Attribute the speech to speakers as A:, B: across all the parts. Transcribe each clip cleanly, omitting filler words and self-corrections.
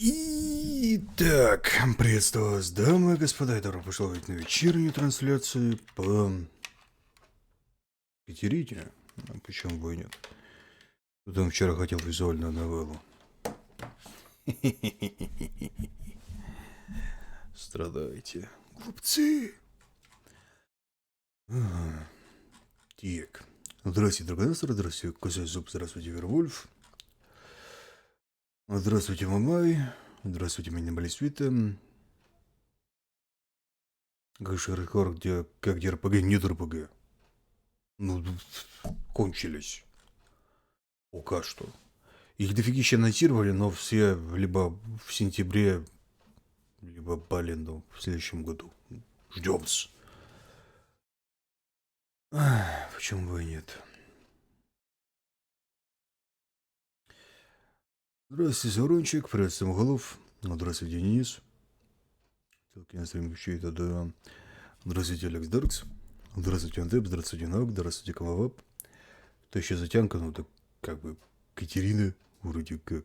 A: Итак, приветствую вас, дамы и господа, и добро пожаловать на вечернюю трансляцию по Катерине. А почему бы и нет? Тут он вчера хотел визуальную новеллу. Страдайте, глупцы. Ага. Так. Здравствуйте, Драгонастер, здравствуйте, Козай Зуб, здравствуйте, Вервольф. Здравствуйте, Мамай. Здравствуйте, Минималисвита. Гашерхор, где РПГ, нет РПГ. Ну, кончились. Пока что. Их дофигища анонсировали, но все либо в сентябре, либо, блин, в следующем году. Ждем-с. Почему бы и нет? Здравствуйте, Саурончик, приветствуем голов. Здравствуйте, Денис. Ссылки на стрим еще это, да. Здравствуйте, Алекс Даркс. Здравствуйте, Антеп, здравствуйте, Наук, здравствуйте, Камавап. То еще затянка, ну так как бы Катерина, вроде как.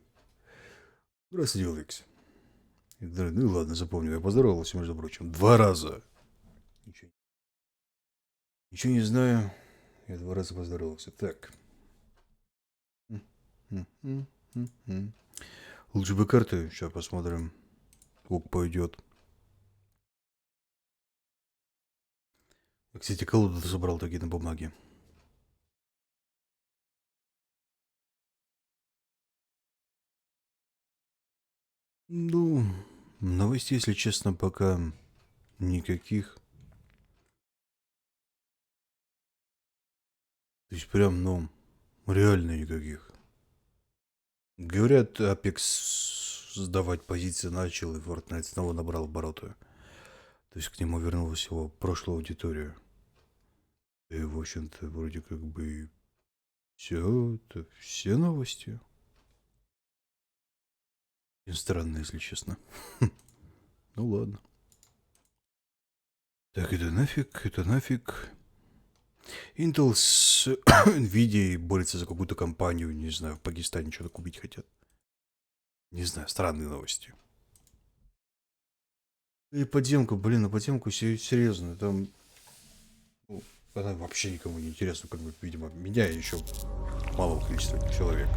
A: Здравствуйте, Алекс. Ну и ладно, запомнил, я поздоровался, между прочим, 2 раза. Ничего не знаю, я 2 раза поздоровался. Так. Лучше бы карты, сейчас посмотрим, как пойдет. Кстати, колоду собрал такие на бумаге. Ну, новостей, если честно, пока никаких. То есть прям, ну, реально никаких. Говорят, Apex сдавать позиции начал, и Fortnite снова набрал обороты. То есть к нему вернулась его прошлая аудитория. И, в общем-то, вроде как бы все, это все новости. И странно, если честно. Ну ладно. Так, это нафиг. Intel с Nvidia борется за какую-то компанию, не знаю, в Пакистане что-то купить хотят. Не знаю, странные новости. И подземка, блин, подземку серьезно, там... Ну, она вообще никому не интересна, как бы, видимо, меня и еще малого количества человек.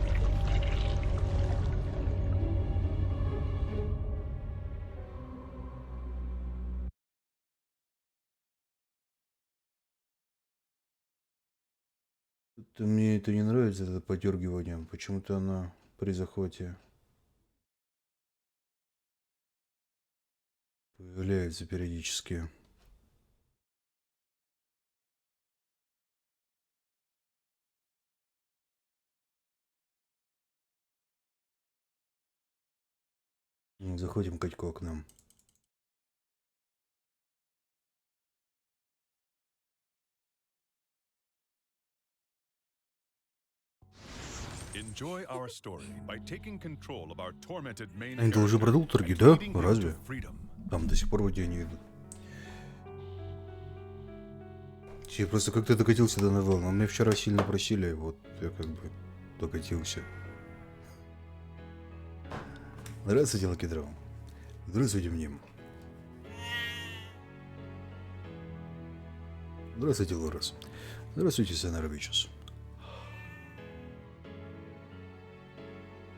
A: Мне это не нравится, это подергивание. Почему-то она при захвате появляется периодически. Заходим Катько к нам. Они уже продул торги, да? Разве? Там до сих пор вроде они идут. Я просто как-то докатился до новелл, но меня вчера сильно просили, вот я как бы докатился. Здравствуйте, Лакидров. Здравствуйте, Мним. Здравствуйте, Лорес. Здравствуйте, Сенаровичус.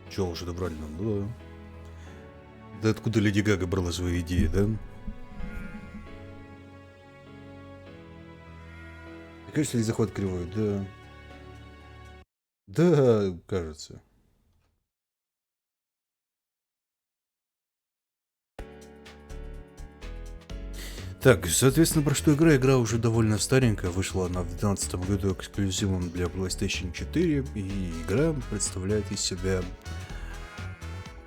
A: Чего уже добрали нам? Да. Да откуда Леди Гага брала свои идеи, да? Кажется ли заход кривой? Да. Да, кажется. Так, соответственно, про что игра? Игра уже довольно старенькая, вышла она в 2012 году эксклюзивом для PlayStation 4, и игра представляет из себя,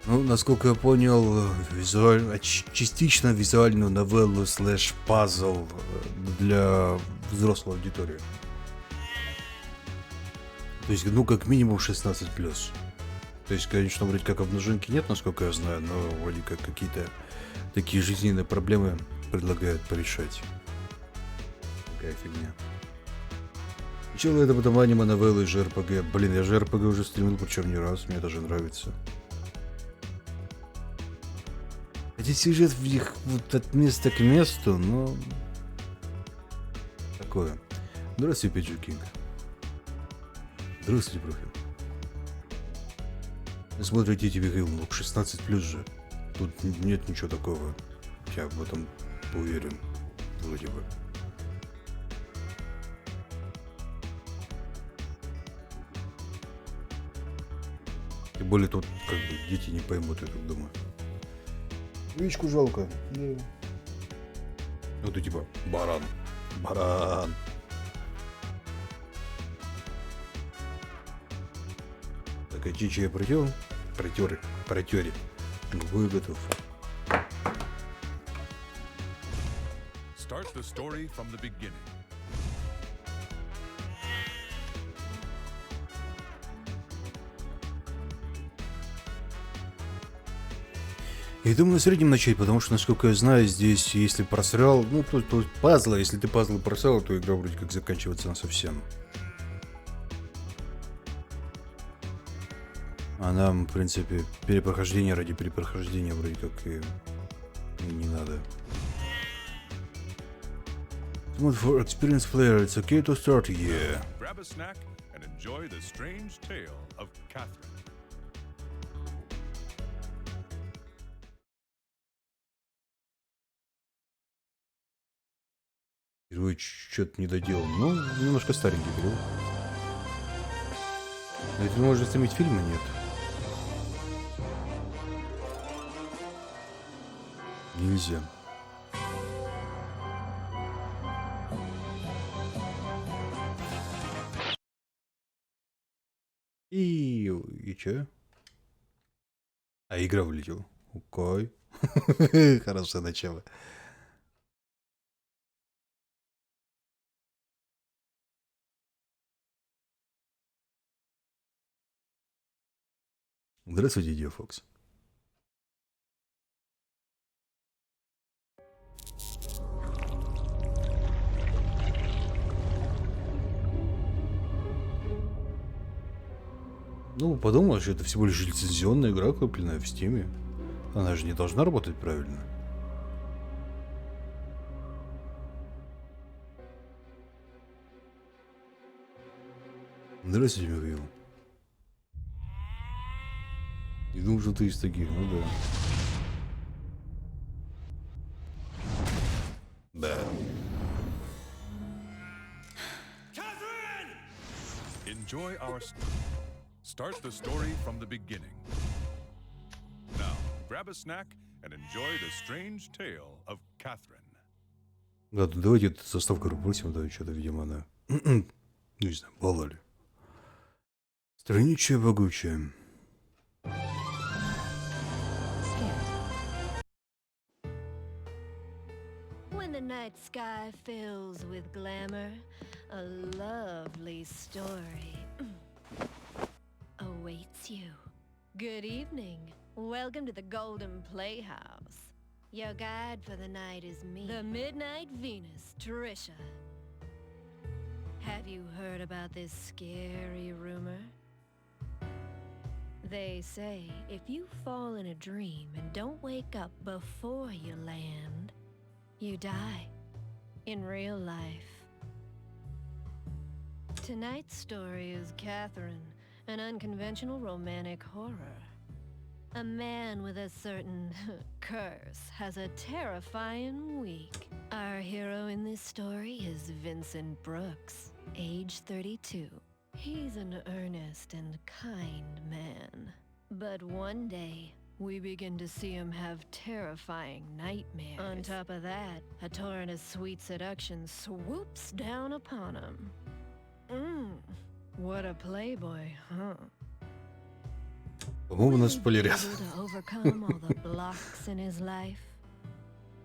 A: ну, насколько я понял, частично визуальную новеллу слэш-пазл для взрослой аудитории. То есть, ну, как минимум 16+. То есть, конечно, вроде как обнаженки нет, насколько я знаю, но вроде как какие-то такие жизненные проблемы предлагают порешать. Какая фигня. Начало это потом аниме, новеллы, JRPG. Блин, я JRPG уже стримил, причем не раз, мне даже нравится. здесь сюжет в них вот от места к месту, но... Такое. Здравствуйте, Пиджи Кинг. Здравствуйте, Профи. Смотрите, тебе Михаил, ну 16+ же. Тут нет ничего такого. Я в этом уверен. Вроде бы. Тем более тут как бы дети не поймут, я так думаю. Вичку жалко. Да. Ну ты типа баран. Баран. Так, а чичи я протер? Протере. Бой готов.
B: Start the story from the beginning.
A: Я думаю, на среднем начать, потому что, насколько я знаю, здесь, если просрал, ну, тут пазлы, если ты пазлы просрал, то игра вроде как заканчивается на совсем. А нам, в принципе, перепрохождение ради перепрохождения вроде как и не надо. For experienced player, it's okay to start here.
B: Grab a snack and enjoy the strange tale of Catherine.
A: Герой что-то не доделал. Ну, немножко старенький перевод. Но это можно стримить фильмы, нет? Нельзя. И чё? А игра вылетела. Окей. Хорошее начало. Здравствуйте, Диофокс. Ну, подумал, что это всего лишь лицензионная игра, купленная в Стиме. Она же не должна работать правильно. Здравствуйте, Михаил. Не думал, что ты из таких, ну да. Да.
B: Enjoy our start the story from the beginning. Now, grab a snack and enjoy the strange tale of Catherine.
A: Да, давайте эту заставку бросим, да, что-то, видимо, она... Ну, не знаю, балали. Страничая богучая.
C: When the night sky fills with glamour, a lovely story awaits you. Good evening. Welcome to the Golden Playhouse. Your guide for the night is me, the Midnight Venus, Trisha. Have you heard about this scary rumor? They say if you fall in a dream and don't wake up before you land, you die in real life. Tonight's story is Catherine, an unconventional romantic horror. A man with a certain curse has a terrifying week. Our hero in this story is Vincent Brooks, age 32. He's an earnest and kind man. But one day, we begin to see him have terrifying nightmares. On top of that, a torrent of sweet seduction swoops down upon him. What a playboy, huh?
A: По-моему, нас спойлерят.
C: Able to overcome all the blocks in his life.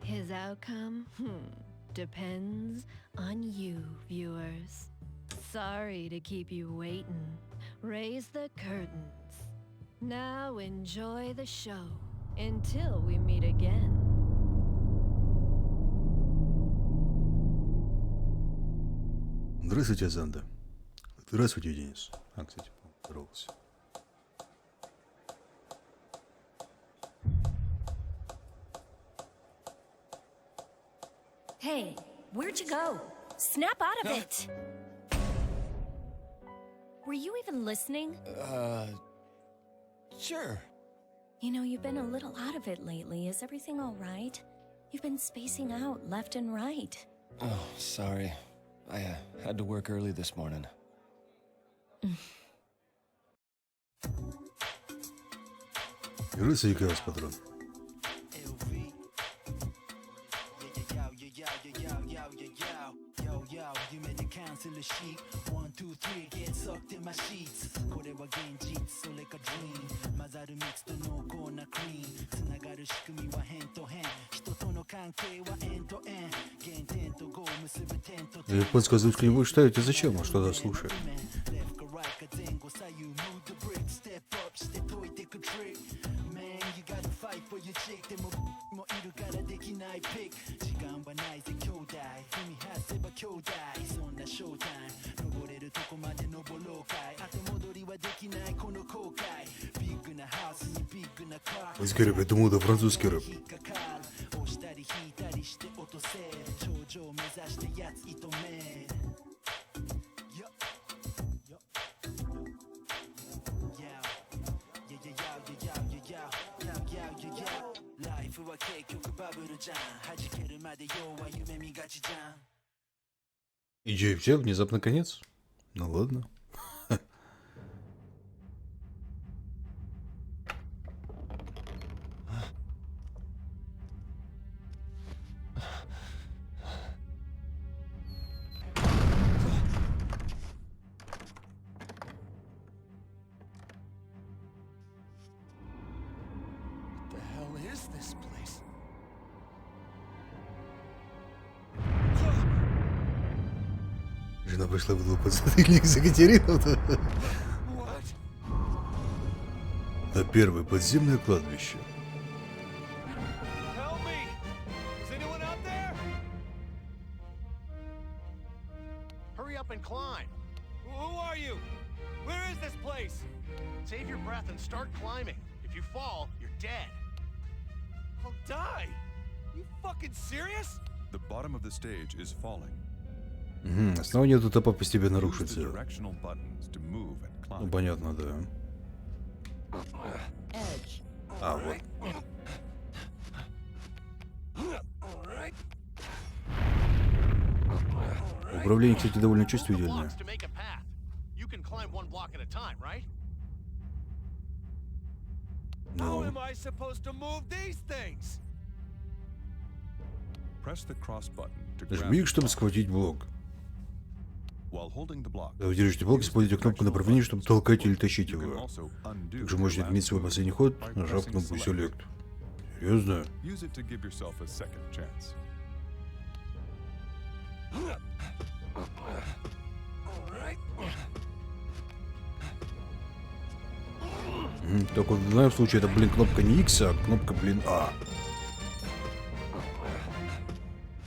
C: His outcome, depends on you, viewers. Sorry to keep you waiting. Raise the curtains. Now enjoy the show. Until we meet again.
A: Здравствуйте, Занда. Здравствуйте, Денис. А, кстати, поздоровался.
D: Hey, where'd you go? Snap out of it! Were you even listening?
E: Sure.
D: You know, you've been a little out of it lately. Is everything all right? You've been spacing out left and right.
E: Oh, sorry. I had to work early this morning.
A: Игры с патрон. Подсказывать кто-нибудь ставите, зачем он что-то слушает? Скорее придумал да французский рэп. И все, внезапно конец? Ну ладно.
E: The hell is this place?
A: Жена пришла в подзатыльник за Екатерину.
E: What?
A: На первое подземное кладбище.
E: Help me! Is anyone out there? Hurry up and climb. Who are you? Where is this place? Save your breath and start climbing. If you fall, you're dead. I'll die. You fucking serious?
B: The bottom of the stage is falling.
A: Основание этого этапа постепенно
B: Use the
A: рушится.
B: directional buttons to move and
A: Ну
B: climb.
A: понятно, да. А, вот. Управление, кстати, довольно чувствительное.
E: To make a path. You can climb one block at a time, right? How
A: Ну,
E: am I supposed to move these things?
B: Press the cross button to grab
A: нажми
B: the
A: их, чтобы
B: block.
A: схватить блок.
B: While holding the block,
A: Когда вы держите блок, используйте кнопку направления, чтобы толкать или тащить
B: you can
A: его.
B: also undo
A: Также
B: the
A: можете
B: last
A: отменить свой
B: move
A: последний ход,
B: by
A: нажав
B: pressing
A: кнопку
B: select.
A: Select. Серьезно?
B: Use it to give yourself a second chance.
A: Только вот в данном случае это, блин, кнопка не X, а кнопка, блин, А.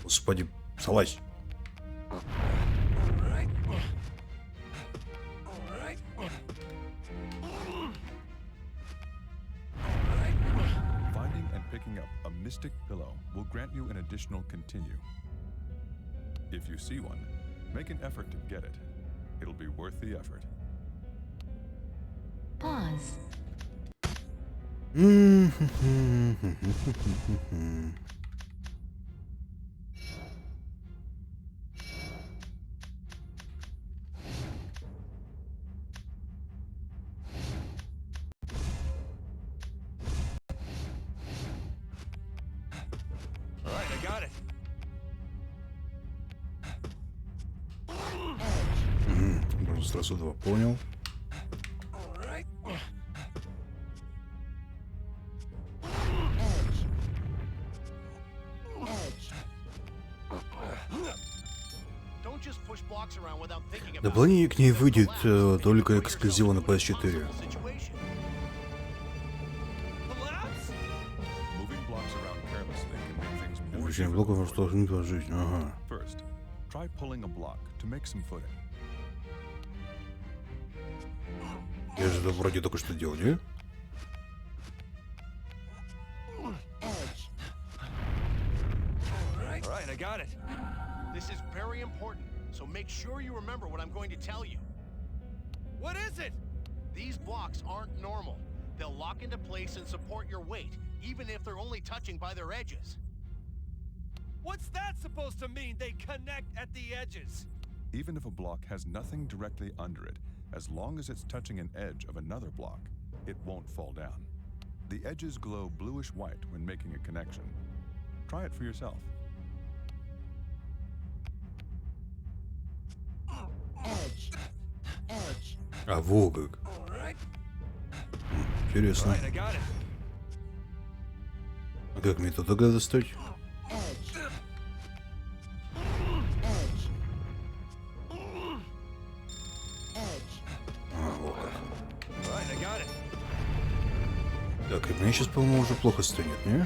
A: Господи, салазь.
B: Finding and picking up a mystic pillow will grant you an additional continue. If you see one, make an effort to get it. It'll be worth the effort.
C: Pause.
E: All right, I got it.
A: Сразу два, понял.
E: Don't just push blocks around without thinking about it.
A: Дополнение к ней выйдет только эксклюзивно на PS4.
E: Situation. Collapse?
B: Moving blocks around carelessly can make things more
A: Вручение
B: difficult
A: блоков
B: for you.
A: усложнит вашу жизнь. Ага.
B: First, try pulling a block to make some footing.
A: Я же это вроде только что делал, не?
E: All right, I got it. make sure you remember what I'm going to tell you.
F: What is it?
E: These blocks aren't normal. They'll lock into place and support your weight, even if they're only touching by their edges.
F: What's that supposed to mean, they connect at the edges?
B: Even if a block has nothing directly under it, as long as it's touching an edge of another block, it won't fall down. The edges glow bluish-white when making a connection. Try it for yourself.
F: Edge. Edge.
A: А, во как. Интересно.
F: Right, I got it.
A: А как мне туда достать?
F: Edge. Edge. Edge.
A: А, во как.
F: Right, I got it.
A: Так, и мне сейчас, по-моему, уже плохо станет, не?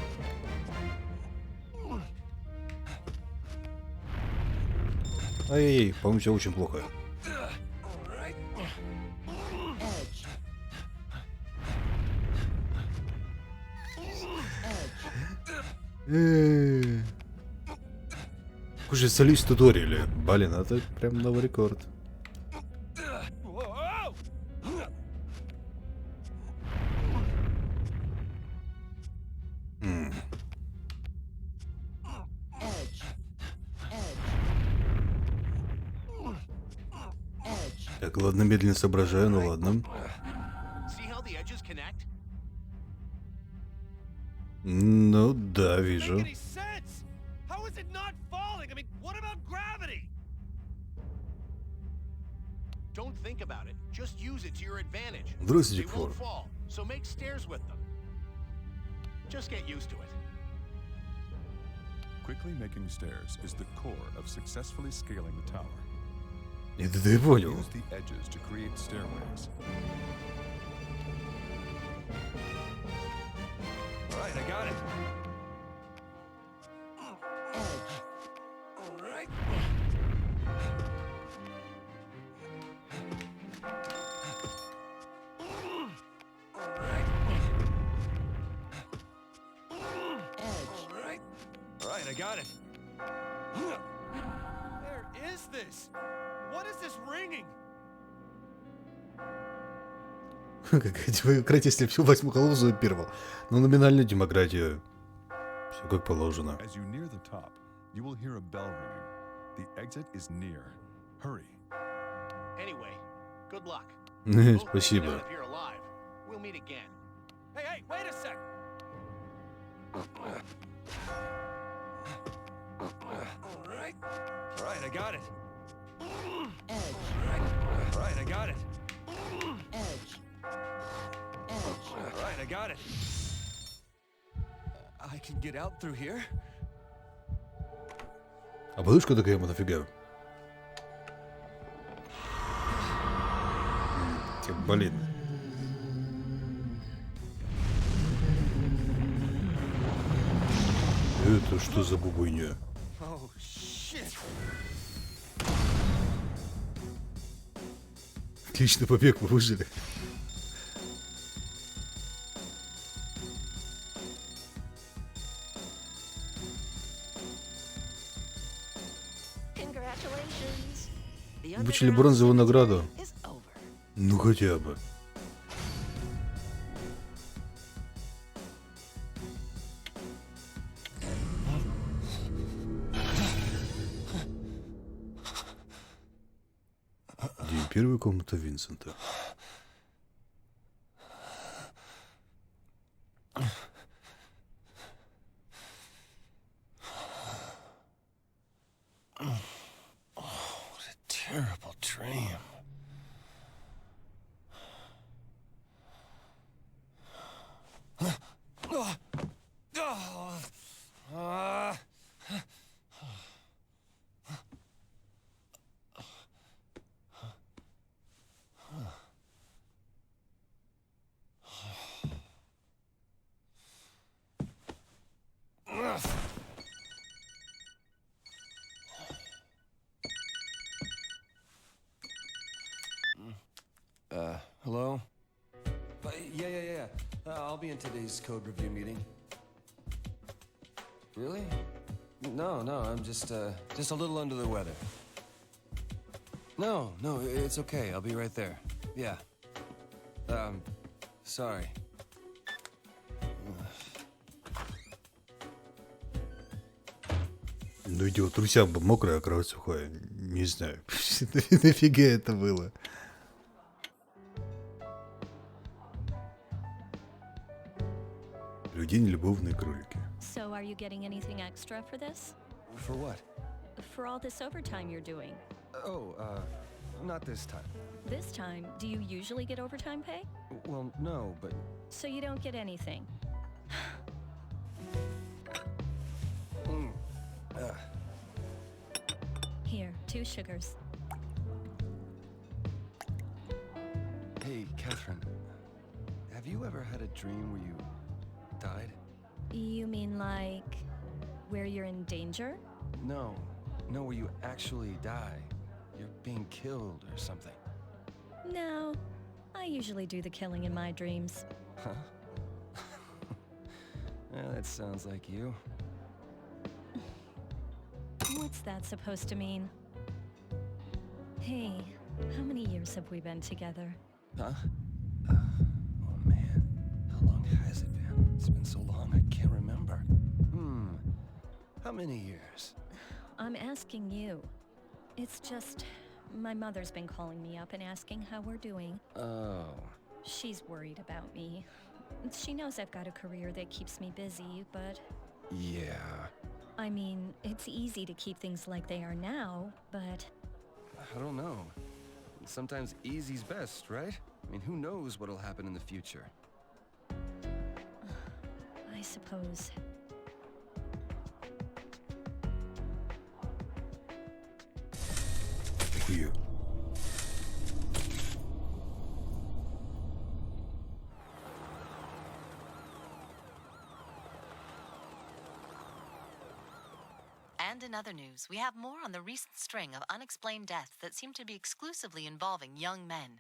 A: Ай-яй-яй, по-моему, все очень плохо. Уже солюсь в туториале. Блин, это прям новый рекорд. Так, ладно, медленно соображаю, ну ладно. Ну да, вижу. Здравствуйте, Фор.
B: Quickly making stairs is the core of successfully scaling the tower.
A: Это ты понял.
B: Use the edges to create stairways.
F: All right, I got it. Edge. All right. All right. Edge. All right. All right, I got it. Where is this? What is this ringing?
A: Какая демократия, всю восьмую колонну первого. Но номинальную демократию. Все как положено.
B: As you near the top, you will hear a bell ringing. The exit is near. Hurry.
E: Anyway, good luck.
A: Спасибо.
F: Hey, hey, wait a sec. All right. All right, I got it. Edge. All right, I got it. Edge. Edge. All right, I got it. I can get out through here.
A: А подушка такая ему нафига? Блин. Это что за бубуйня?
F: Oh, shit.
A: Отличный побег, мы выжили. Получили бронзовую награду. Ну хотя бы. День первый, комната Винсента.
F: Terrible dream. Hello? Yeah. I'll be in today's code review meeting. Really? No, I'm just a little under the weather. No, it's okay. I'll be right there. Yeah. Sorry.
A: Ну идиот, трусям бы мокрая, а кровать сухая. Не знаю. Нафига это было? Людей любовные кролики.
D: So, are you getting anything extra for this?
F: For what?
D: For all this overtime you're doing?
F: Oh, not this time.
D: This time, do you usually get overtime pay?
F: Well, no, but...
D: So you don't get anything. Here, 2 sugars.
F: Hey, Catherine. Have you ever had a dream where you died?
D: You mean like where you're in danger?
F: No, where you actually die. You're being killed or something.
D: No, I usually do the killing in my dreams.
F: Huh? Yeah, that sounds like you.
D: What's that supposed to mean? Hey, how many years have we been together?
F: Huh? Oh man, how long has it been? It's been so long I can't remember. How many years?
D: I'm asking you. It's just, my mother's been calling me up and asking how we're doing.
F: Oh.
D: She's worried about me. She knows I've got a career that keeps me busy, but...
F: Yeah.
D: I mean, it's easy to keep things like they are now, but...
F: I don't know. Sometimes easy's best, right? I mean, who knows what'll happen in the future?
D: I suppose.
A: Охуел.
G: And in other news, we have more on the recent string of unexplained deaths that seem to be exclusively involving young men.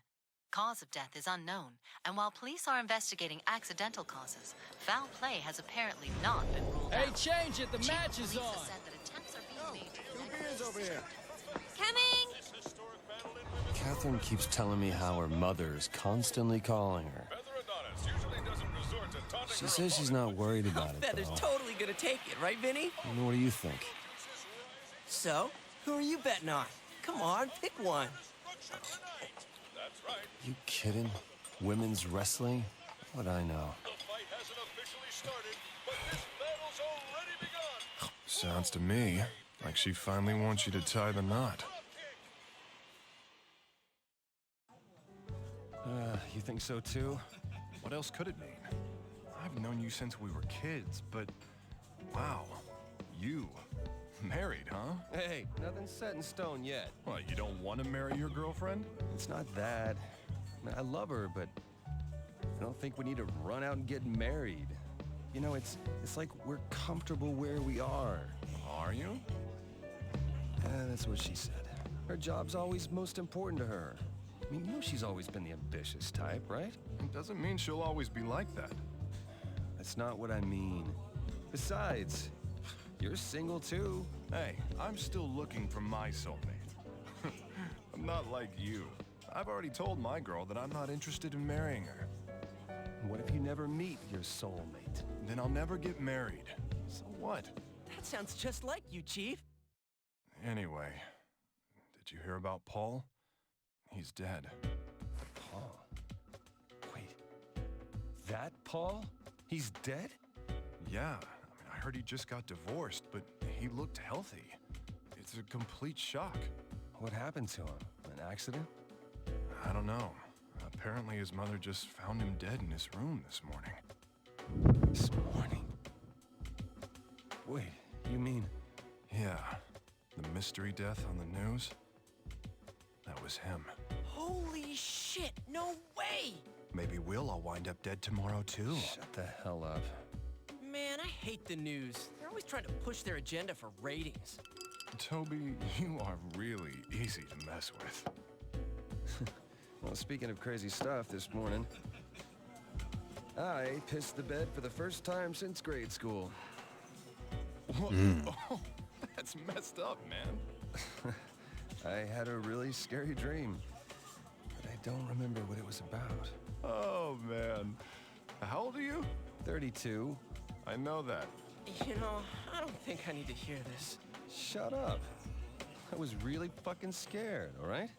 G: Cause of death is unknown, and while police are investigating accidental causes, foul play has apparently not been ruled out.
H: Change it, the
G: Chief
H: match
G: of
H: is
G: police
H: on!
G: has said that attempts are being made to
E: Beers over here.
C: Coming!
F: Catherine keeps telling me how her mother's constantly calling her. She says she's not worried about it,
H: Feather's
F: though.
H: totally gonna take it, right, Vinny?
F: And what do you think?
H: So, who are you betting on? Come on, pick one.
F: You kidding? Women's wrestling? What I know.
B: Sounds to me like she finally wants you to tie the knot.
F: You think so too?
B: What else could it mean? I've known you since we were kids, but wow, you married, huh?
F: Hey, nothing's set in stone yet.
B: What, you don't want to marry your girlfriend?
F: It's not that. I mean, I love her, but I don't think we need to run out and get married. You know, it's like we're comfortable where we are.
B: Are you?
F: That's what she said. Her job's always most important to her. I mean, you know she's always been the ambitious type, right?
B: It doesn't mean she'll always be like that.
F: That's not what I mean. Besides, you're single too.
B: Hey, I'm still looking for my soulmate. I'm not like you. I've already told my girl that I'm not interested in marrying her.
F: What if you never meet your soulmate?
B: Then I'll never get married. So what?
H: That sounds just like you, Chief.
B: Anyway, did you hear about Paul? He's dead.
F: Paul? Wait, that Paul? He's dead?
B: Yeah, I heard he just got divorced, but he looked healthy. It's a complete shock.
F: What happened to him? An accident?
B: I don't know. Apparently his mother just found him dead in his room this morning.
F: This morning? Wait, you mean...
B: Yeah, the mystery death on the news. That was him.
H: Holy shit, no way!
B: Maybe we'll all wind up dead tomorrow too.
F: Shut the hell up.
H: Man, I hate the news. They're always trying to push their agenda for ratings.
B: Toby, you are really easy to mess with.
F: Well, speaking of crazy stuff this morning, I pissed the bed for the first time since grade school.
B: What? Oh, that's messed up, man.
F: I had a really scary dream, but I don't remember what it was about.
B: Oh, man. How old are you?
F: 32.
B: I know that.
H: You know, I don't think I need to hear this.
F: Shut up. I was really fucking scared, all right?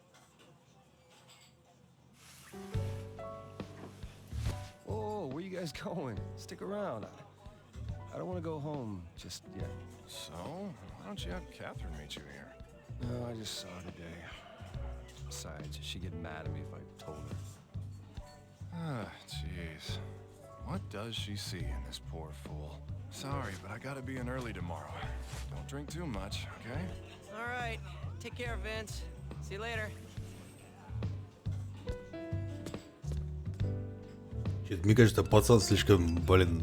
F: Oh, where you guys going? Stick around. I don't want to go home just yet.
B: So, why don't you have Catherine meet you here?
F: No, I just saw her today. Besides, she'd get mad at me if I told her.
B: Ah, jeez. What does she see in this poor fool? Sorry, but I gotta be in early tomorrow. Don't drink too much, okay?
H: All right. Take care, Vince. See you later.
A: Чё-то, мне кажется, пацан слишком, блин,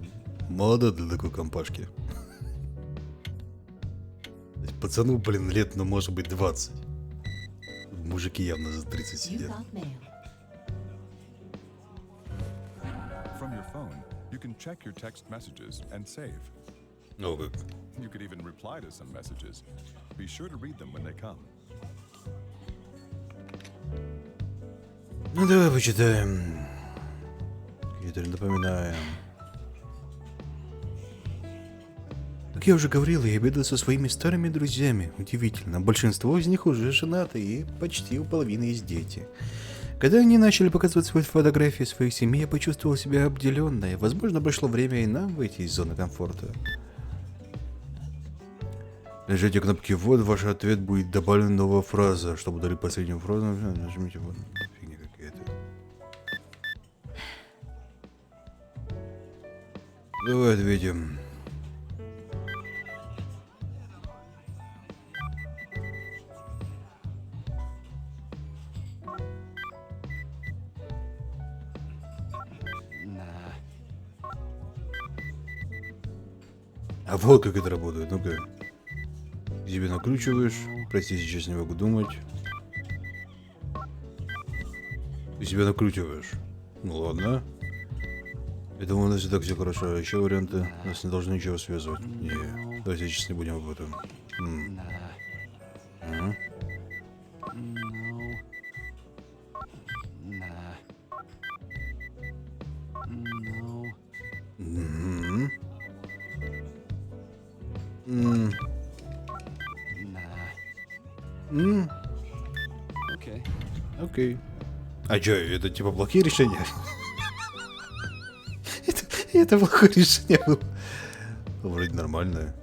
A: молодой для такой компашки. То есть пацану, блин, лет, ну, может быть, 20. Мужики явно за 30 сидят.
B: From your phone, you can check your text messages and save.
A: Ну, как?
B: You could even reply to some messages. Be sure to read them when they come.
A: Ну, давай почитаем. Какие-то напоминаем. Как я уже говорил, я обедал со своими старыми друзьями. Удивительно, большинство из них уже женаты и почти у половины есть дети. Когда они начали показывать свои фотографии своих семей, я почувствовал себя обделенной. Возможно, пришло время и нам выйти из зоны комфорта. Нажмите кнопки «Ввод», ваш ответ будет добавлена новая фраза. Чтобы удалить последнюю фразу, нажмите «Ввод». Фигня какая-то. Давай ответим. А вот как это работает, ну-ка. Тебе накручиваешь. Прости, сейчас не могу думать. Ты себя накручиваешь. Ну ладно. Я думаю, у нас и так все хорошо. А еще варианты. Нас не должно ничего связывать. Не. Давайте сейчас не будем об этом. Окей. А чё, это типа плохие решения? Это плохое решение было. Вроде нормальное.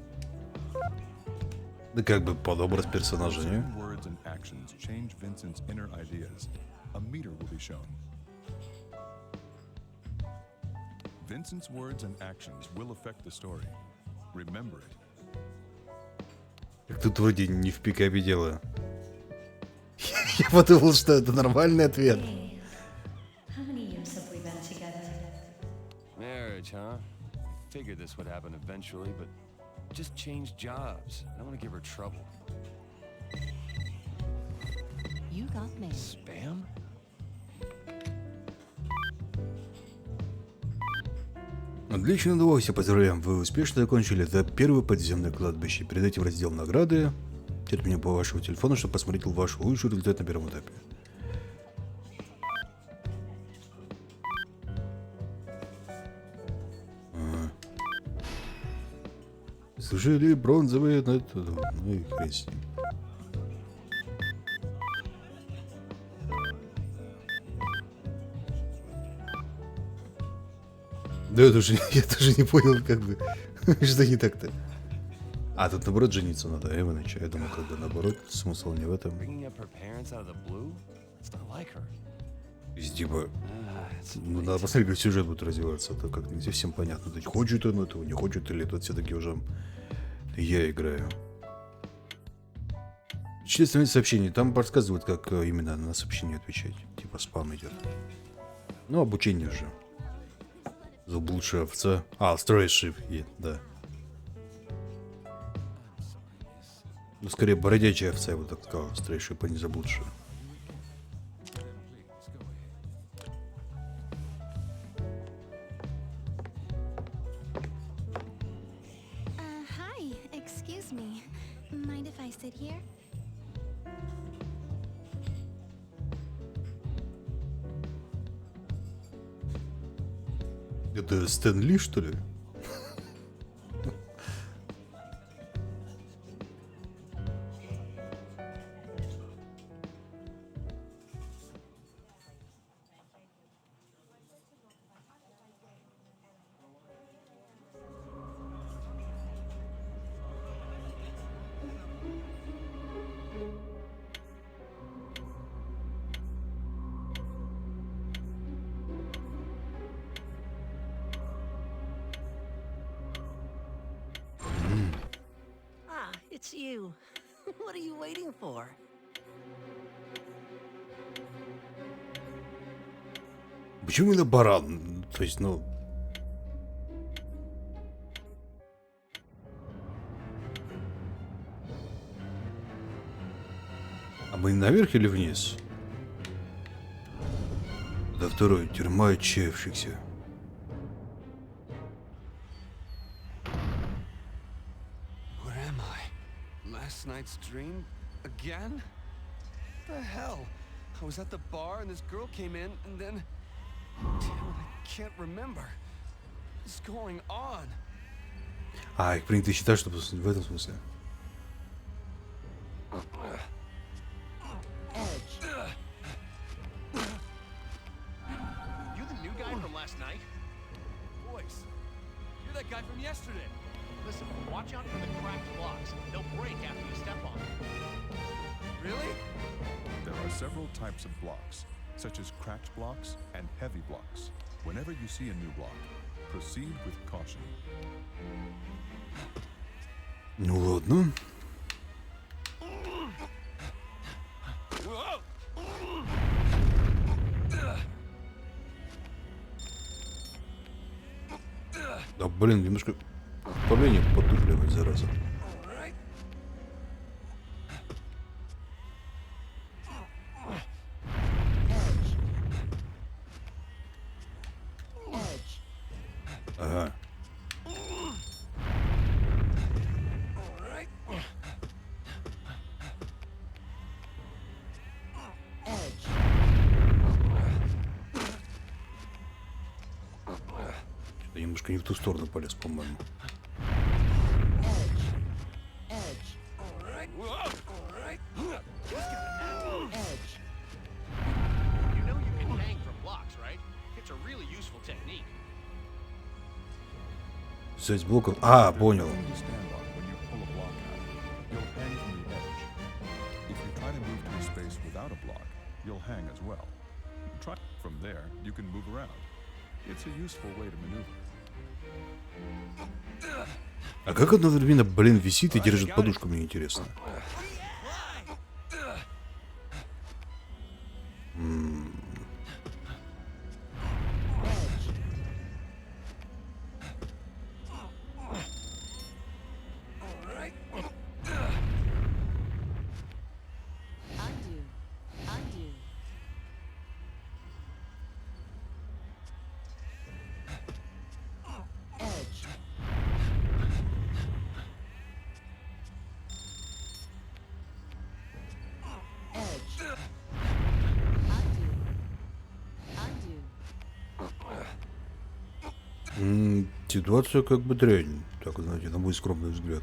A: Да как бы под образ персонажа, не?
B: Words and actions change Vincent's inner ideas. A meter will be shown. Vincent's words and actions will affect the story. Remember it.
A: Так тут вроде не в пикапе дело. Я подумал, что это нормальный ответ.
D: How many years have we been together?
F: Marriage, huh? Figured this would happen eventually, but just change jobs. I don't want to give her trouble.
G: You got mail.
F: Spam?
A: Отлично удалось, поздравляем, вы успешно закончили. Это первое подземное кладбище. Перед этим раздел награды. Теперь мне по вашему телефону, чтобы посмотреть ваш лучший результат на первом этапе. Служили бронзовые, ну это, ну и хрен с ним. Да я тоже не понял, как бы, что не так-то. А, тут наоборот жениться надо, Эваныч. Я думал, как бы наоборот, смысл не в этом. Типа, ну, надо посмотреть, как сюжет будет развиваться, это как не совсем понятно. То есть, хочет он этого, не хочет, или тут все-таки уже я играю. Числительное сообщение, там подсказывают, как именно на сообщение отвечать. Типа спам идет. Ну, обучение же. Заблудшая овца. А, стройшип, да. Ну, скорее, бородячая овца, я бы так сказал. Стройшип, а не заблудшая.
I: Hi, excuse me. Mind if I sit here?
A: Это Стэн Ли, что ли?
H: Ah, it's you. What are you waiting for?
A: Почему именно баран? То есть, ну... А мы наверх или вниз? Да второй, тюрьма отчаявшихся.
F: Where am I? Last night's dream? Again? The hell? I was at the bar and this girl came in and then... Damn it, I can't remember. What's going on?
A: А, их принято считать, что в этом смысле.
E: You the new guy from last night?
F: Boys, you're that guy from yesterday.
E: Listen, watch out for the cracked blocks. They'll break after you step on them.
F: Really?
B: There are several types of blocks, such as cracked blocks and heavy blocks. Whenever you see a new block, proceed with caution.
A: Ну ладно.
F: Whoa!
A: Да блин, немножко управление потупливает, зараза.
F: Alright.
A: Ага.
F: Alright.
A: Что-то немножко не в ту сторону полез, по-моему.
F: Alright. Whoa! Alright.
E: You know you can hang from blocks, right? It's a really useful technique.
A: Взять блоком. А, понял.
B: Nothing to stand on when you pull a block out. You'll hang from the edge. If you try to move to a space without a block, you'll hang as well. Try from there, you can move around. It's a useful way to maneuver.
A: А как одновременно, блин, висит и держит подушку, мне интересно.
G: Undo. Undo.
A: Ситуация как бы дрянь. Так, знаете, на мой скромный взгляд.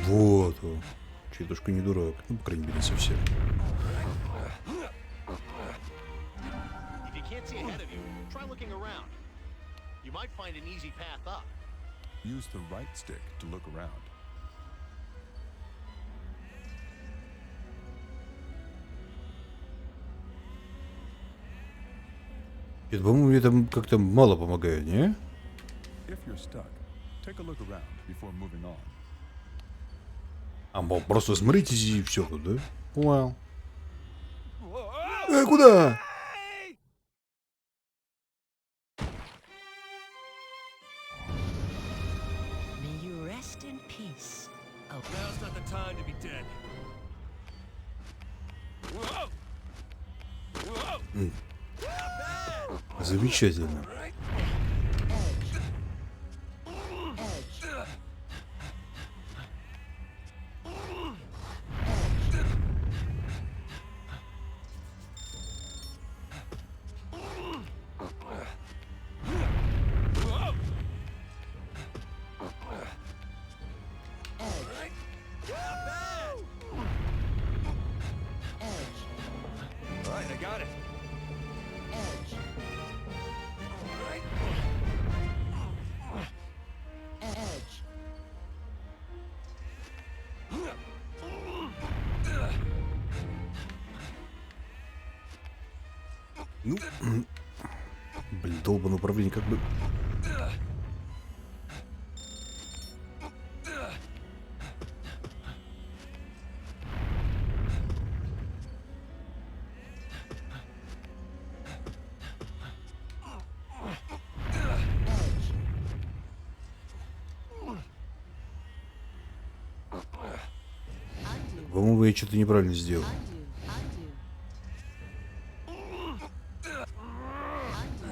A: Вот. Четушка не дурак. Ну, по крайней мере, совсем.
E: If you can't see ahead of you, try looking around. You might find an easy path up.
B: Use the right stick to look around.
A: Это, по-моему, мне там как-то мало помогает, не?
B: If you're stuck, take a look around before moving on.
A: А, мол, просто смотритесь и все тут, да? Вау. Куда?
H: May you rest in peace. Oh,
F: Now's not the time to be dead. Whoa! Whoa!
A: Замечательно.
E: Right, I got it.
A: Ну, блин, долбанное управление как бы... По-моему, я что-то неправильно сделал.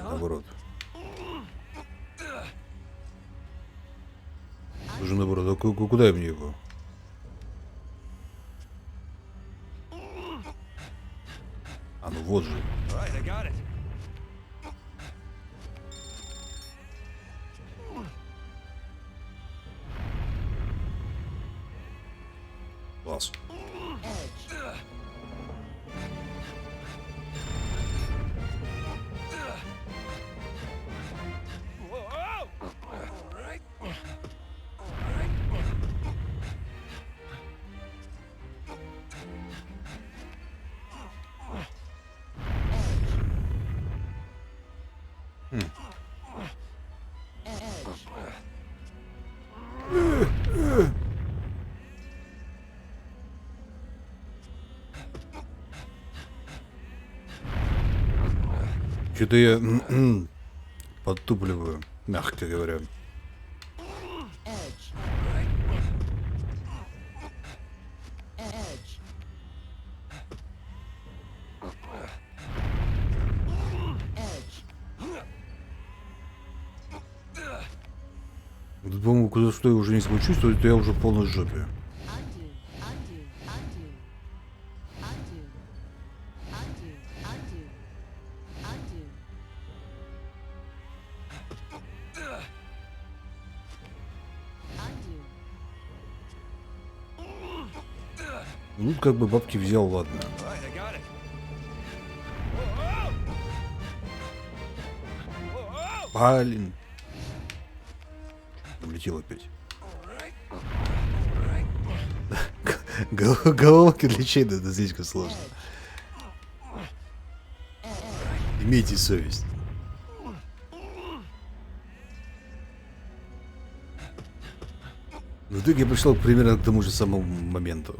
A: Наоборот. Уже наоборот. А куда я мне его? А ну вот же.
E: Right, I got it.
A: Класс. Что-то я подтупливаю, мягко говоря. Тут, по-моему, куда что я уже не смогу чувствовать, то я уже в полной жопе. Ну, как бы бабки взял, ладно.
E: Right, I got it.
A: Блин. Улетел опять. Головоломки для чей это слишком сложно. Имейте совесть. В итоге я пришел примерно к тому же самому моменту.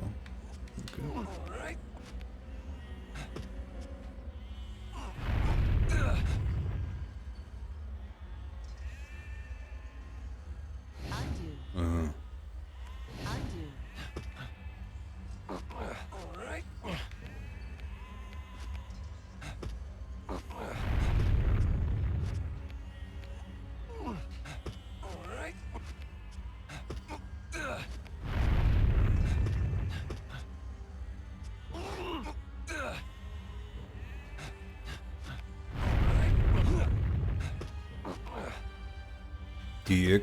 A: Ага. Так.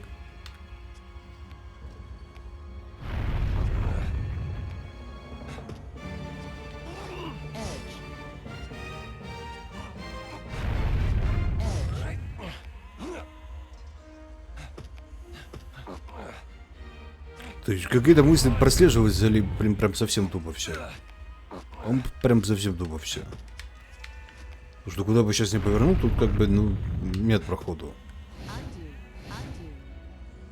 A: То есть какие-то мысли прослеживаются или прям совсем тупо все? Он прям совсем тупо все. Потому что куда бы сейчас не повернул, тут как бы, ну, нет проходу.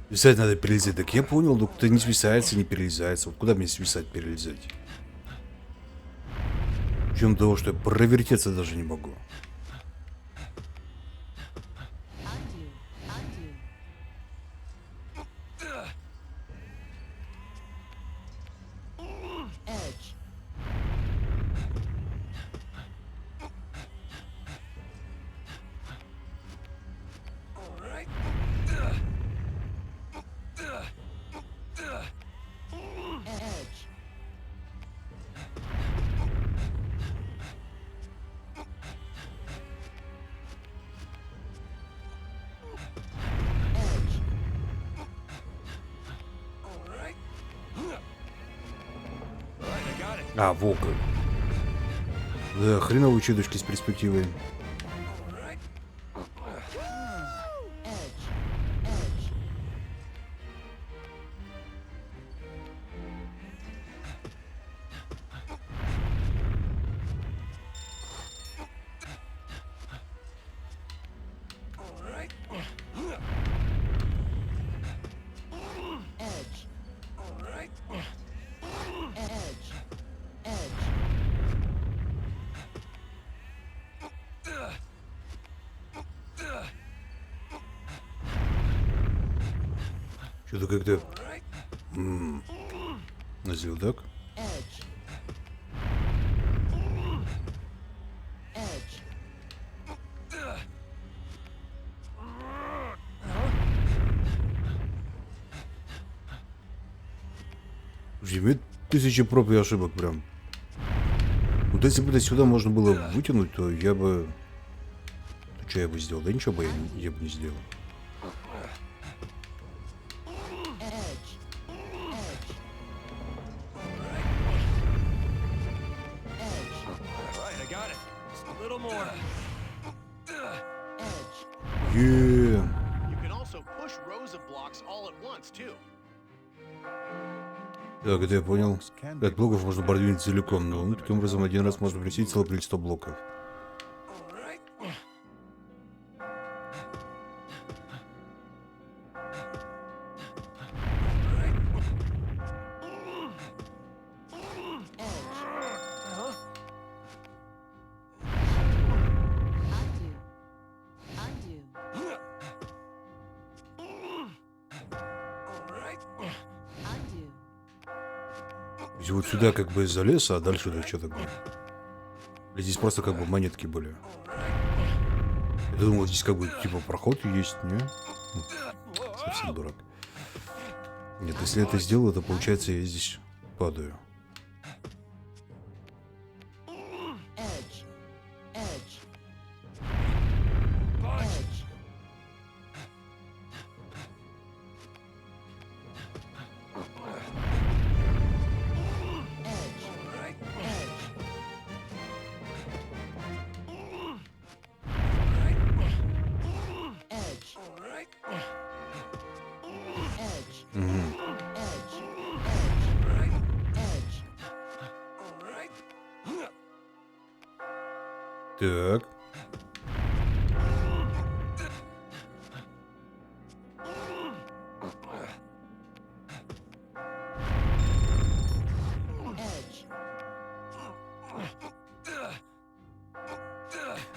A: Свисать надо перелезать. Так я понял, ну кто не свисается, не перелезается. Вот куда мне свисать, перелезать? В чем того, что я провертеться даже не могу. А, во как. Да, хреновые чудочки с перспективой. Что-то как-то... Назил, так? Имеет тысячи проб и ошибок прям. Вот если бы это сюда можно было вытянуть, то я бы... Что я бы сделал? Да ничего бы я бы не сделал.
E: You can also push rows of blocks all at once, too.
A: Так, это я понял. 5 блоков можно продвинуть целиком, но таким образом один раз можно присесть целое количество блоков. Вот сюда как бы залез, а дальше да что такое? Здесь просто как бы монетки были. Я думал, здесь как бы типа проход есть, не? Совсем дурак. Нет, если это сделаю, то получается я здесь падаю. Так.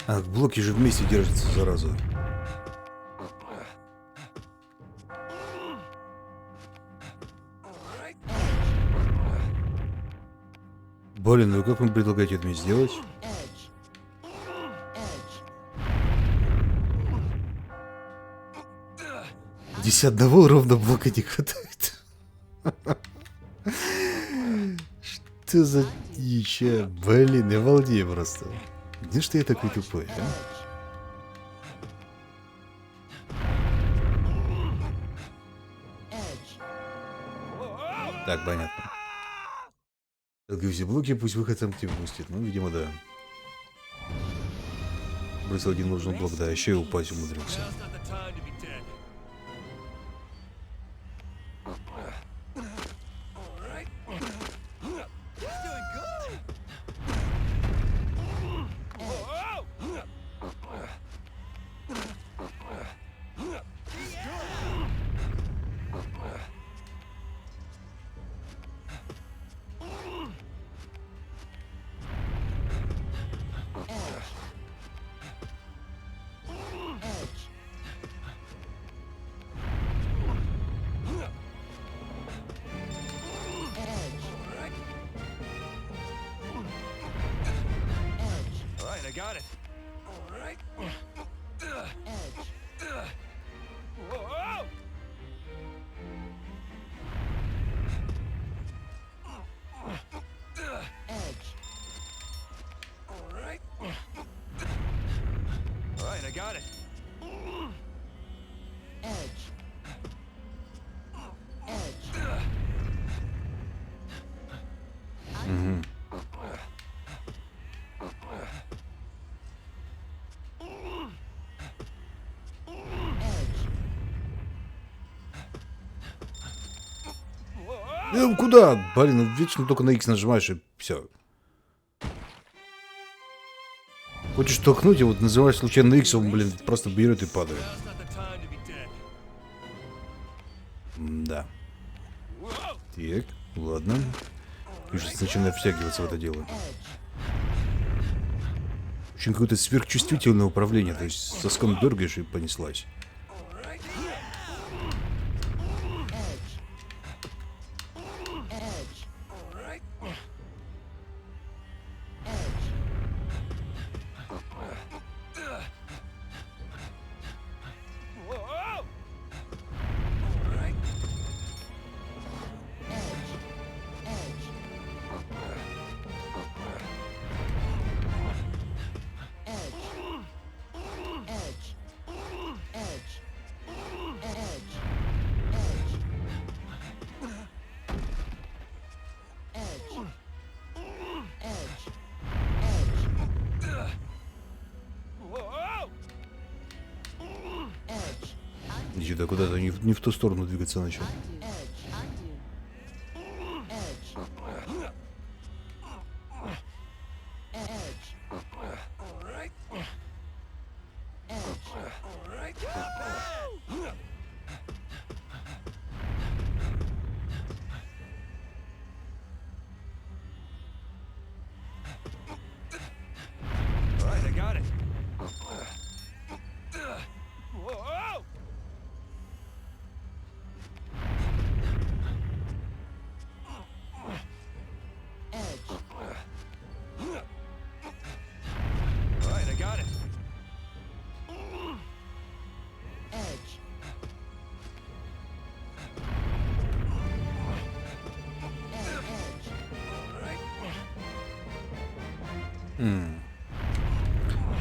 A: А, блоки же вместе держатся, зараза. Блин, ну как вы предлагаете это мне сделать? 51 ровно блока не хватает. Что за дичь? Блин, я балдею просто. Где что я такой тупой, а? Так, понятно. Все блоки, пусть выход сам тебе пустит. Ну, видимо, да. Бросил один нужный блок, да, еще и упасть умудрился.
E: Got it. All right. Whoa! Edge. All right. All right, I got it. Edge. Edge.
A: Куда? Блин, ну вечно только на X нажимаешь и все. Хочешь толкнуть, и вот называешь случайно X, он, блин, просто берет и падает. Да. Так, ладно. И сейчас начинаю втягиваться в это дело. Очень какое-то сверхчувствительное управление, то есть соском дергаешь и понеслась. Что-то куда-то не в ту сторону двигаться начал.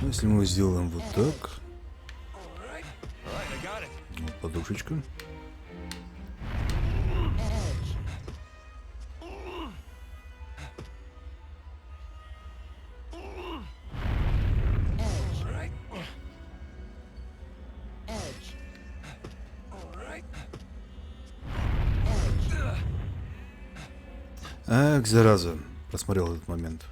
A: Если мы сделаем вот так, вот подушечка. Ах, зараза, просмотрел этот момент.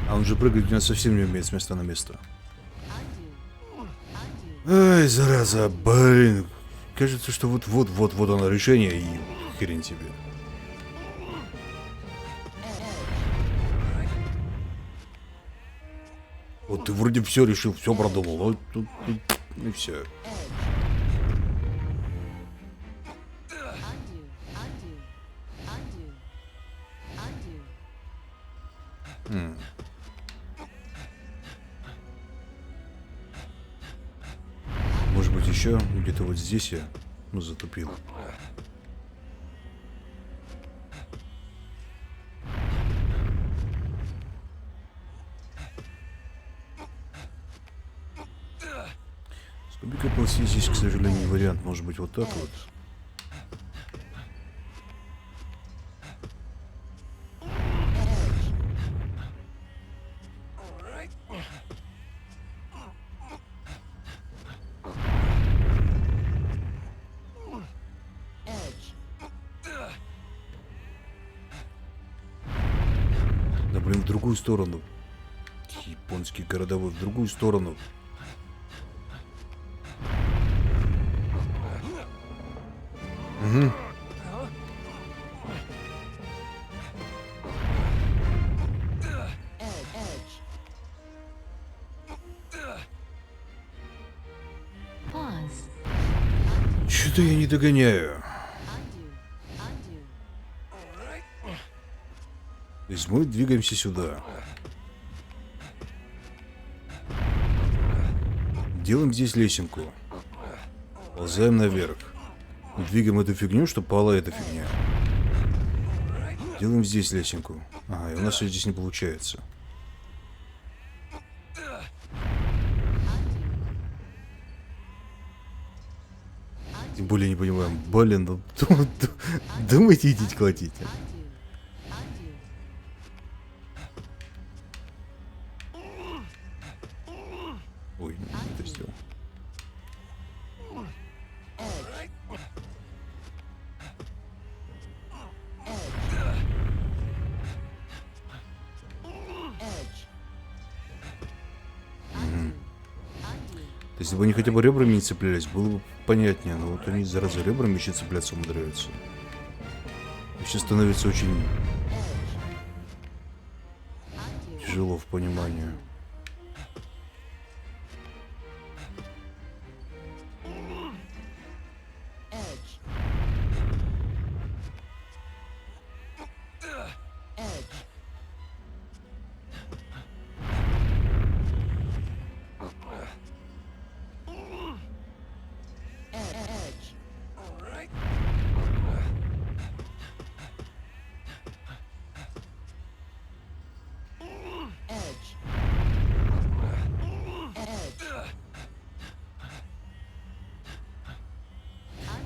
A: А он же прыгать у нас совсем не умеет с места на место. Ай, зараза, блин. Кажется, что вот оно решение, и хрен тебе. Вот ты вроде все решил, все продумал, но тут и все. Может быть, еще где-то вот здесь я, затупил. С кубикой полосы здесь, к сожалению, вариант. Может быть, вот так вот. В другую сторону. Японский городовой, в другую сторону. Угу. Что-то я не догоняю. То есть мы двигаемся сюда. Делаем здесь лесенку. Ползаем наверх. Двигаем эту фигню, чтобы пала эта фигня. Делаем здесь лесенку. Ага, и у нас всё здесь не получается. Тем более не понимаем. Блин, ну думайте, идите колотите. Ой, не это сделал. Если бы они хотя бы ребрами не цеплялись, было бы понятнее. Но вот они, зараза, ребрами еще цепляться умудряются. Вообще становится очень тяжело в понимании.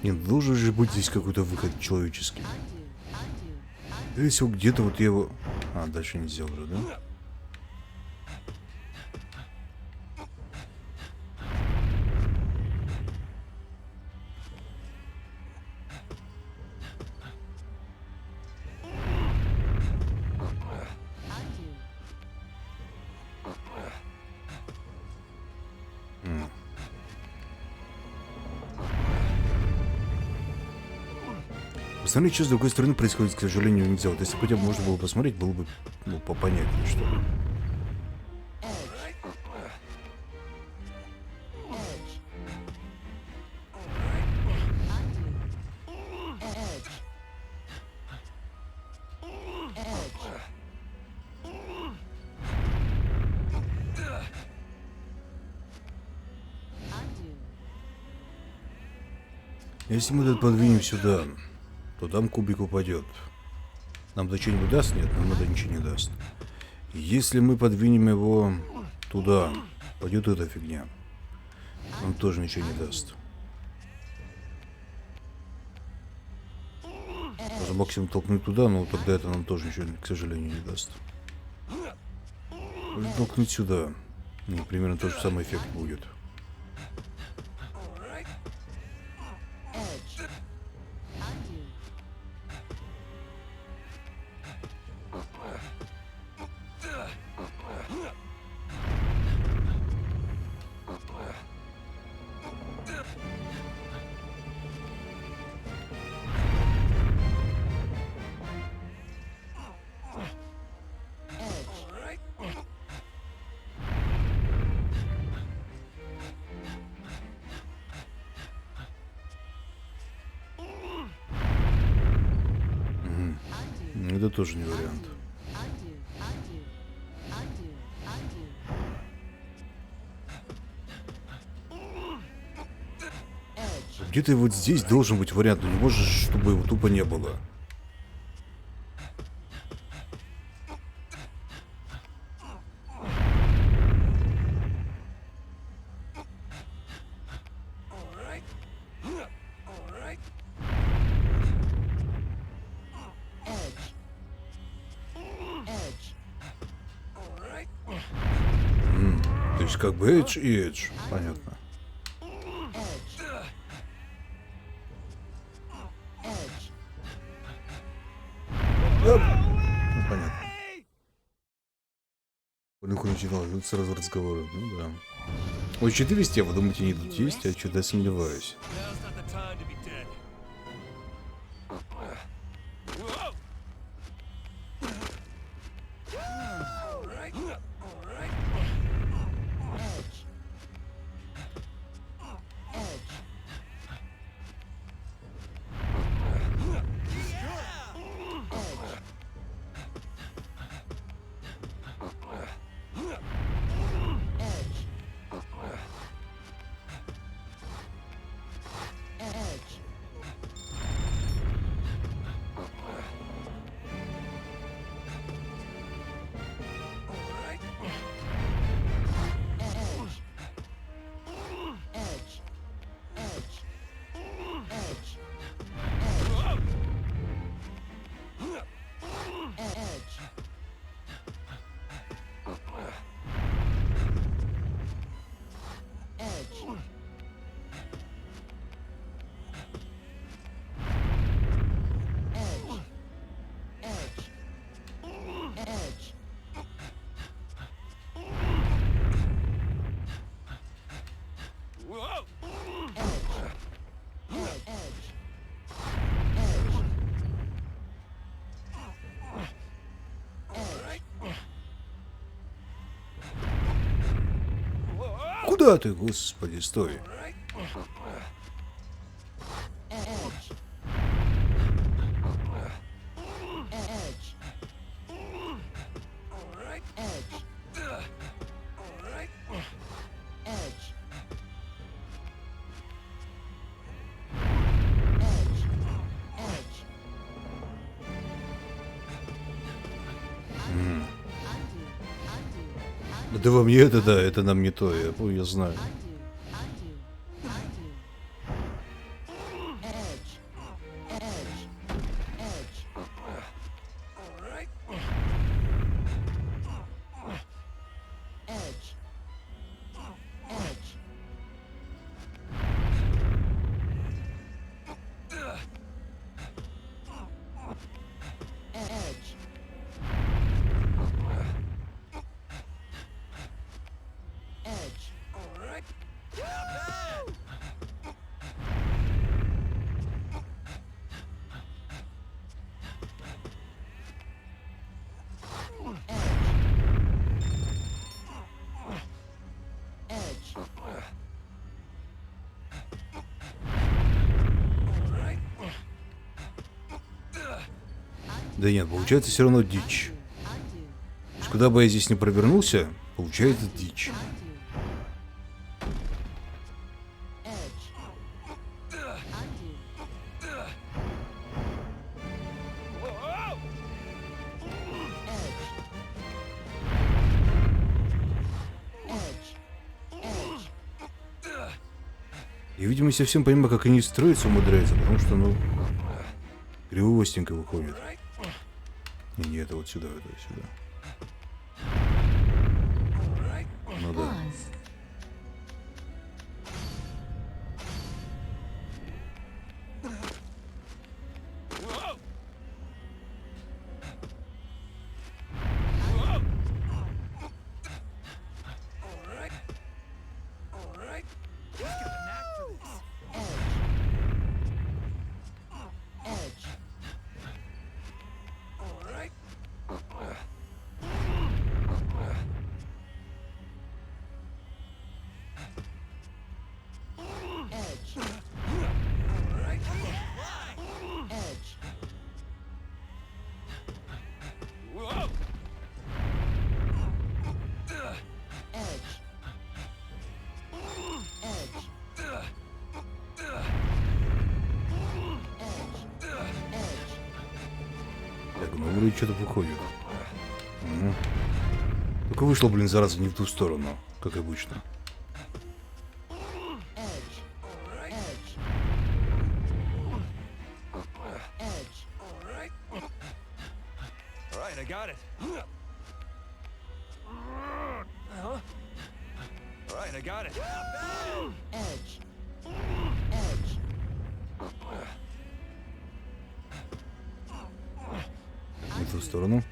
A: Нет, должен же быть здесь какой-то выход человеческий. Если где-то вот я его... А, дальше не сделал уже, да? Остальные части, с другой стороны, происходит, к сожалению, нельзя. Вот если бы хотя бы можно было посмотреть, было бы, ну, попонятнее, что ли. Если мы этот подвинем сюда, то там кубик упадет. Нам-то что-нибудь даст? Нет, нам это ничего не даст. Если мы подвинем его туда, пойдет эта фигня. Нам тоже ничего не даст. Можно максимум толкнуть туда, но тогда это нам тоже ничего, к сожалению, не даст. Можно толкнуть сюда. И примерно тот же самый эффект будет. Это тоже не вариант. Где-то вот здесь должен быть вариант, но не может, чтобы его тупо не было. То есть как бы edge и edge. Понятно. Ну, понятно. Блин, начинал, тут сразу разговоры. Ну да. Ой, что-то везде, вы думаете, не тут есть, а что-то я сомневаюсь. Куда ты, господи, стой. Это вам не это, да, это нам не то, я знаю. Да нет, получается все равно дичь. То есть, куда бы я здесь не провернулся, получается дичь. И, видимо, не совсем понимаю, как они строятся умудряются, потому что, ну, кривовостенько выходит. Не, это вот сюда, это сюда. Ну да. Ну, вроде что-то выходит. Угу. Только вышло, блин, зараза, не в ту сторону, как обычно. Не в ту сторону.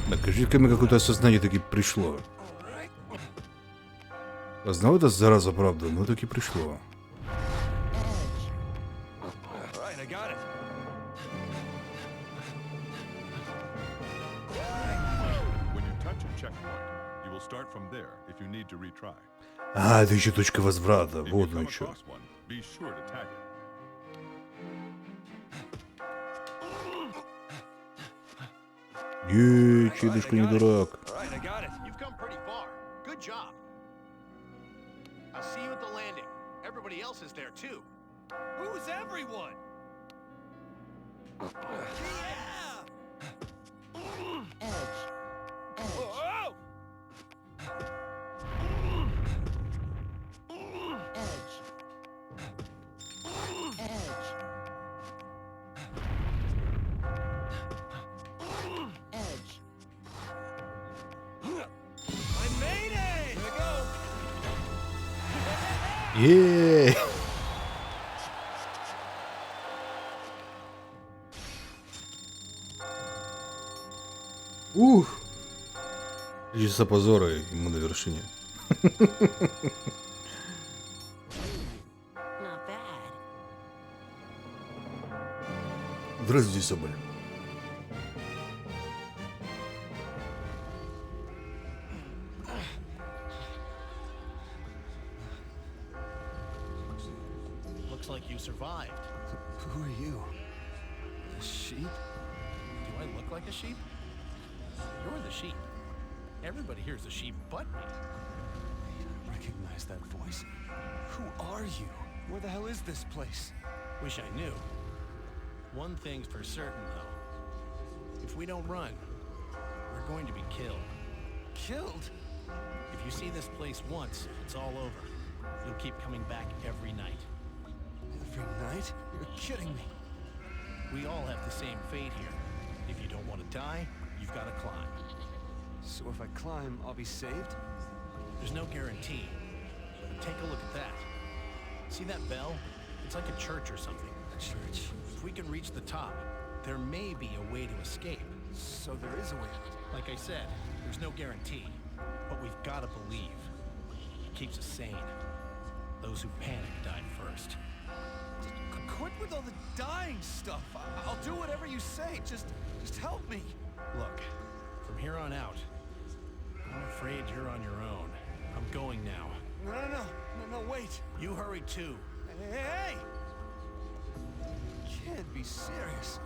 A: Да, кажется, мне какое-то осознание таки пришло. Познал это, зараза, правда, но таки пришло. А, это еще точка возврата, вот он еще. Чидушка не дурак. Ей! Ух! 3 часа позора, и мы на вершине.
H: Not bad.
A: Здравствуйте, Соболь.
E: Looks like you survived.
F: Who are you? A sheep?
E: Do I look like a sheep? You're the sheep. Everybody here's a sheep but me.
F: I recognize that voice. Who are you? Where the hell is this place?
E: Wish I knew. One thing's for certain, though. If we don't run, we're going to be killed.
F: Killed?
E: If you see this place once, it's all over. You'll keep coming back every night.
F: Every night? You're kidding me.
E: We all have the same fate here. If you don't want to die, you've got to climb.
F: So if I climb, I'll be saved?
E: There's no guarantee. But take a look at that. See that bell? It's like a church or something.
F: A church?
E: If we can reach the top, there may be a way to escape.
F: So there is a way out.
E: Like I said, there's no guarantee. But we've got to believe. It keeps us sane. Those who panic die first.
F: Quit with all the dying stuff. I'll do whatever you say. Just help me.
E: Look, from here on out, I'm afraid you're on your own. I'm going now.
F: No, wait.
E: You hurry too.
F: Hey! Can't be serious.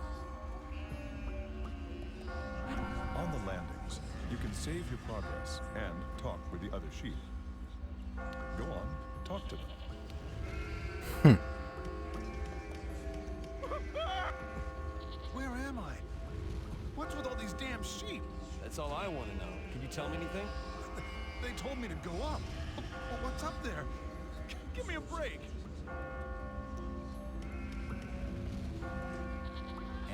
B: On the landings, you can save your progress and talk with the other sheep. Go on, talk to them.
F: Where am I?
B: What's with all these damn sheep?
F: That's all I want to know. Can you tell me anything?
B: They told me to go up. Well, what's up there? Give me a break.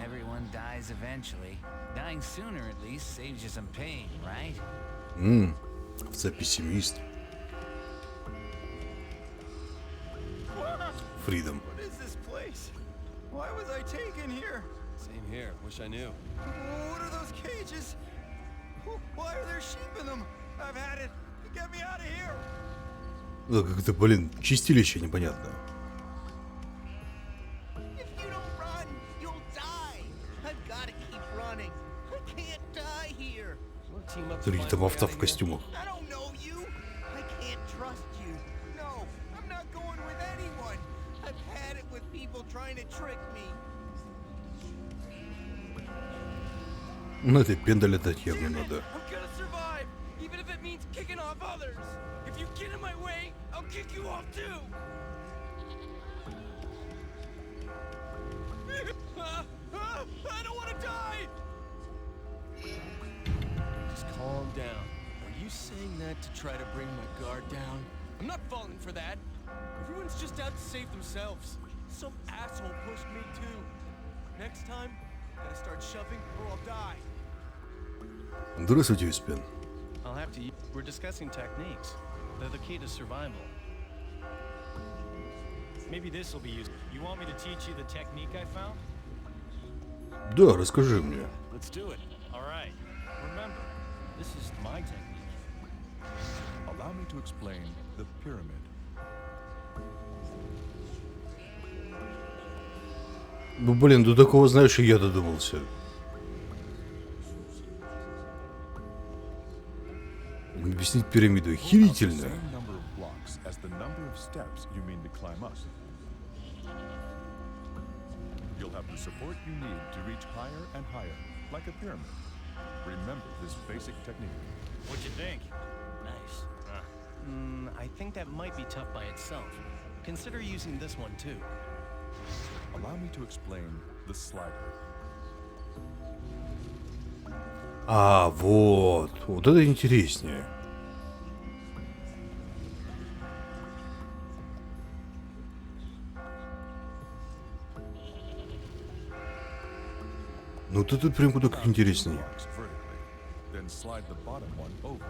I: Everyone dies eventually. Dying sooner, at least, saves you some pain, right?
A: Овца пессимист. Freedom.
F: What is this place? Why was I taken here? Same here. Wish I knew. What are those cages? Why are there sheep in them? I've had it. Get me out of here.
A: Да, как-то, блин, чистилище непонятно.
E: If you don't run, you'll die. I've got to keep running. I can't die here.
F: We'll team up to
A: Смотрите,
F: find
A: там
F: a way
A: овца
F: out
A: в
F: of here.
A: костюмах.
E: I don't know you. I can't trust you. No, I'm not going with anyone. I've had it with people trying to trick me.
A: Ну, это пенда летать явно
H: Damn it!
A: надо.
H: I'm gonna survive, even if it means kicking off others. If you get in my way, I'll kick you off too. I don't want to die.
F: Just calm down. Are you saying that to try to bring my guard down?
H: I'm not falling for that. Everyone's just out to save themselves. Some asshole pushed me too. Next time, gotta start shoving or I'll die.
A: Здравствуйте, Виспен.
E: I'll have to. We're discussing techniques. They're the key to survival. Maybe this will be useful. You want me to teach you the technique I found?
A: Да, расскажи мне.
E: Let's do it. All right. Remember, this is my technique.
B: Allow me to explain the pyramid.
A: Ну, блин, до такого, знаешь, и я додумался. Объяснить пирамиду охерительно.
B: Same number of blocks as the number of steps you mean to climb up. You'll have the support you need to reach higher and higher, like a pyramid. Remember this basic technique.
E: What'd you think? Nice. I think that might be tough by itself. Consider using this one too.
B: Allow me to explain the slider.
A: А, вот. Вот это интереснее. Ну, вот это прям куда как интереснее.
B: Blocks vertically, then slide the bottom one over.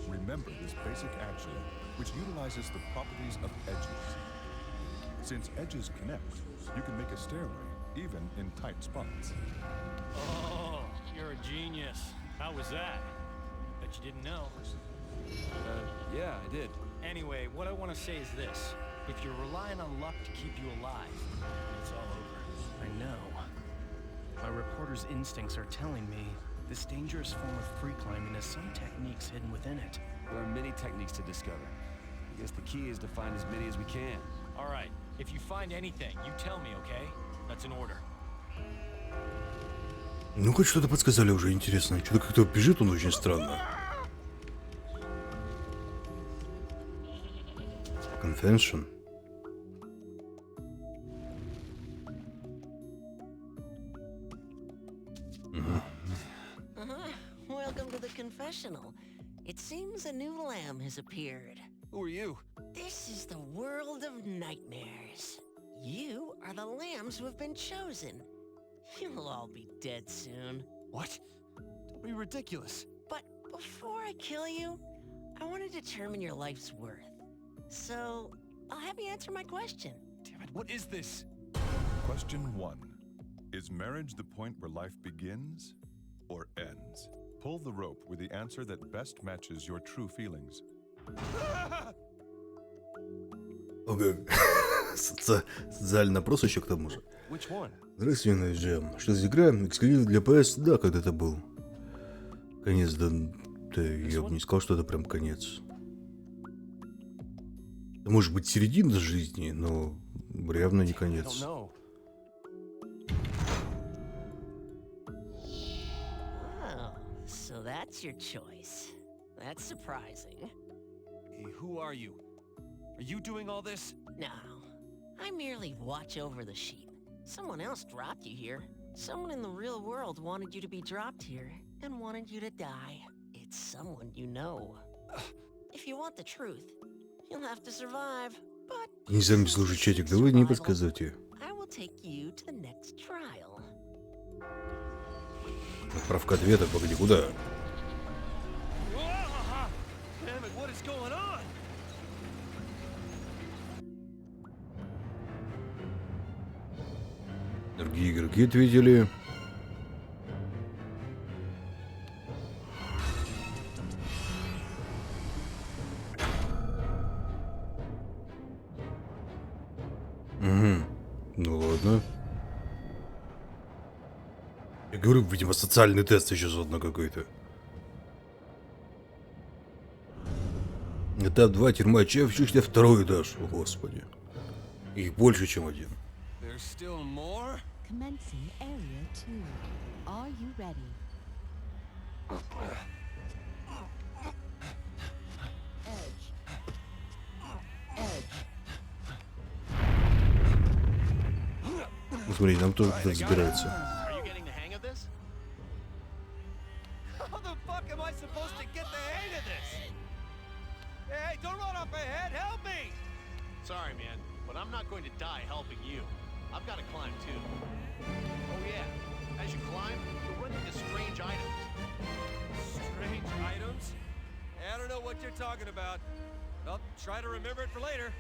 B: Remember remember this basic action, which utilizes the properties of edges. Since edges connect, you can make a stairway, even in tight spots.
H: Oh, you're a genius. How was that? Bet you didn't know.
F: Yeah, I did.
H: Anyway, what I want to say is this. If you're relying on luck to keep you alive, it's all over. I know. My reporter's instincts are telling me this dangerous form of free climbing has some techniques hidden within it.
F: There are many techniques to discover. I guess the key is to find as many as we can.
H: All right, if you find anything, you tell me, okay? That's an order.
A: Ну, хоть что-то подсказали уже, интересно. Что-то как-то бежит он очень странно. Convention.
J: Welcome to the confessional. It seems a new lamb has appeared.
F: Who are you?
J: This is the world of nightmares. You are the lambs who have been chosen. You'll all be dead soon.
F: What? Don't be ridiculous.
J: But before I kill you, I want to determine your life's worth. So, I'll have you answer my question.
F: Damn it, what is this?
B: Question 1. Is marriage the point where life begins or ends? Pull the rope with the answer that best matches your true feelings.
A: Ого. Социальный опрос еще к тому же.
F: Which one?
A: Здравствуйте, Начало. Что за игра? Эксклюзив для PS? Да, когда-то был. Конец, да, я бы не сказал, что это прям конец. Может быть, середина жизни, но явно не конец.
J: So that's your choice. That's surprising.
F: Hey, who are you? Are you doing all this?
J: No, I merely watch over the sheep. Someone else dropped you here. Someone in the real world wanted you to be dropped here and wanted you to die. It's someone you know. If you want the truth, you'll have to survive. But
A: Не сам служит чатик, давай не подсказывайте.
J: I will take you to the next trial.
A: Отправка ответа, погоди, куда?
F: Damn it, what is going on?
A: Другие игроки ответили. Угу. Ну ладно. Я говорю, видимо, социальный тест еще заодно какой-то. Этап 2, тюрьма Чевчук, второй этаж. О, господи. Их больше, чем один.
F: There's still more?
K: Commencing area 2. Are you ready? Edge. Edge.
A: Ну, смотри, нам тоже кто-то забирается.
E: Are you getting the hang of this?
F: How the fuck am I supposed to get the hang of this? Hey, don't run off ahead, help me!
E: Sorry, man, but I'm not going to die helping you. I've got to climb too. Oh yeah, as you climb, you'll run into strange items.
F: Strange items? I don't know what you're talking about. I'll try to remember it for later.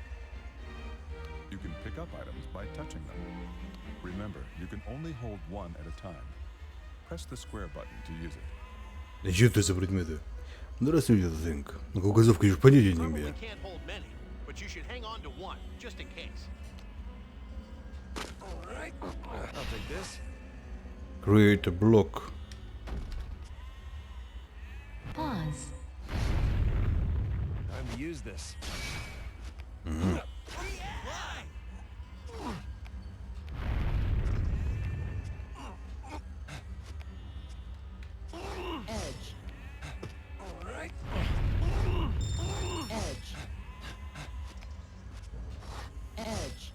B: You can pick up items by touching them. Remember, you can only hold one at a time. Press the square button to use it.
A: Да что это за предметы? Здравствуйте, Тэнк. Ну-ка, указовка же понятия не
E: Probably
A: имею.
E: can't hold many, but you should hang on to one, just in case.
F: Alright, I'll take this.
A: Create a block.
K: Pause.
F: Time to use this.
K: Edge.
F: Alright.
K: Edge. Edge.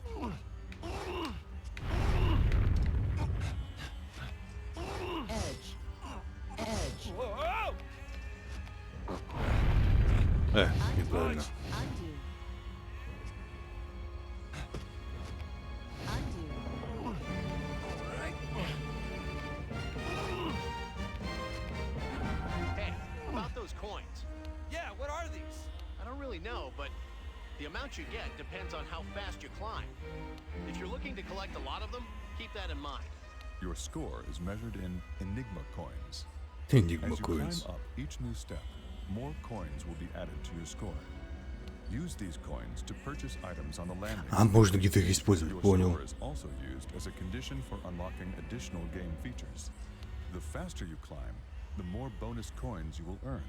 K: Edge. Edge.
F: Whoa!
A: Неправильно.
K: Undo.
E: The amount you get depends on how fast you climb. If you're looking to collect a lot of them, keep that in mind.
B: Your score is measured in Enigma coins.
A: Enigma
B: As you
A: coins.
B: climb up each new step, more coins will be added to your score. Use these coins to purchase items on the landing.
A: А можно где-то их использовать,
B: Your
A: понял.
B: score is also used as a condition for unlocking additional game features. The faster you climb, the more bonus coins you will earn.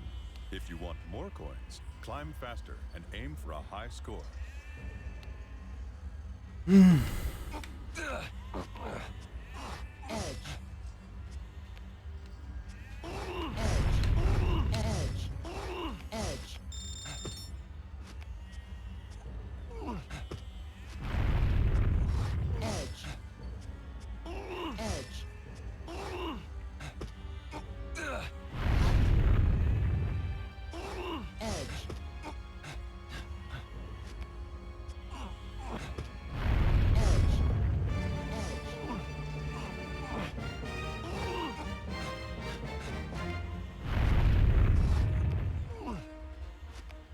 B: If you want more coins, climb faster and aim for a high score.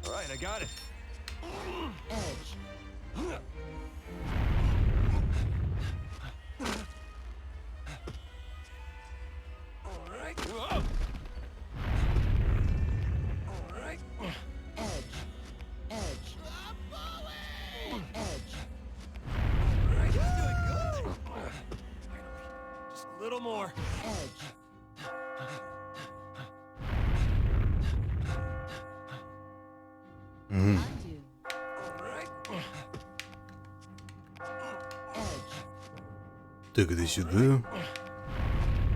F: All right, I got it. All right. Whoa. All right. I'm falling. All right, he's doing good. Just a little more.
K: Undo.
F: All right.
A: Так, иди сюда.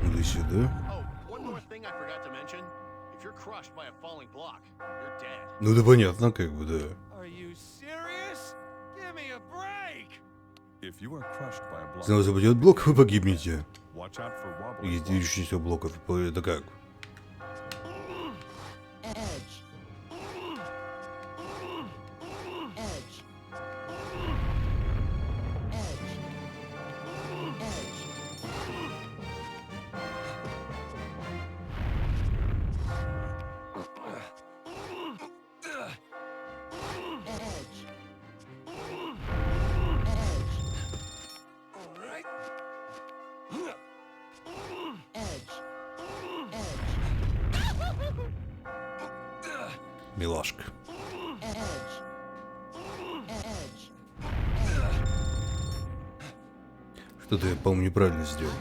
A: Иди сюда.
E: Oh, one more thing I forgot to mention. If you're crushed by a falling block, you're dead.
A: Ну да понятно, как бы, да.
F: Are you serious? Give me a break.
B: If you are crushed by a block,
A: Снова западет блок, вы погибнете.
B: watch out for wobbly
A: И
B: blocks.
A: движущихся блоков. Это как?
F: All right.
A: Милашка. Что-то я, по-моему, неправильно сделал.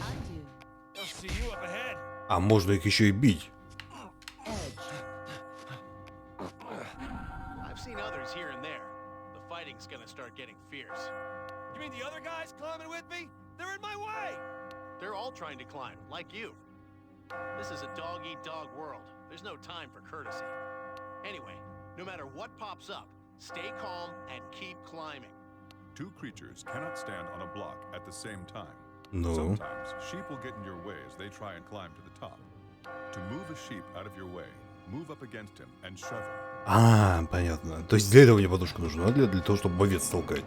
K: Undo.
F: I'll see you up ahead.
A: А можно их еще и бить.
E: I've seen others here and there. The fighting's gonna start getting fierce.
F: You mean the other guys climbing with me? They're in my way.
E: They're all trying to climb, like you. This is a dog-eat-dog world. There's no time for courtesy. Anyway, no matter what pops up, stay calm and keep climbing.
B: Two creatures cannot stand on a block at the same time.
A: Ну.
B: Sometimes sheep will get in your way as they try and climb to the top. To move a sheep out of your way, move up against him and shove him.
A: А, понятно. То есть для этого мне подушка нужна, для того, чтобы овец толкать.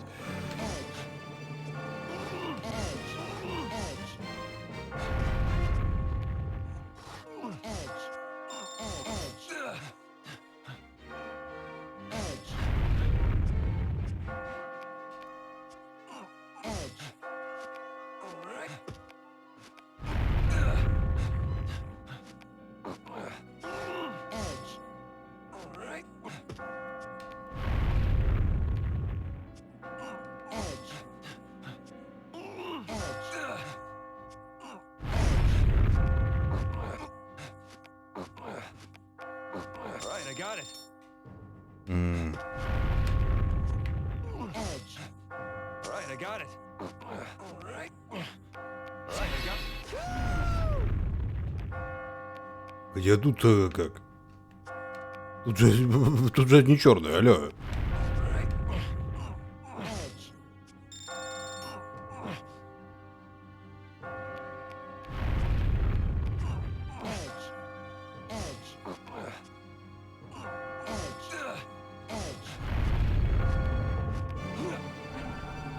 F: I got it.
A: М.
F: All right, I got it. All right. All right, I got it.
A: Хотя тут как? Тут же не черное, алло.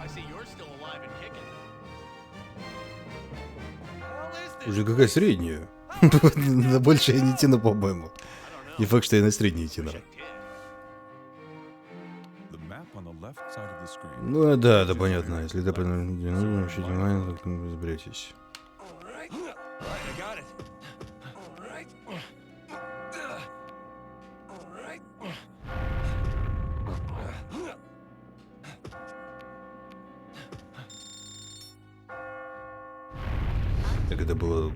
E: I see you're still alive and kicking.
A: Уже какая средняя. На большая не тяну, по-моему.
E: I don't know.
A: Не факт, что я на средней тяну.
E: Wish I did.
B: map on the left side of the screen.
A: Ну да, это понятно. Если это не нужно обращать внимание, то не разберетесь. Так это было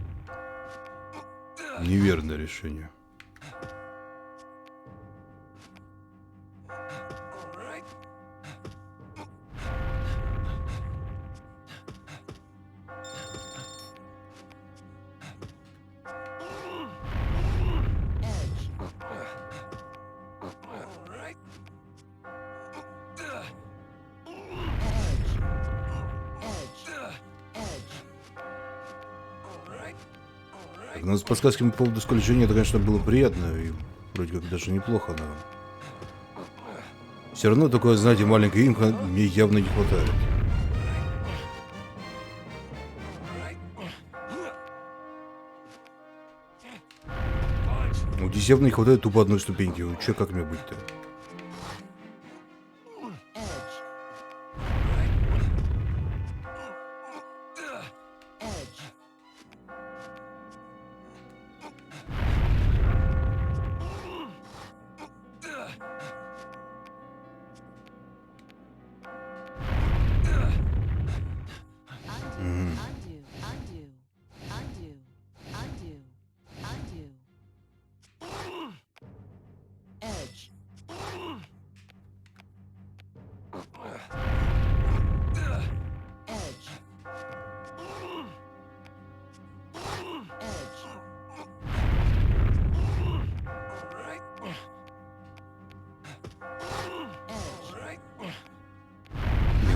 A: неверное решение. Но с подсказками по поводу скольжения это, конечно, было приятно и вроде как даже неплохо, но все равно такое, знаете, маленькое инфо мне явно не хватает. Ну, здесь явно не хватает тупо одной ступеньки. Че, как мне быть-то?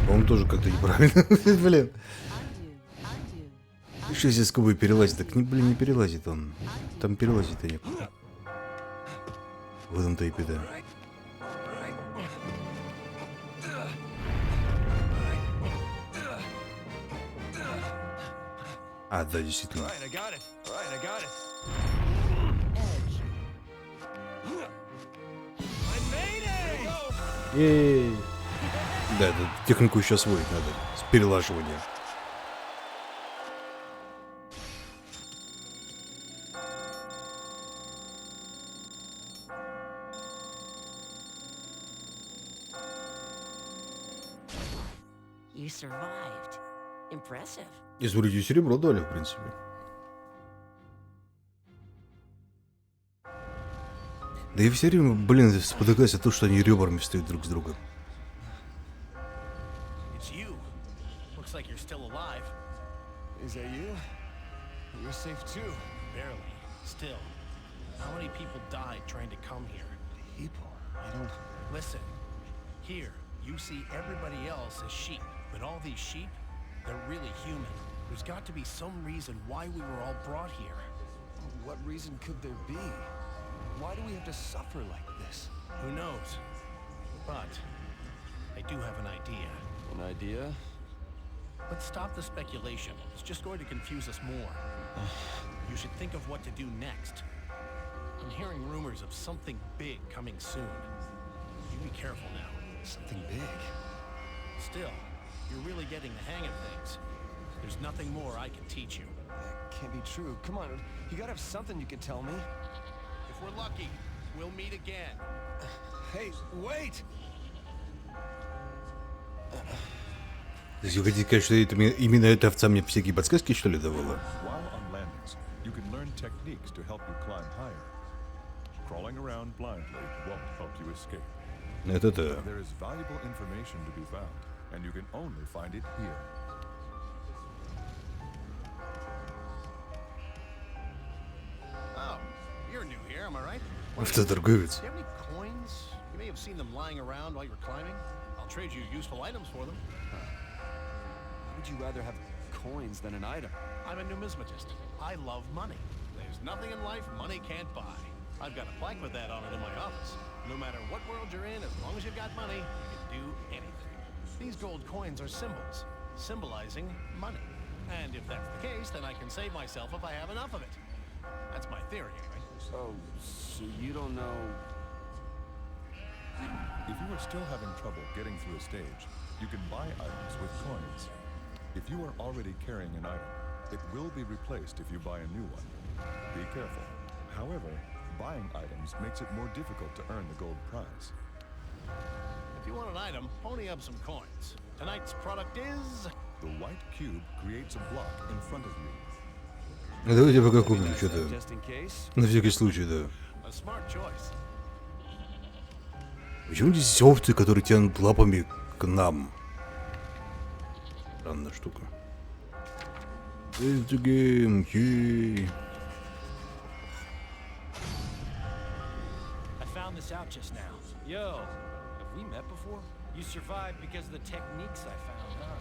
A: По-моему, тоже как-то неправильно. Блин. Еще здесь скобы перелазит. Так, блин, не перелазит он. Там перелазит-то нет. В этом-то и беда. А, да, действительно. Ей. Да, эту технику еще освоить надо. С перелаживанием.
J: You survived. Impressive.
A: И смотрите, серебро дали, в принципе. Да и все время, блин, спотыкаюсь о том, что они ребрами встают друг с другом.
F: Is that you? You're safe too.
H: Barely. Still. How many people died trying to come here?
F: People? I don't...
H: Listen. Here, you see everybody else as sheep. But all these sheep, they're really human. There's got to be some reason why we were all brought here.
F: What reason could there be? Why do we have to suffer like this?
H: Who knows? But I do have an idea.
F: An idea?
H: Let's stop the speculation. It's just going to confuse us more. You should think of what to do next. I'm hearing rumors of something big coming soon. You be careful now.
F: Something big?
H: Still, you're really getting the hang of things. There's nothing more I can teach you.
F: That can't be true. Come on, you gotta have something you can tell me.
H: If we're lucky, we'll meet again.
F: Hey, wait!
A: То есть вы хотите сказать, что это, именно эта овца мне всякие подсказки, что ли, давала?
B: While on landings, you can learn techniques to help you climb higher. Crawling around blindly won't help you escape.
A: Это да.
B: There is valuable information to be found, and you can only find it here.
E: Oh, you're new here, am I right?
A: Автоторговец.
E: Do you have any coins? You may have seen them lying around while you were climbing. I'll trade you useful items for them.
F: Would you rather have coins than an item?
E: I'm a numismatist. I love money. There's nothing in life money can't buy. I've got a plaque with that on it in my office. No matter what world you're in, as long as you've got money, you can do anything. These gold coins are symbols, symbolizing money. And if that's the case, then I can save myself if I have enough of it. That's my theory, anyway.
F: Oh, so you don't know
B: If you are still having trouble getting through a stage, you can buy items with coins. If you are already carrying an item, it will be replaced if you buy a new one. Be careful. However, buying items makes it more difficult to earn the gold prize.
E: If you want an item, pony up some coins. Tonight's product is...
B: The white cube creates a block in front of you.
A: Давайте пока купим что-то.
F: Just in case.
A: На всякий случай, да.
E: A smart choice.
A: Почему здесь овцы, которые тянут лапами к нам? Странная штука. It's the game, yay.
H: I found this out just now. Yo, have we met before? You survived because of the techniques I found, huh?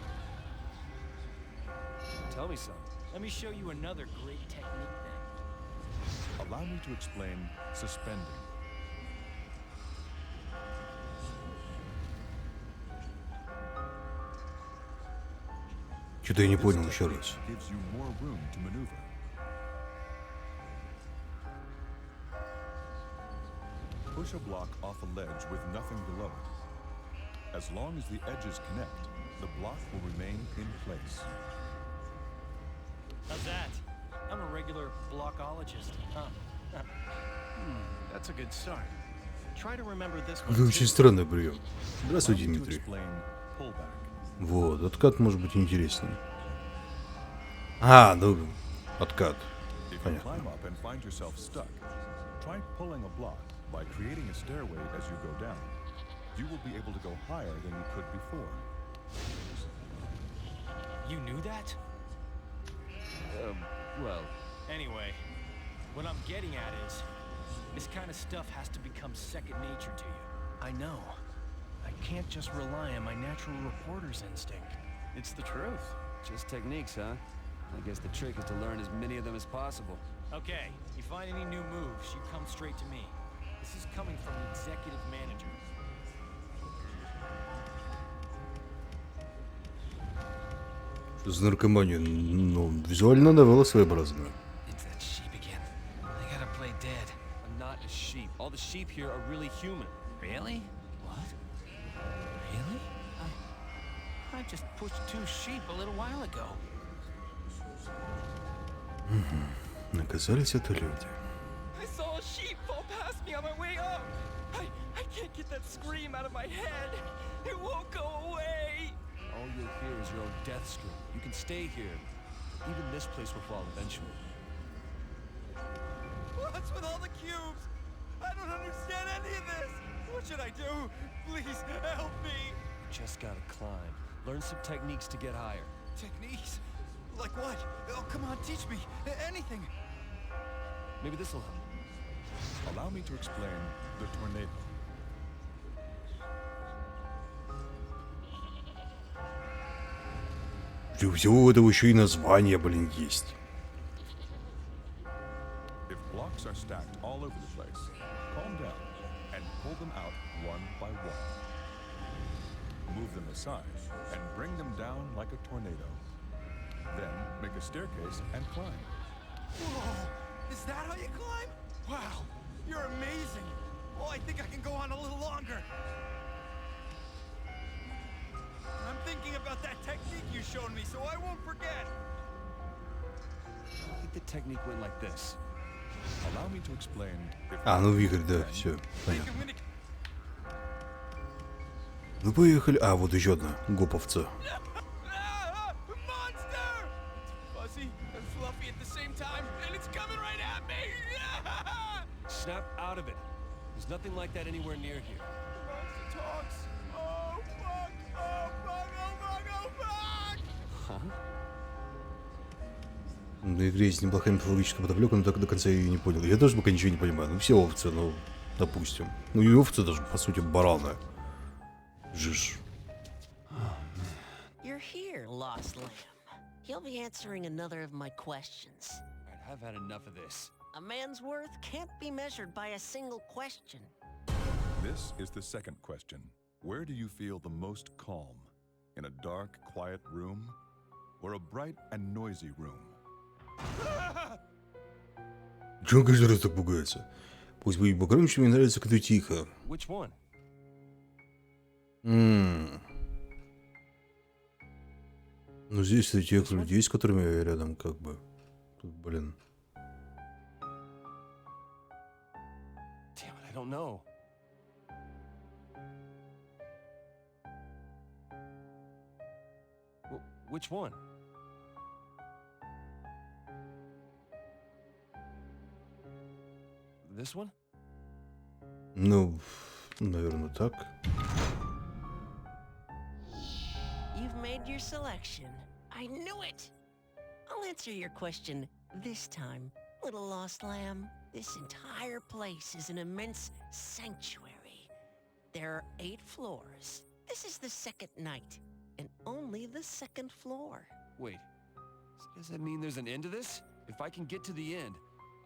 F: Tell me some.
H: Let me show you another great technique then.
B: Allow me to explain suspending.
A: Что-то я не понял еще раз.
B: Gives you more room to maneuver. Push a block off a ledge with nothing below it. As long as the edges connect, the block will remain in place.
H: How's that? I'm a regular blockologist, huh?
E: That's a good start. Try to remember this one.
A: Это очень странный прием. Здравствуйте,
B: Allow me to
A: Дмитрий.
B: explain pullback.
A: Вот, откат может быть интереснее. А, ну, откат.
B: If you
A: Понятно.
B: climb up and find yourself stuck, try pulling a block by creating a stairway as you go down. You will be able to go higher than you could before.
H: You knew that?
F: Well,
H: Anyway, what I'm getting at is, this kind of stuff has to become second nature to you. I know. I can't just rely on my natural reporter's instinct.
E: It's the truth.
F: just techniques, huh? I guess the trick is to learn as many of them as possible.
H: Okay, you find any new moves, you come straight to me. This is coming from the executive manager.
A: Что за наркомания? Ну, визуально новелла своеобразная.
I: It's that sheep again. They gotta play dead.
F: I'm not a sheep. All the sheep here are really human.
I: Really? What? Really? I just pushed 2 sheep a little while ago.
A: Оказались это люди.
L: I saw a sheep fall past me on my way up. I can't get that scream out of my head. It won't go away.
F: All you'll hear is your own death scream. You can stay here. Even this place will fall eventually.
L: What's with all the cubes? I don't understand any of this. What should I do? Please help me.
F: Just gotta climb. Learn some techniques to get higher.
L: Techniques? Like what? Oh, come on, teach me. Anything.
F: Maybe this'll help.
B: Allow me to explain the tornado.
A: У всего этого еще и название, блин, есть.
B: If blocks are stacked all over the place, calm down and pull them out one by one. Move them aside and bring them down like a tornado. Then make a staircase and climb.
L: Whoa! Is that how you climb? Wow, you're amazing. Oh, I think I can go on a little longer. I'm thinking about that technique you showed me, so I won't forget.
F: I think the technique went like this.
B: Allow me to explain. If
A: А, ну вихрь, да, все, понятно. Ну поехали. А, вот еще одна гоповца.
L: Monster! It's fuzzy and fluffy at the same time, and it's coming right at me.
F: Snap out of it. There's nothing like that anywhere near here.
L: The monster talks. Oh fuck! Oh fuck! Oh fuck! Oh fuck!
F: Huh?
A: На игре есть неплохая мифологическая подоплека, но так до конца я ее не понял. Я тоже пока ничего не понимаю. Ну все овцы, ну, допустим. Ну и овцы даже, по сути, бараны. Жиж.
J: You're here, lost lamb. He'll be answering another of my questions.
F: Alright, I've had enough of this.
J: A man's worth can't be measured by a single question.
B: This is the second question. Where do you feel the most calm? In a dark, quiet room? Or a bright and noisy room?
A: Чего он каждый раз так пугается? Пусть будет погромче, мне нравится, когда тихо.
F: Which one?
A: Ну, здесь и тех людей, с которыми я рядом, как бы. Тут, блин.
F: Damn it, I don't know. Which one? This one?
A: Ну, наверное, так.
J: You've made your selection. I knew it! I'll answer your question this time, little lost lamb. This entire place is an immense sanctuary. There are 8 floors. This is the second night, and only the second floor.
F: Wait, so does that mean there's an end to this? If I can get to the end,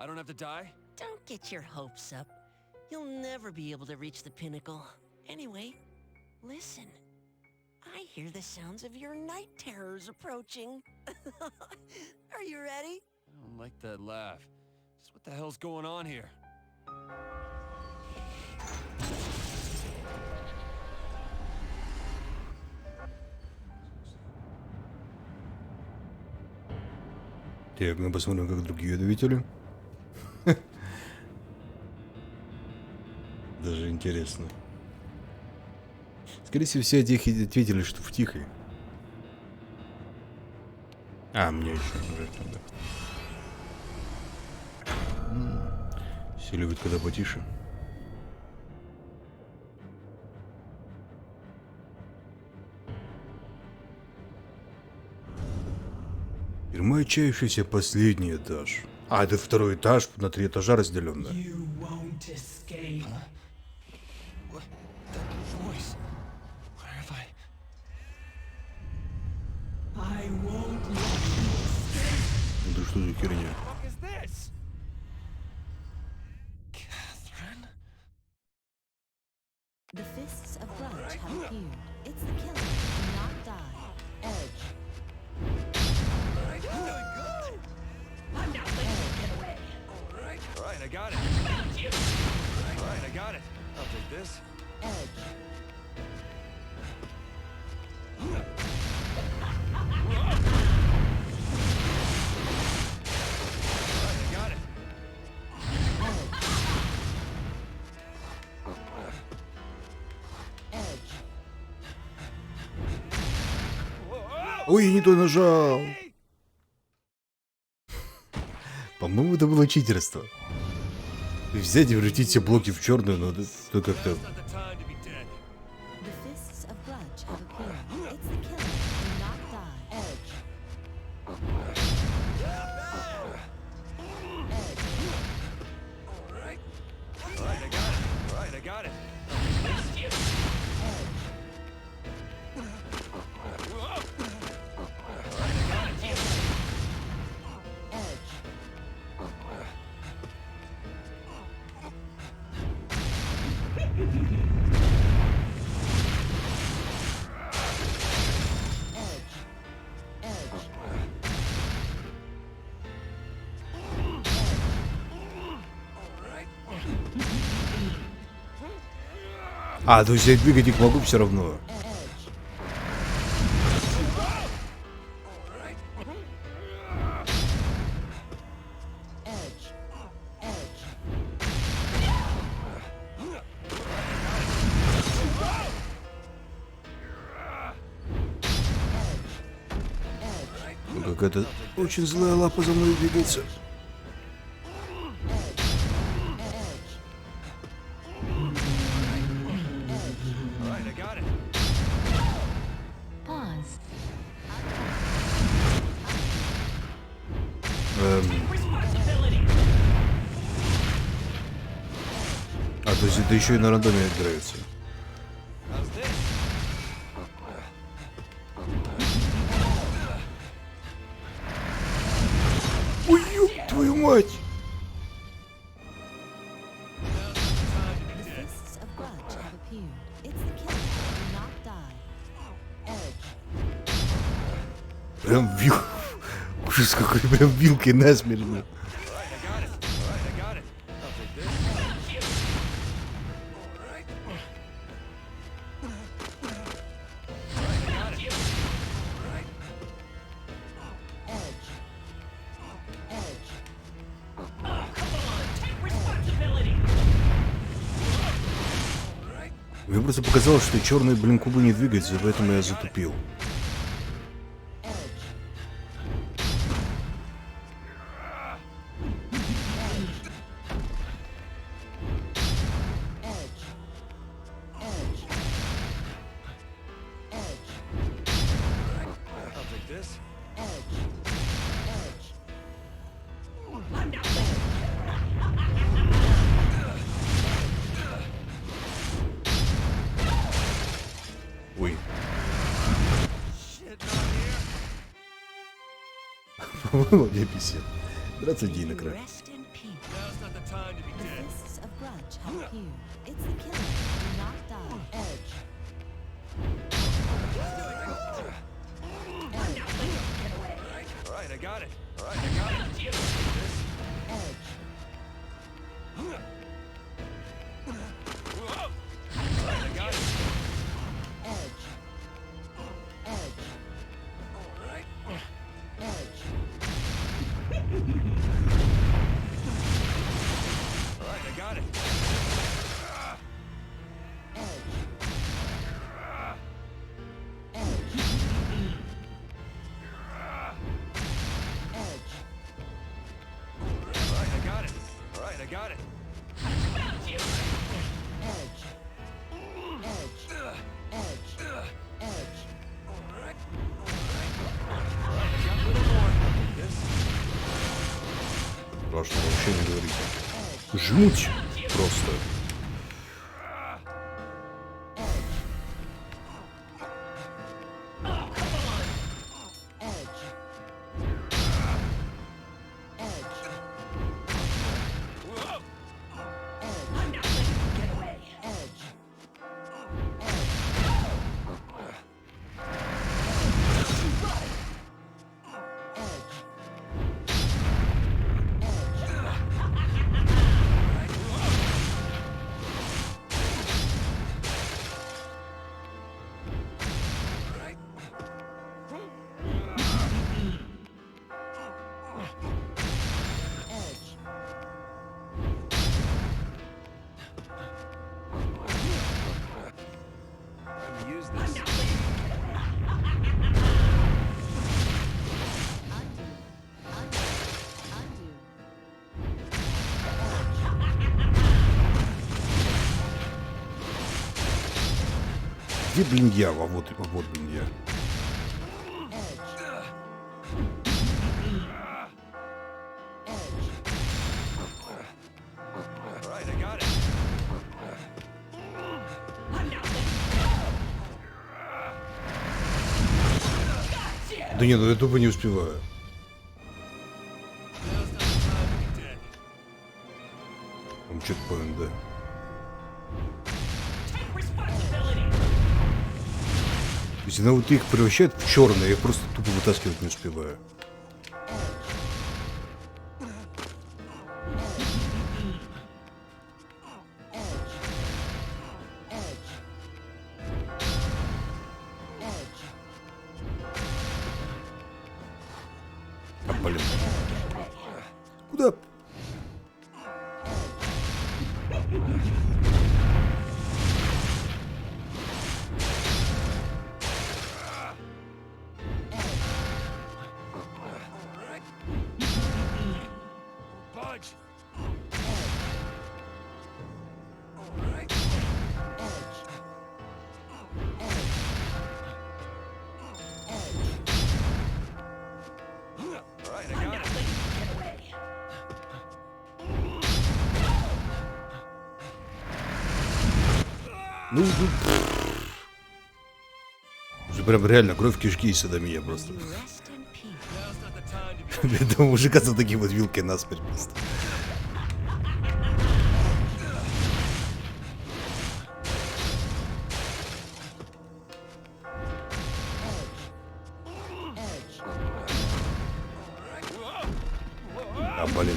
F: I don't have to die?
J: Don't get your hopes up. You'll never be able to reach the pinnacle. Anyway, listen. I hear the sounds of your night terrors approaching. Are you ready?
F: I don't like that laugh. Just what the hell's going on here?
A: Так, мы посмотрим, как другие ответили. Даже интересно. Скорее всего, все ответили, что в тихой. А, мне еще надо. Все любят, когда потише. Тюрьма отчаявшийся последний этаж. А, это второй этаж, на 3 этажа разделен, да? Да что за херня?
K: The fists of grudge have appeared. It's the killer who will not die. Edge.
L: I'm not letting you get away.
F: Alright, I got it.
L: Found you.
F: Alright, I got it. I'll take this.
K: Edge.
A: Ой, я не то нажал. По-моему, это было читерство. Взять и вертеть все блоки в черную, но это как-то...
K: The fists of grudge have appeared. It's the killer who will not die. Edge.
F: Alright, I got it.
A: А, то есть я двигать их могу все равно. Какая-то очень злая лапа за мной двигается. А, то есть это еще и на рандоме играется. Ой, ёб твою мать! Прям вил... Ужас какой, прям вилкой насмерть. Мне просто показалось, что черные, блин, кубы не двигаются, поэтому я затупил. Ой. По-моему, мне писет. Драться день экран.
K: Rest in peace. The fists of grudge have appeared. It's the killer. Do not die. Edge.
F: Alright, I got it. Alright, I got it.
K: Edge.
F: Alright, I got it.
K: Edge. Edge.
F: Alright.
K: Edge.
F: Alright, I got it. I got it.
K: Edge. Edge. Edge. Edge.
F: Alright. Alright, I got a little more. This.
A: Страшно, вообще не говорите. Жмуть просто.
F: Use this.
A: Где, блин, я? А вот, блин, я.
F: Alright, I got it.
A: Да нет, ну я тупо не успеваю. Там чекпоинт, да. Если она вот их превращает в черные, я их просто тупо вытаскивать не успеваю. А, блин. Куда?
F: Budge. Alright, I got it.
A: Ну, уже прям реально кровь кишки и садомия просто. Этого мужика за такие вот вилки насмерть просто. А, блин.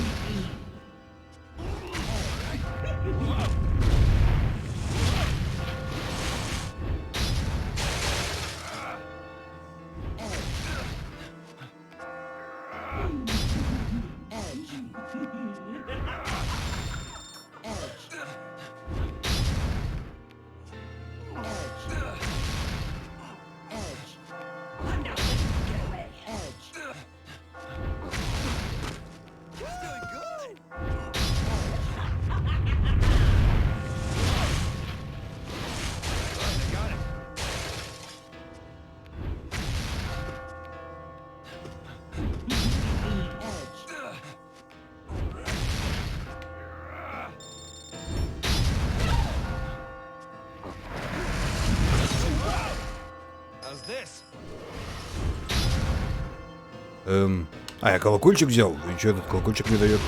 A: А, я колокольчик взял? И что этот колокольчик мне дает?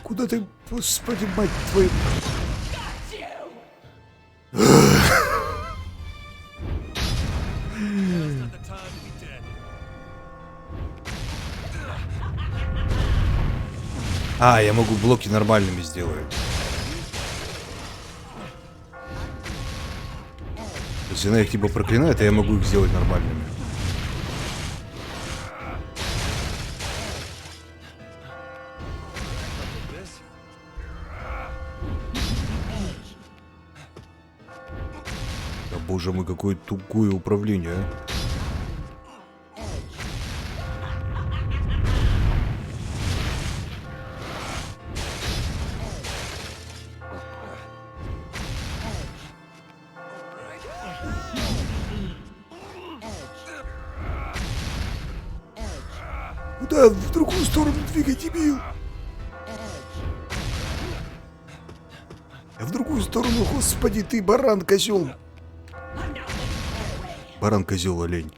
A: Куда ты, господи, мать твою? А, я могу блоки нормальными сделать. Если она их типа проклинает, а я могу их сделать нормальными. Да, боже мой, какое тугое управление, а. Куда? В другую сторону двигай, дебил! В другую сторону, господи, ты баран, козел! Баран, козел, олень.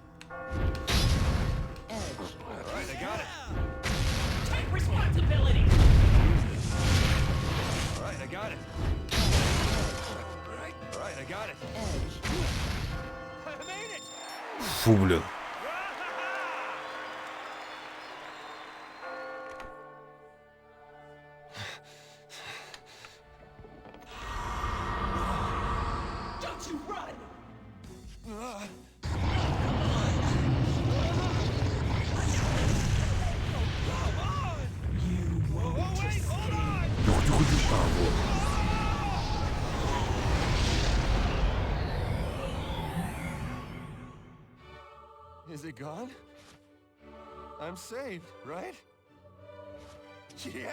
A: Фу, блин.
F: Is it gone? I'm saved, right? Yeah!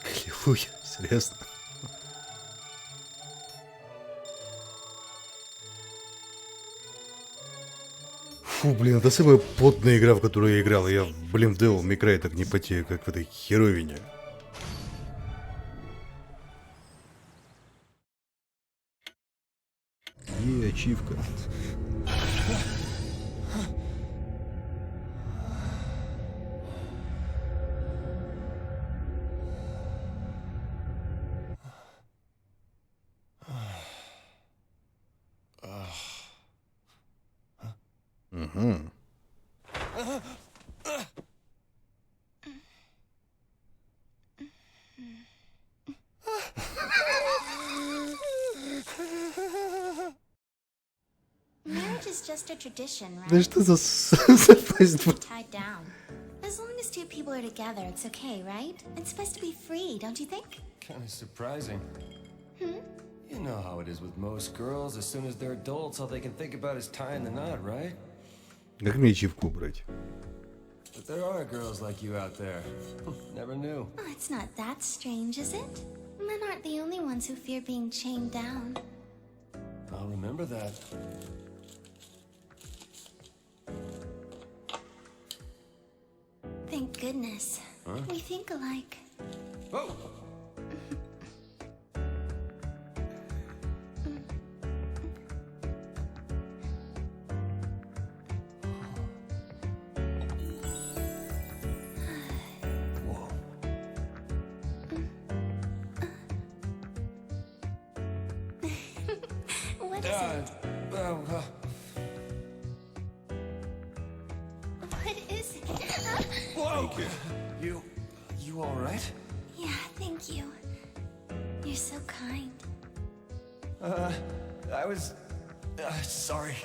A: Клевуя, серьезно. Фу, блин, это самая потная игра, в которую я играл. Я, блин, в Devil May Cry так не потею, как в этой херовине. И ачивка. Угу.
M: Marriage is just a tradition, right?
A: Да что за запасть?
M: Tied down. As long as two people are together, it's okay, right? It's supposed to be free, don't you think?
F: Kind of surprising. You know how it is with most girls. As soon as they're adults, all they can think about is tying the knot, right?
A: Как мне ачивку брать?
F: But there are girls like you out there. Never knew.
M: Oh, it's not that strange, is it? Men aren't the only ones who fear being chained down.
F: I'll remember that.
M: Thank goodness.
F: Huh?
M: We think alike.
F: Oh!
M: What is it? What is it?
F: Whoa! Thank you. You all right?
M: Yeah, thank you. You're so kind.
F: I was... sorry.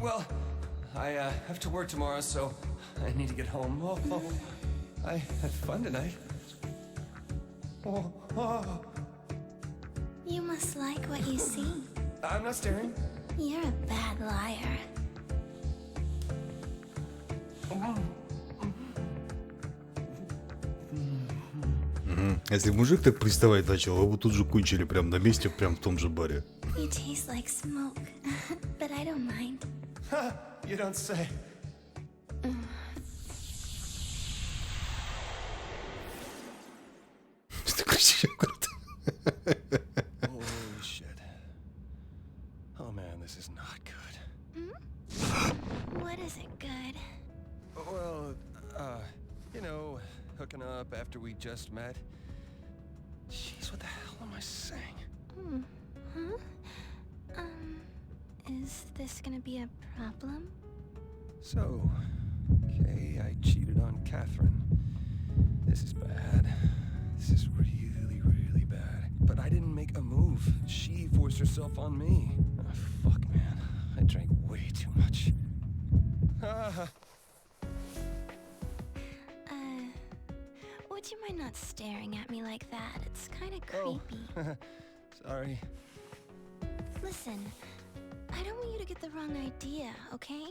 F: Well, I have to work tomorrow, so I need to get home. Oh, I had fun tonight.
M: You must like what you see.
F: I'm not staring.
M: You're a bad liar.
A: Если мужик так приставать начал, его тут же кончили прям на месте, прям в том же баре.
M: You taste like smoke, but I don't mind.
F: You don't say.
A: Что кричишь?
F: Holy shit. Oh man, this is not good.
M: What isn't good?
F: Well, you know, hooking up after we just met. Jeez, what the hell am I saying?
M: Huh? Is this gonna be a problem?
F: So, okay, I cheated on Catherine. This is bad. This is really, really bad. But I didn't make a move. She forced herself on me. Oh, fuck, man. I drank way too much.
M: Would you mind not staring at me like that? It's kind of creepy.
F: Oh. Sorry.
M: Listen, I don't want you to get the wrong idea, okay?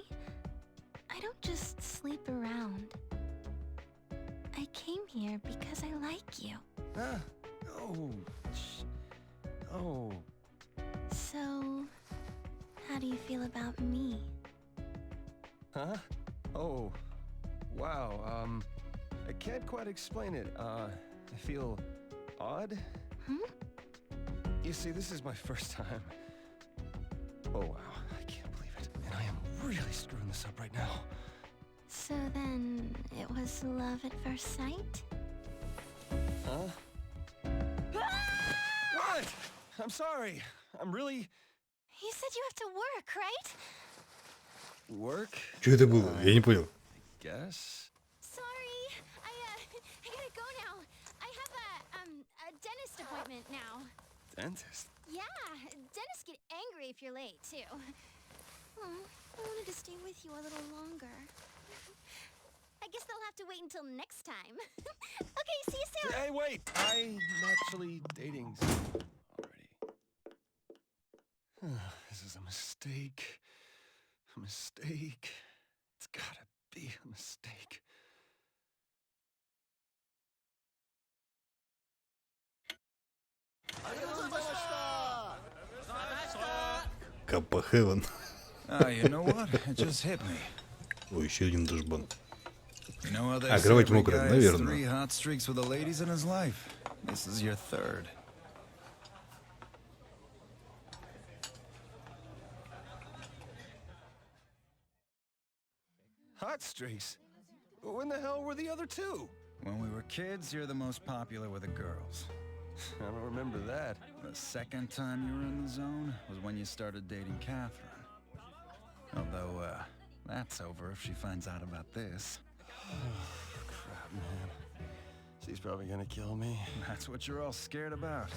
M: I don't just sleep around. I came here because I like you.
F: Oh. Oh.
M: So, how do you feel about me?
F: Huh? Oh. Wow, I can't quite explain it. I feel odd. You see, this is my first time. Oh, wow. I can't believe it. And I am really screwing this up right now.
M: So then, it was love at first sight?
F: Huh? What? I'm sorry. I'm really...
M: You said you have to work, right?
F: Work?
A: Что это было? Я не понял.
F: Guess?
M: Sorry, I gotta go now. I have a dentist appointment now.
F: Dentist?
M: Yeah, dentists get angry if you're late, too. Oh, I wanted to stay with you a little longer. I guess they'll have to wait until next time. Okay, see you soon!
F: Hey, wait! I'm actually dating someone already. This is a mistake. A mistake. It's gotta be a mistake.
A: Капа Heaven.
N: You know what? It just hit me.
A: Ой, еще один душбан.
N: You know how they
A: А,
N: say
A: кровать
N: every
A: мокрая,
N: guy has 3
A: наверное.
N: hot streaks with the ladies in his life. This is your 3rd.
F: Hot streaks? When the hell were the other 2?
N: When we were kids, you're the most popular with the girls.
F: I don't remember that.
N: The second time you were in the zone was when you started dating Catherine. Although, that's over if she finds out about this.
F: Crap, man. She's probably gonna kill me.
N: That's what you're all scared about.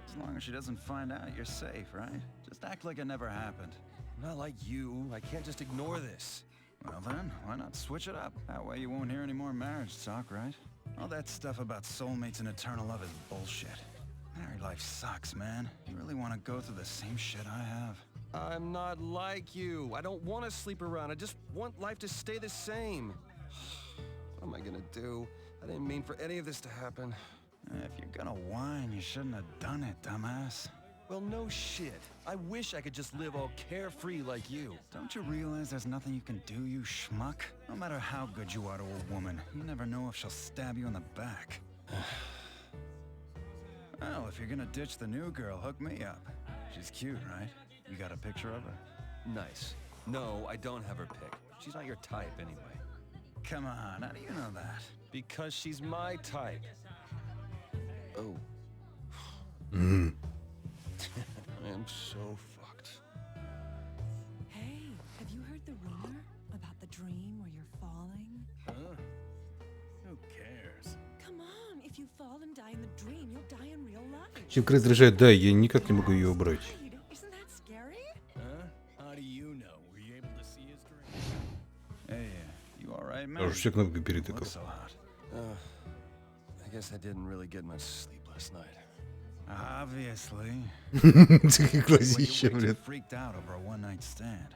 N: As long as she doesn't find out, you're safe, right? Just act like it never happened.
F: I'm not like you. I can't just ignore this.
N: Well then, why not switch it up? That way you won't hear any more marriage talk, right? All that stuff about soulmates and eternal love is bullshit. Married life sucks, man. You really want to go through the same shit I have?
F: I'm not like you. I don't want to sleep around. I just want life to stay the same. What am I gonna do? I didn't mean for any of this to happen.
N: If you're gonna whine, you shouldn't have done it, dumbass.
F: Well, no shit. I wish I could just live all carefree like you.
N: Don't you realize there's nothing you can do, you schmuck? No matter how good you are to a woman, you never know if she'll stab you in the back. Well, if you're gonna ditch the new girl, hook me up. She's cute, right? You got a picture of her?
F: Nice. No, I don't have her pic. She's not your type anyway.
N: Come on, how do you know that?
F: Because she's my type. Oh. I am so fucked.
K: Hey, have you heard the rumor about the dream where you're falling?
N: Huh? Who cares?
K: Come on, if you fall and die in the dream, you'll die in real life.
A: Чем раздражает, да, я никак не могу ее убрать.
K: Isn't that scary?
H: Huh? How do you know? Were you able to see his dream?
N: Hey, you alright, man?
A: Я уже все кнопки перетыкал.
N: So hot.
F: I guess I didn't really get much sleep last night.
N: Obviously.
A: Глазище, блин.
N: Freaked out over a one-night stand.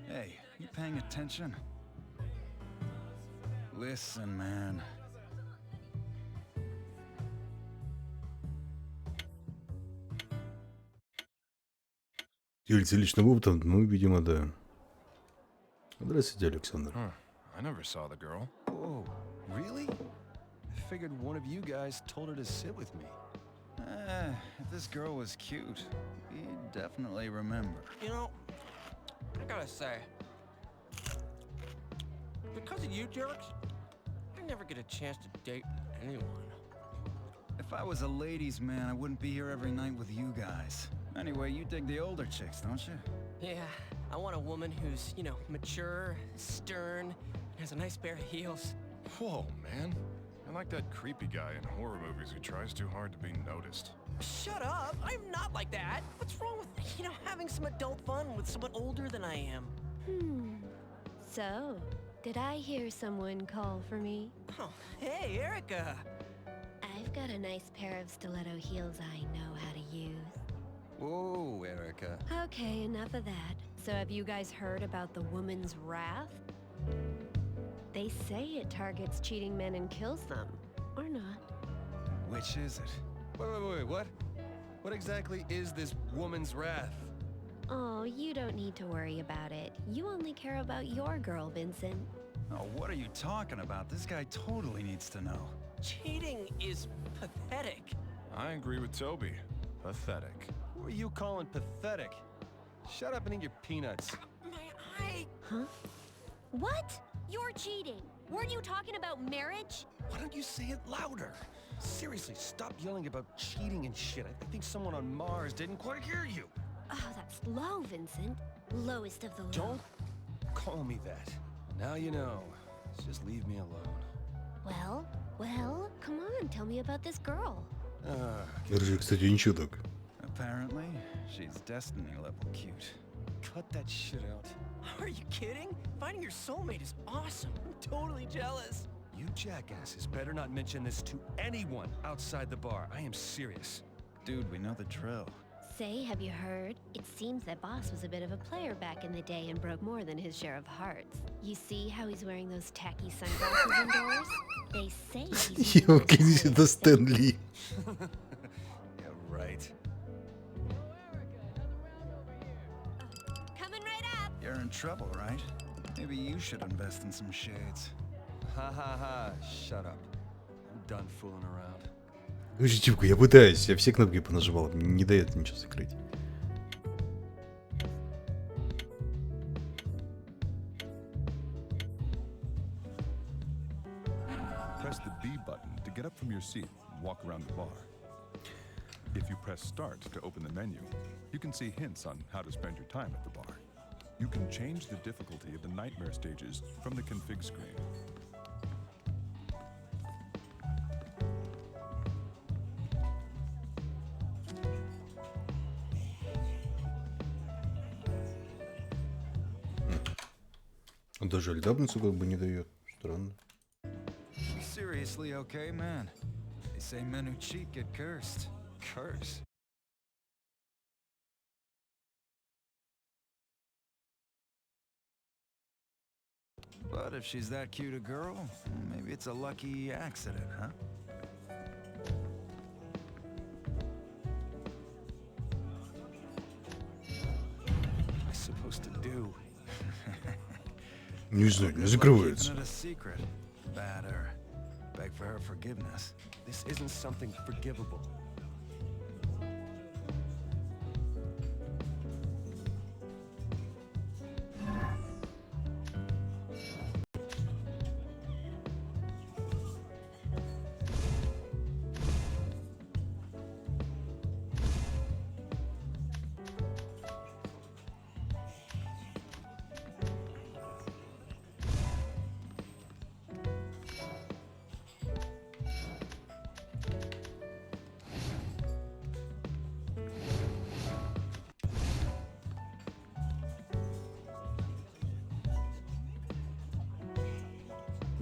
N: Hey, you paying attention? Listen, man.
A: Делится личным опытом, ну, видимо, да. Здравствуйте, Александр.
F: I never saw the girl. Whoa, really? I figured one of you guys told her to sit with me.
N: If this girl was cute, we'd definitely remember.
I: You know, I gotta say, because of you jerks, I never get a chance to date anyone.
N: If I was a ladies' man, I wouldn't be here every night with you guys. Anyway, you dig the older chicks, don't you?
J: Yeah, I want a woman who's, you know, mature, stern, has a nice pair of heels.
B: Whoa, man. I like that creepy guy in horror movies who tries too hard to be noticed.
J: Shut up! I'm not like that! What's wrong with, you know, having some adult fun with someone older than I am?
C: So, did I hear someone call for me?
J: Oh, hey, Erica!
C: I've got a nice pair of stiletto heels I know how to use.
F: Whoa, Erica.
C: Okay, enough of that. So have you guys heard about the woman's wrath? They say it targets cheating men and kills them. Or not.
N: Which is it?
F: Wait, what? What exactly is this woman's wrath?
C: Oh, you don't need to worry about it. You only care about your girl, Vincent.
N: Oh, what are you talking about? This guy totally needs to know.
J: Cheating is pathetic.
B: I agree with Toby. Pathetic.
F: Who are you calling pathetic? Shut up and eat your peanuts.
J: My eye!
C: Huh?
O: What? You're cheating. Weren't you talking about marriage?
F: Why don't you say it louder? Seriously, stop yelling about cheating and shit. I think someone on Mars didn't quite hear you.
O: Oh, that's low, Vincent. Lowest of the low.
F: Don't call me that. Now you know. Just leave me alone.
C: Well, come on, tell me about this girl.
A: Держи, кстати, ничего так.
N: Apparently, she's destiny level cute.
F: Cut that shit out.
J: Are you kidding? Finding your soulmate is awesome. I'm totally jealous.
F: You jackasses better not mention this to anyone outside the bar. I am serious.
N: Dude, we know the drill.
C: Say, have you heard? It seems that Boss was a bit of a player back in the day and broke more than his share of hearts. You see how he's wearing those tacky sunglasses indoors? They say he's...
A: Yo, это Стэн Ли.
F: Yeah, right.
O: Coming right up.
N: You're in trouble, right? Maybe you should invest in some shades.
F: Ha. Shut up. I'm done fooling around.
A: Слушай, Типку, я пытаюсь, я все кнопки понажимал, не дает ничего закрыть.
B: Press the B button to get up from your seat and walk around the bar. If you press Start to open the menu, you can see hints on how to spend your time at the bar. You can change the difficulty of the nightmare stages from the config screen.
A: Он даже альдабницу как бы не дает. Странно.
N: You seriously okay, man? They say men who cheat get cursed.
F: Curse?
N: But if she's that cute a girl, maybe it's a lucky accident, huh?
F: What am I supposed to do?
A: Не знаю, не закрывается.
N: Keeping it a secret. Bad her. Beg for her forgiveness.
F: This isn't something forgivable.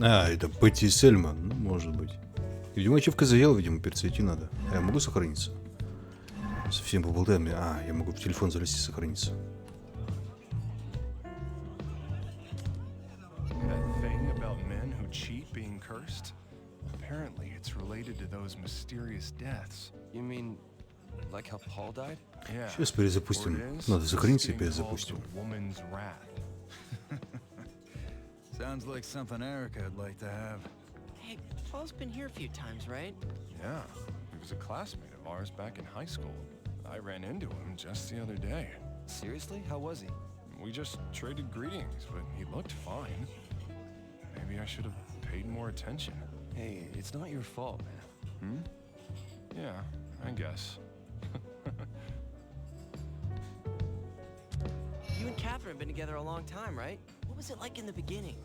A: А, это Пэтти и Сельма, ну, может быть. Видимо, ачивка заела, видимо, перезайти надо. А я могу сохраниться? Совсем поболтаем. А, я могу в телефон залезть и сохраниться.
B: That thing about men who cheat being cursed? Apparently, it's related to those mysterious deaths.
F: You mean Like how Paul died?
B: Yeah.
A: Сейчас перезапустим. Надо сохраниться и перезапустим.
B: Woman's wrath.
N: Sounds like something Erica would like to have.
J: Hey, Paul's been here a few times, right?
B: Yeah. He was a classmate of ours back in high school. I ran into him just the other day.
F: Seriously? How was he?
B: We just traded greetings, but he looked fine. Maybe I should have paid more attention.
F: Hey, it's not your fault, man.
B: Yeah, I guess.
J: You and Catherine have been together a long time, right? What was it like in the beginning?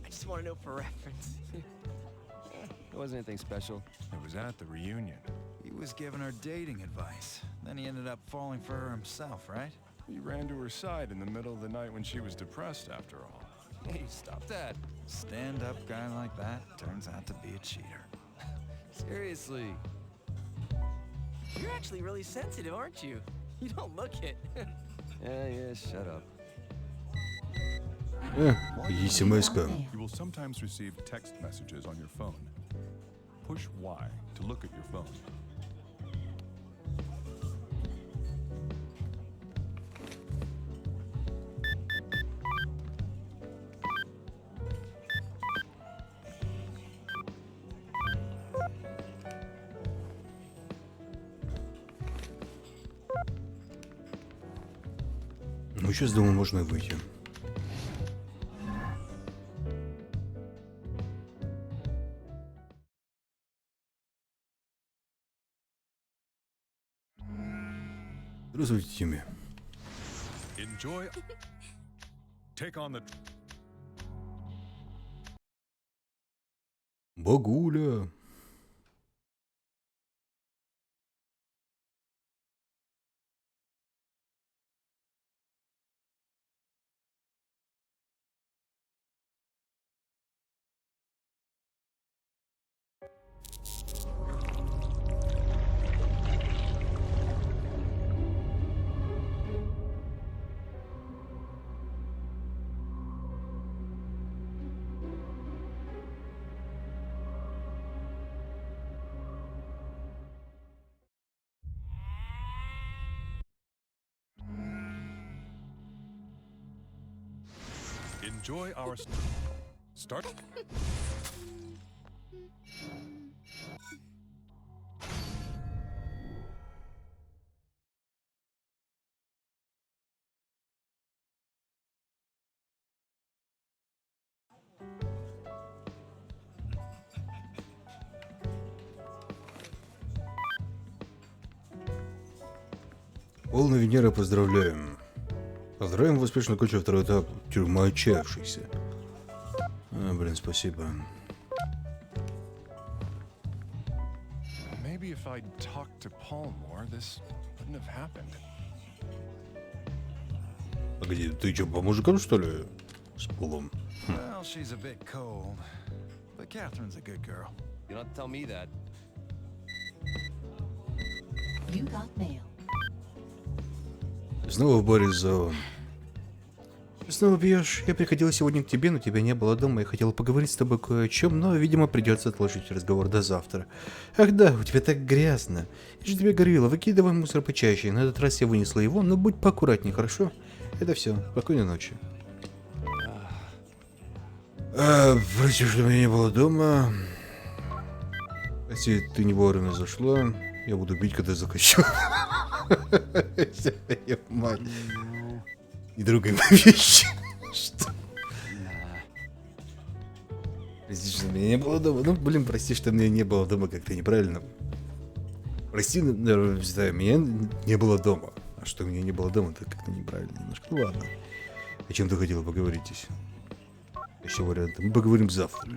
J: I just want to know for reference.
F: It wasn't anything special.
B: It was at the reunion.
N: He was giving her dating advice. Then he ended up falling for her himself, right?
B: He ran to her side in the middle of the night when she was depressed, after all.
F: Hey, stop that.
N: Stand-up guy like that turns out to be a cheater.
F: Seriously.
J: You're actually really sensitive, aren't you? You don't look it.
F: Yeah, shut up.
A: смс-ка.
B: You will sometimes receive text messages on your phone. Push Y to look at your phone.
A: Ну, сейчас, думаю, можно выйти. Здравствуйте, Тимми.
B: Enjoy. Take on the.
A: Багуля.
B: Enjoy our start.
A: Полная Венера, поздравляем. Поздравляем, вы успешно окончили второй этап тюрьмы отчаявшихся. Блин, спасибо.
B: Maybe if I'd talked to Paul more, this wouldn't have happened.
A: Погоди, ты что, по мужикам, что ли? С Полом.
N: Well, she's a bit cold, but Catherine's a good girl.
F: You don't have to tell me that.
K: You got mail.
A: Снова в баре за... Снова пьешь. Я приходила сегодня к тебе, но тебя не было дома. Я хотела поговорить с тобой кое о чем, но, видимо, придется отложить разговор до завтра. Ах да, у тебя так грязно. Я же тебе говорила, выкидывай мусор почаще. На этот раз я вынесла его, но будь поаккуратнее, хорошо? Это все. Спокойной ночи. Прости, что меня не было дома. Прости, ты не вовремя зашла. Я буду бить, когда захочу. Мать. И другая вещь. Что? Прости, что меня не было дома. Ну, блин, прости, что меня не было дома, как-то неправильно. Прости, меня не было дома. А что меня не было дома, это как-то неправильно немножко. Ну ладно. О чем ты хотела поговорить здесь? Еще варианты. Мы поговорим завтра.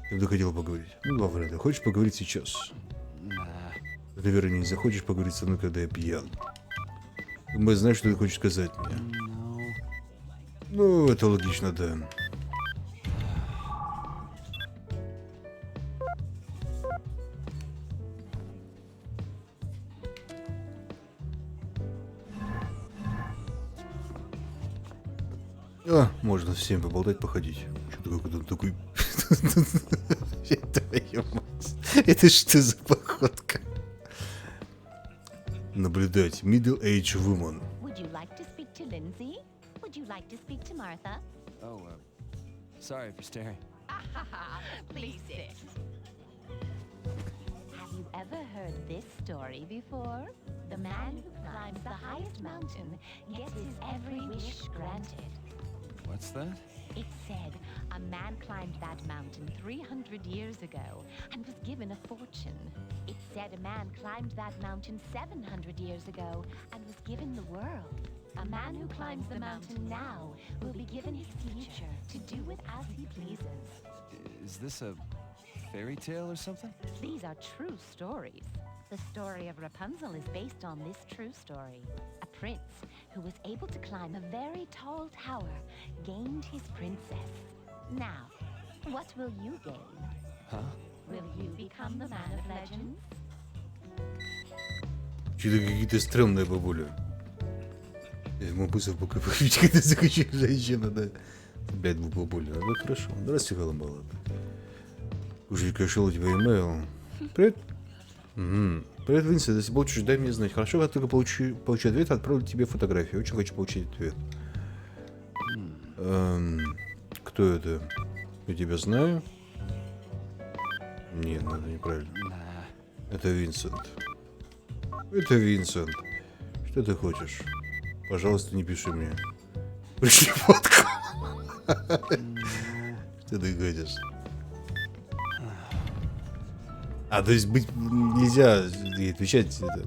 A: Чем ты хотела поговорить? Ну, два варианта. Хочешь поговорить сейчас? Ты, наверное, не захочешь поговорить со мной, когда я пьян. Думаю, знаешь, что ты хочешь сказать мне? Ну, это логично, да. Можно всем поболтать, походить. Что такое, такой... Твою мать. Это что за походка? наблюдать. Middle-aged woman.
K: Would you like to speak to Lindsay? Would you like to speak to Martha?
F: Oh, sorry for staring.
K: Please sit. Have you ever heard this story before? The man who climbs the highest mountain gets his every wish granted.
F: What's that?
K: It said a man climbed that mountain 300 years ago and was given a fortune. It said a man climbed that mountain 700 years ago and was given the world. A man who climbs the mountain now will be given his future to do with as he pleases.
F: Is this a fairy tale or something?
K: These are true stories. The story of Rapunzel is based on this true story. A prince who was able to climb a very tall tower gained his princess. Now, what will you gain?
F: Huh?
K: Will you become the man of legends?
A: Что-то какие-то стрёмные бабули. Ему быстро пока когда захочу женщина, да. Блядь, бабуля. Ну хорошо. Здравствуйте, Голомбала. Уже пришел у тебя имейл. Привет. Привет, Винсент. Если получишь, дай мне знать. Хорошо, как только получу ответ, отправлю тебе фотографию. Очень хочу получить ответ. Кто это? Я тебя знаю? Нет, надо неправильно. Это Винсент. Это Винсент. Что ты хочешь? Пожалуйста, не пиши мне. Пришли фотку. Что ты хочешь? А, то есть быть нельзя отвечать это.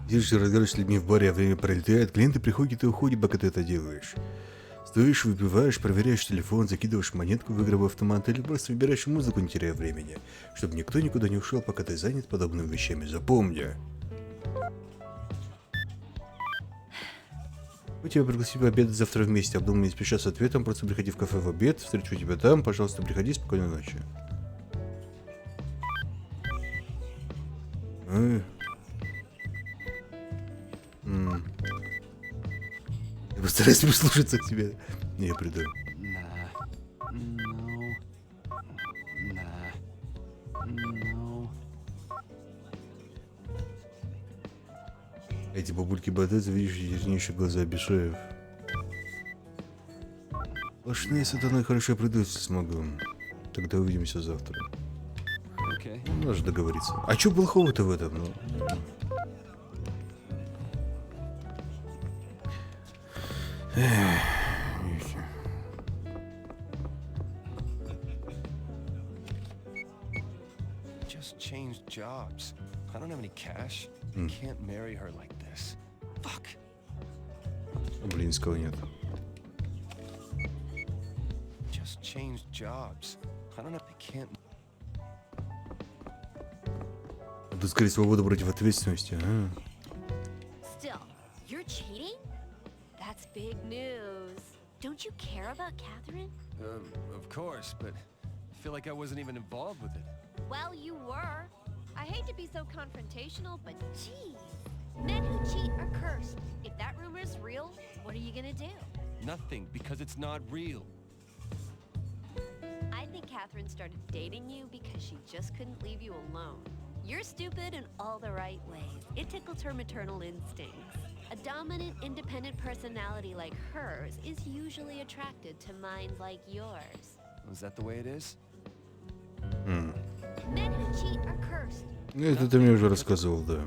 A: Держишься, разговариваешь с людьми в баре, а время пролетает, клиенты приходят и уходят, пока ты это делаешь. Стоишь, выпиваешь, проверяешь телефон, закидываешь монетку в игровой автомат или просто выбираешь музыку, не теряя времени, чтобы никто никуда не ушел, пока ты занят подобными вещами. Запомни. Мы тебя пригласим обедать завтра вместе. Обдумай, не спеша с ответом, просто приходи в кафе в обед, встречу тебя там, пожалуйста, приходи, спокойной ночи. Я постараюсь прислушаться к тебе. Не, я приду. Эти бабульки бодаются, видишь, яснейшие глаза обещаев. Сплошные сатаны, хорошо, я приду, если смогу. Тогда увидимся завтра. Можно же договориться. А чё плохого-то в этом? Ну?
F: Just changed jobs. I don't have any cash. I can't marry her like this. Fuck.
A: Блин, сказал нет.
F: Just changed jobs. I don't have. I can't.
A: Тут скорее свобода против ответственности.
O: Still, you're cheating? That's big news. Don't you care about Catherine?
F: Of course, but I feel like I wasn't even involved with it.
O: Well, you were. I hate to be so confrontational, but geez. Men who cheat are cursed. If that rumor's real, what are you gonna do?
F: Nothing, because it's not real.
O: I think Catherine started dating you because she just couldn't leave you alone. You're stupid in all the right ways. It tickled her maternal instincts. A dominant, independent personality like hers is usually attracted to minds like yours.
F: Is that the way it is?
O: Men who cheat are cursed.
A: Это ты мне уже рассказывал, да.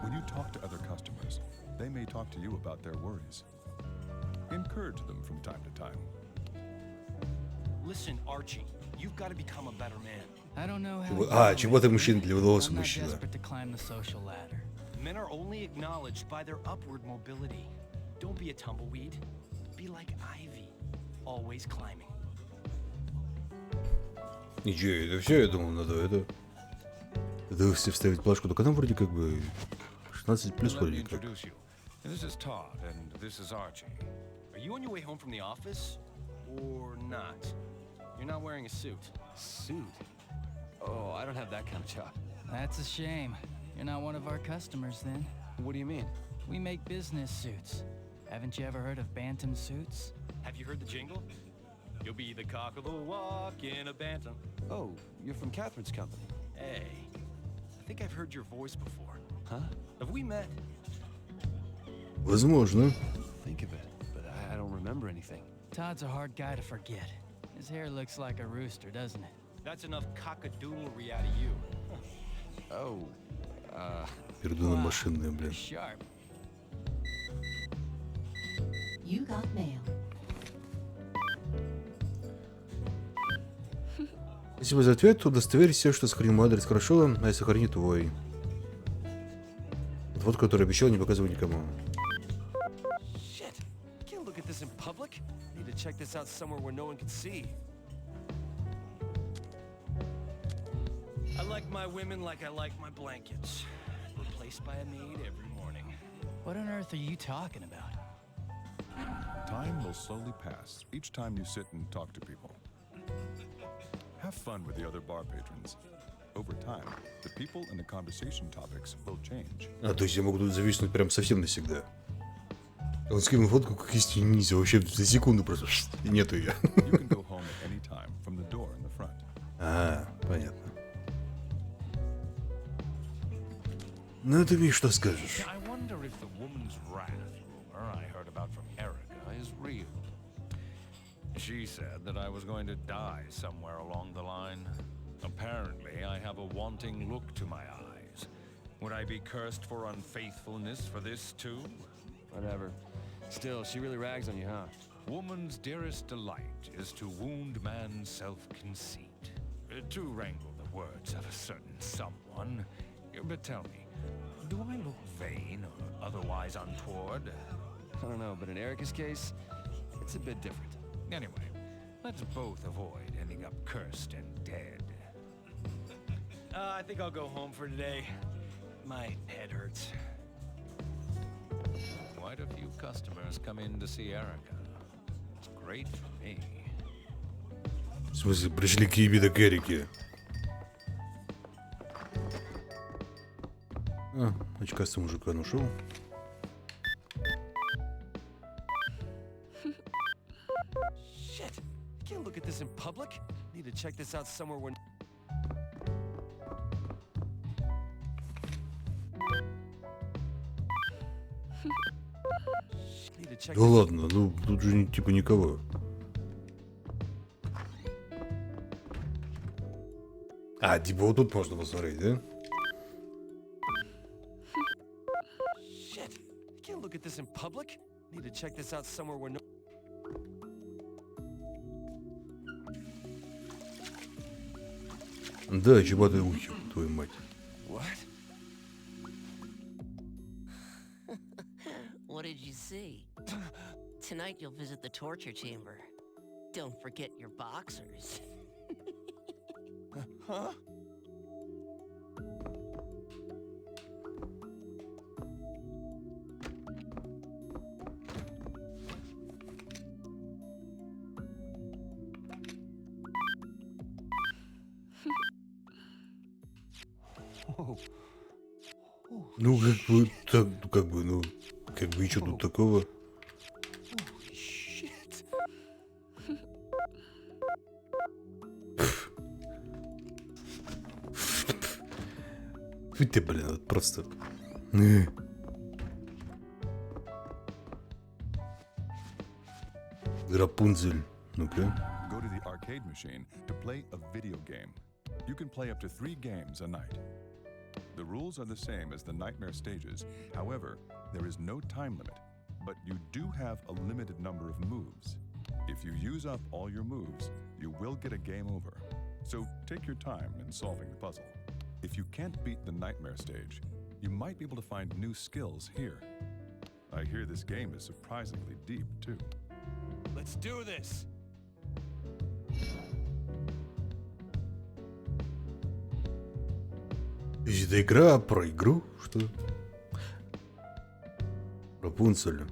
B: When you talk to other customers, they may talk to you about their worries. Encourage them from time to time.
H: Listen, Archie, you've got to become a better man.
I: I don't know how.
A: Чего ты мужчина для взрослого мужчина?
I: Desperate to climb the social ladder.
H: Men are only acknowledged by their upward mobility. Don't be a tumbleweed. Be like Ivy, always climbing.
A: Ничего, это все, я думал, надо это все вставить плашку, только она вроде как бы 16 плюс вроде как.
B: This is Todd, and this is Archie.
H: Are you on your way home from the office? Or not? You're not wearing a suit.
F: Suit? Oh, I don't have that kind of job.
I: That's a shame. You're not one of our customers then.
F: What do you mean?
I: We make business suits. Haven't you ever heard of Bantam suits?
H: Have you heard the jingle? You'll be the cock of the walk in a bantam.
F: Oh, you're from Catherine's company.
H: Hey, I think I've heard your voice before.
F: Huh?
H: Have we met?
A: Возможно.
F: Think of it, but I don't remember anything.
I: Todd's a hard guy to forget. His hair looks like a rooster, doesn't it?
H: That's enough cockadoodlery out of you.
F: Oh,
A: Передо мной машинная, блин.
I: Sharp.
G: You got mail.
A: Спасибо за ответ. Удостоверься, что сохранил мой адрес хорошо, а я сохраню твой. Вот который обещал не показывать никому.
F: shit! Can't look at this in public. Need to check this out somewhere where no one can see.
H: I like my women like I like my blankets. Replaced by a maid every morning.
I: What on earth are you talking about?
B: Time will slowly pass each time you sit and talk to people. Have fun with the other bar patrons. Over time, the people and the conversation topics will change.
A: А, то есть я могу тут зависнуть прям совсем навсегда. Он скинул фотку, как истинный ниндзя, вообще за секунду просто и нету ее.
B: You can go home at any time from the door in the front.
A: А, понятно. Ну, ты мне что скажешь?
P: I wonder if the woman's wrath rumor I heard about from Erica is real. She said that I was going to die somewhere along the line. Apparently, I have a wanting look to my eyes. Would I be cursed for unfaithfulness for this too?
F: Whatever. Still, she really rags on you, huh?
P: Woman's dearest delight is to wound man's self-conceit. To wrangle the words of a certain someone. But tell me, do I look vain or otherwise untoward?
F: I don't know, but in Erica's case, it's a bit different.
P: Anyway, let's both avoid ending up cursed and dead.
H: I think I'll go home for today. My head hurts.
P: Quite a few customers come in to see Erica. It's great for me.
A: В смысле, пришли к Иби до Керики. А, очкастый мужик он ушел.
F: Shit! Can't look at this in public. Need to check this out somewhere where... Need to check
A: Да ладно, ну тут же типа никого. А, типа вот тут можно посмотреть, да?
F: Shit! Can't look at this in public. Need to check this out somewhere where no...
A: Да, чебатые ухи, твою мать.
F: What?
J: What did you see? Tonight you'll visit the torture chamber. Don't forget your boxers.
F: Huh?
A: Ну, как бы, так, как бы, ну, как бы, и что тут такого? Фу ты, блин, вот просто... Рапунцель, ну-ка.
B: Go to the arcade machine to play a video game. You can play up to 3 games a night. The rules are the same as the nightmare stages. However, there is no time limit, but you do have a limited number of moves. If you use up all your moves, you will get a game over. So take your time in solving the puzzle. If you can't beat the nightmare stage, you might be able to find new skills here. I hear this game is surprisingly deep, too.
F: Let's do this!
A: Это игра про игру? Что? Рапунцель.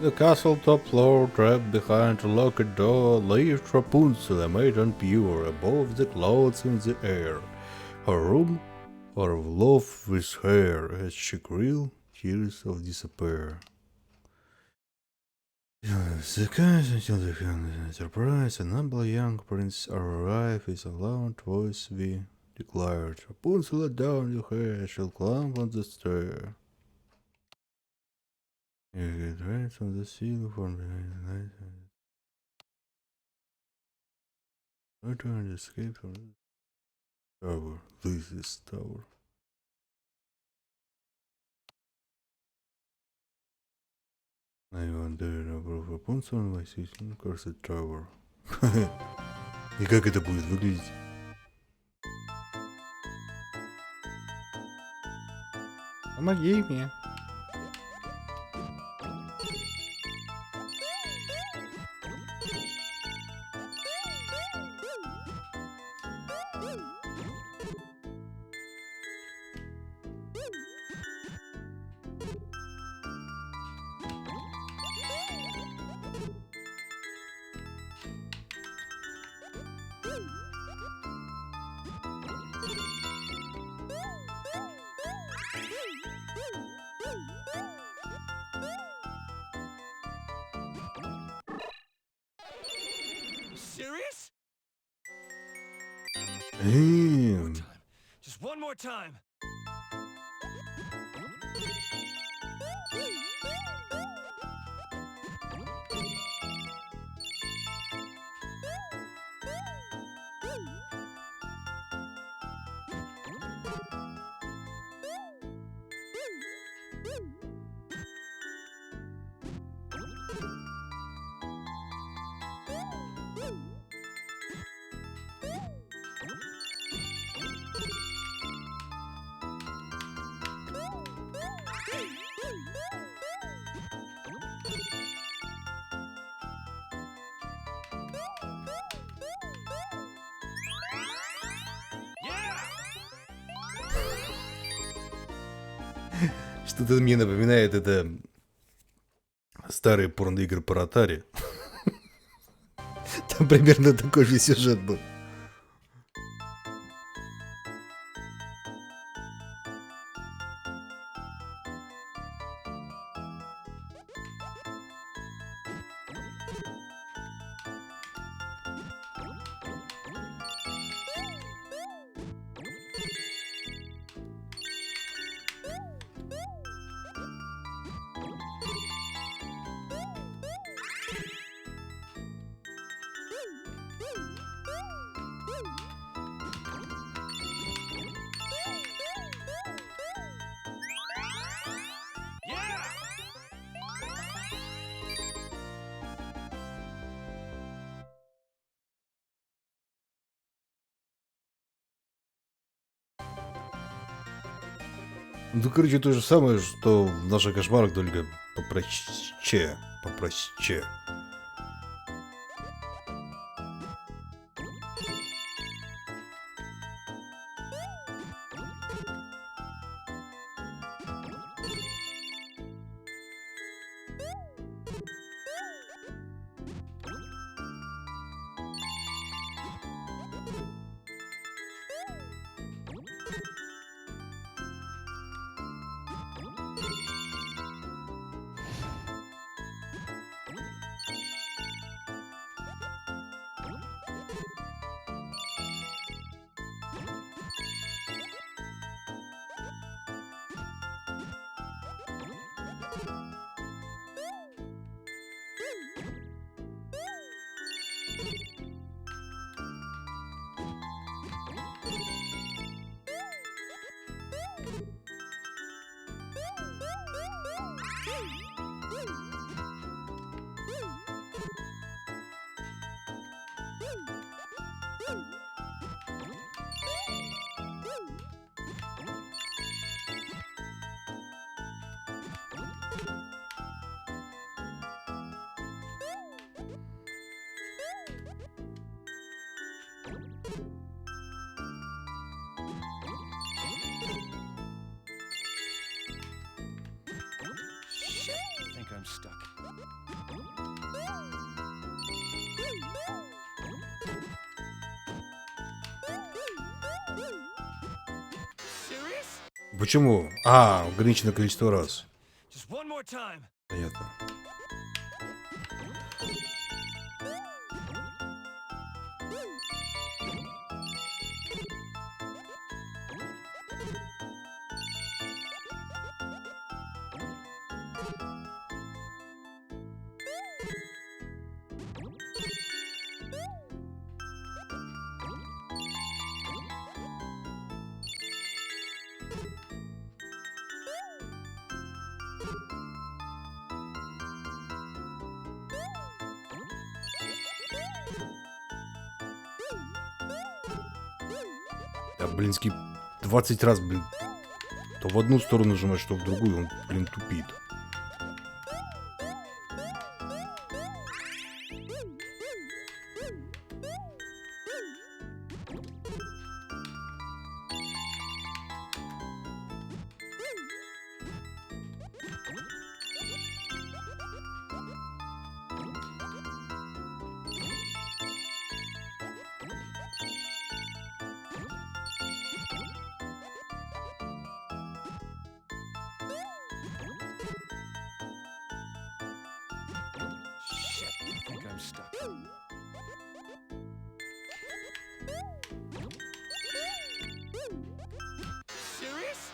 A: The castle top floor, trapped behind a locked door, lived Rapunzel, a maiden pure, above the clouds in the air. Her room, or of love with her, as she grew, tears of despair. The cat until the surprise, an humble young prince arrived with a loud voice we declared, Rapunzel, let down your hair, shall climb on the stair. You get right on the seal from behind the night. No trying to escape from this tower. Lose this tower. I wonder about Rapunzel and my sister cursed tower. И как это будет выглядеть? Помоги мне.
E: Serious?
A: Damn.
E: Just one more time.
A: Что-то мне напоминает это старые порно-игры по Atari. Там примерно такой же сюжет был. Ну, короче, то же самое, что в наших кошмарах, только попроще. Попроще.
F: I'm stuck.
A: Почему? А, ограниченное количество раз.
F: Just one more time.
A: Понятно. Да, блинский 20 раз, блин. То в одну сторону нажимаешь, то в другую. Он, блин, тупит.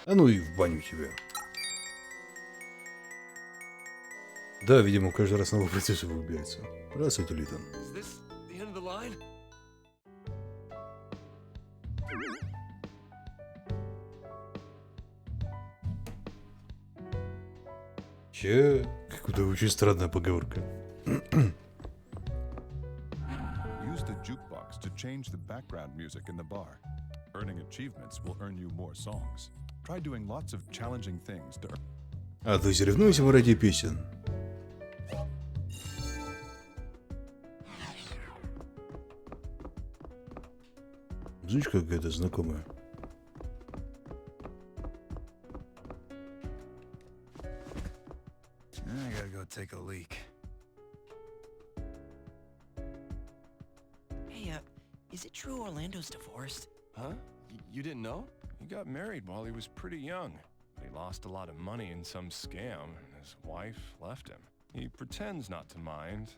A: А ну и в баню тебя. Да, видимо, каждый раз новый процесс выбирается. Здравствуйте, Литон. Че? Какая-то очень странная поговорка.
B: Use the jukebox to change the background music in the bar. Earning achievements will earn you more songs. Try doing lots of challenging things to earn.
A: А, то есть ревнуете вы ради песен? Звучка какая-то знакомая.
N: I gotta go take a leak.
J: Hey, is it true Orlando's divorced?
F: Huh? You didn't know?
H: He got married while he was pretty young. He lost a lot of money in some scam, and his wife left him. He pretends not to mind,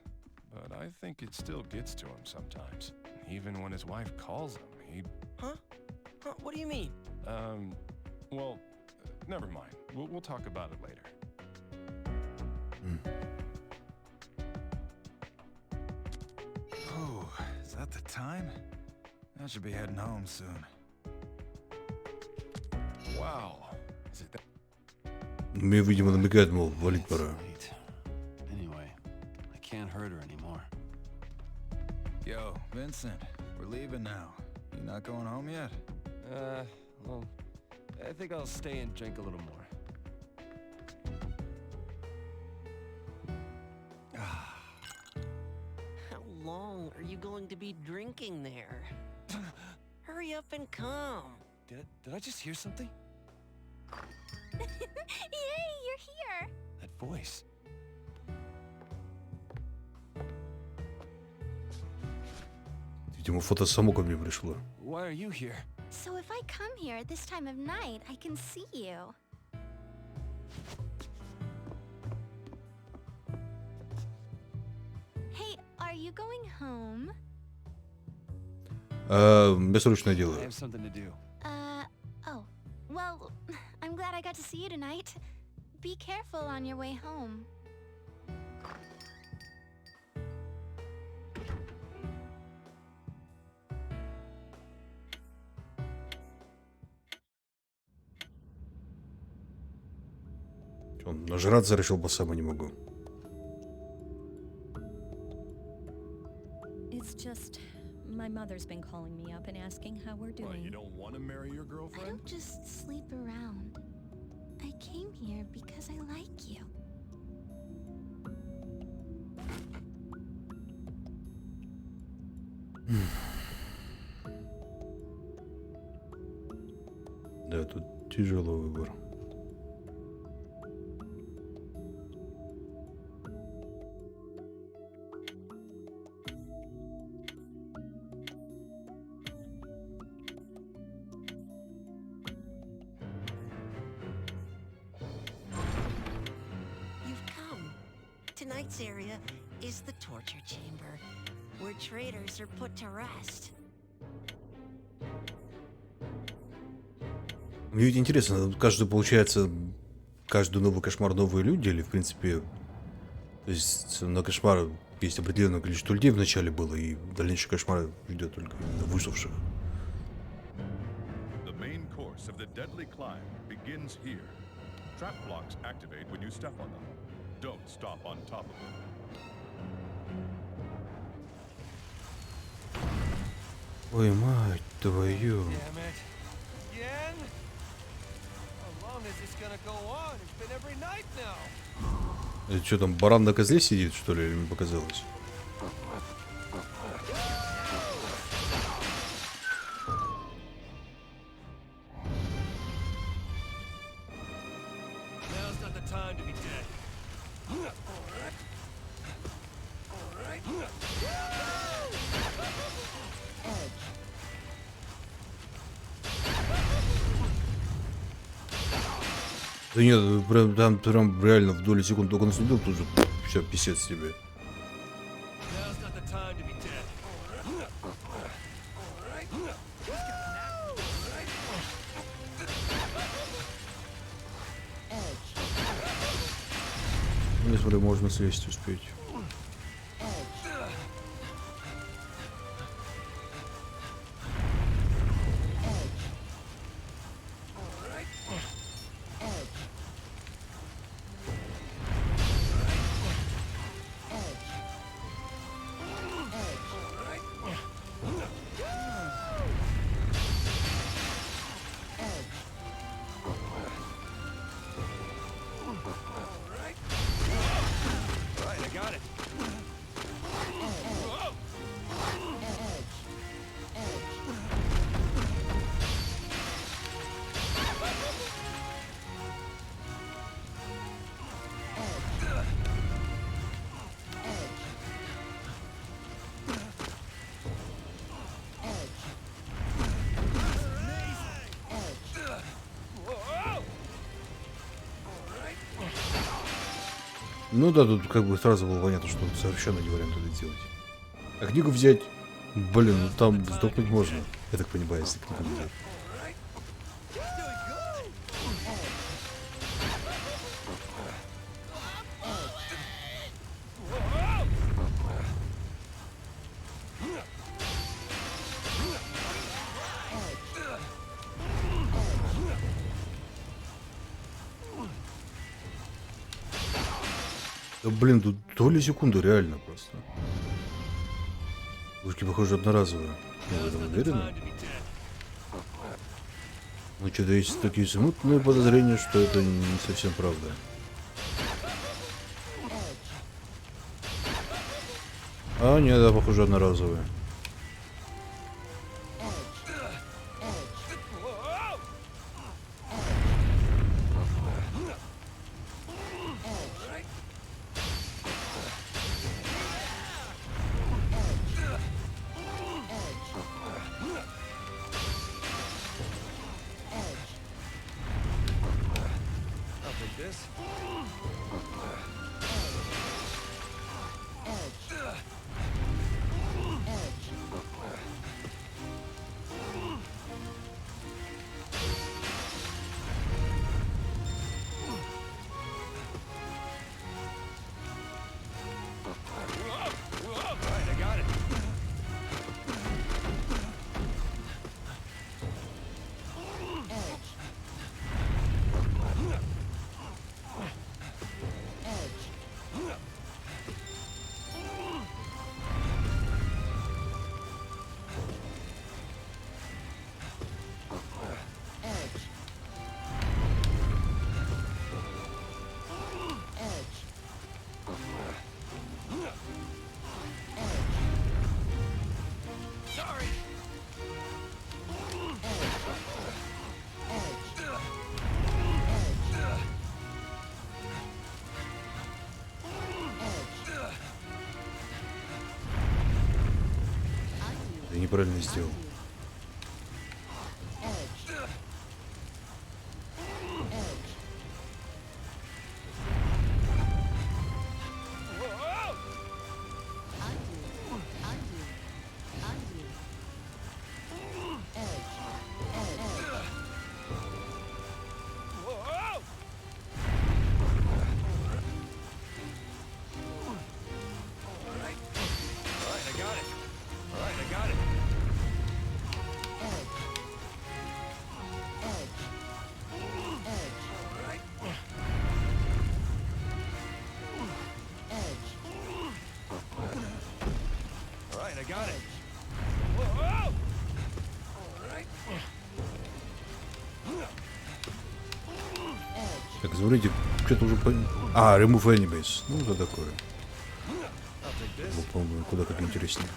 H: but I think it still gets to him sometimes. Even when his wife calls him, he...
J: Huh? What do you mean?
H: Well, never mind. We'll talk about it later.
N: Oh, is that the time? I should be heading home soon.
H: Wow. Is it that?
A: Мне, видимо, намекает, мол, валить пора.
F: Anyway, I can't hurt her anymore.
N: Yo, Vincent, we're leaving now. You not going home yet?
F: Well, I think I'll stay and drink a little more.
J: How long are you going to be drinking there? Hurry up and come.
F: Did I just hear something?
M: Yay, you're here!
F: That voice.
A: Видимо, фото само ко мне пришло.
F: Why are you here?
M: So if I come here at this time of night, I can see you. Hey, are you going home?
A: Бессрочное дело.
F: I have something to do.
M: Oh. Well, I'm glad I got to see you tonight. Be careful on your way home.
A: Он нажраться решил, по сама не могу.
D: It's just my mother's been calling me up and asking how we're doing.
B: Well, you don't want to marry your
M: I
B: girlfriend?
M: don't just sleep around. I came here because I like you.
A: Да, тут тяжелый выбор.
J: tonight's area is the torture chamber, where traitors are put to rest.
A: Мне ведь интересно, каждый, получается, каждый новый кошмар новые люди, или, в принципе, то есть на кошмар есть определенное количество людей в начале было, и дальнейший кошмар ждет только выживших.
B: The main course of the deadly climb begins here. Trap blocks activate when you step on them. Don't stop on top of them.
A: Ой, мать твою.
E: Damn it. Again? How long is this gonna go on? It's been every night now.
A: Это что там, баран на козле сидит, что ли, или мне показалось?
E: Now's not the time to be dead.
A: Да нет, прям реально в доли секунд только наступил, тут же все, писец тебе.
E: Now's not the time to be dead.
A: Не смотрю, можно слезть успеть. Ну да, тут как бы сразу было понятно, что совершенно не вариант это делать. А книгу взять, блин, ну там сдохнуть можно. Я так понимаю, если книгу взять. Да блин, тут доли секунды реально просто. Ручки, похоже, одноразовые. Вы в этом уверены? Ну что-то есть такие смутные подозрения, что это не совсем правда. А, нет, да, похоже, одноразовые. Я неправильно сделал. Смотрите, что-то уже... А, remove enemies. Ну, что такое. По-моему, куда как интереснее.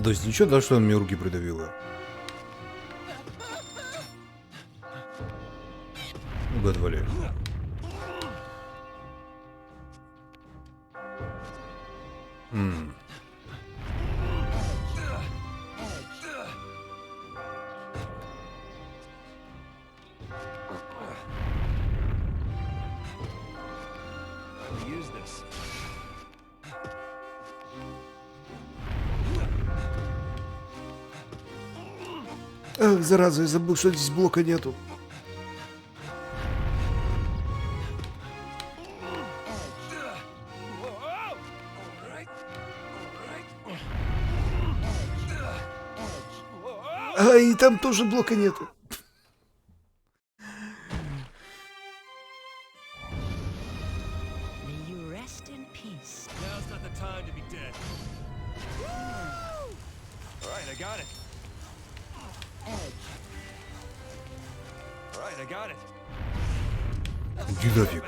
A: То есть ничего, да, что она мне руки придавила? Угадывали. Ах, зараза, я забыл, что здесь блока нету. А, и там тоже блока нету. Иди нафиг.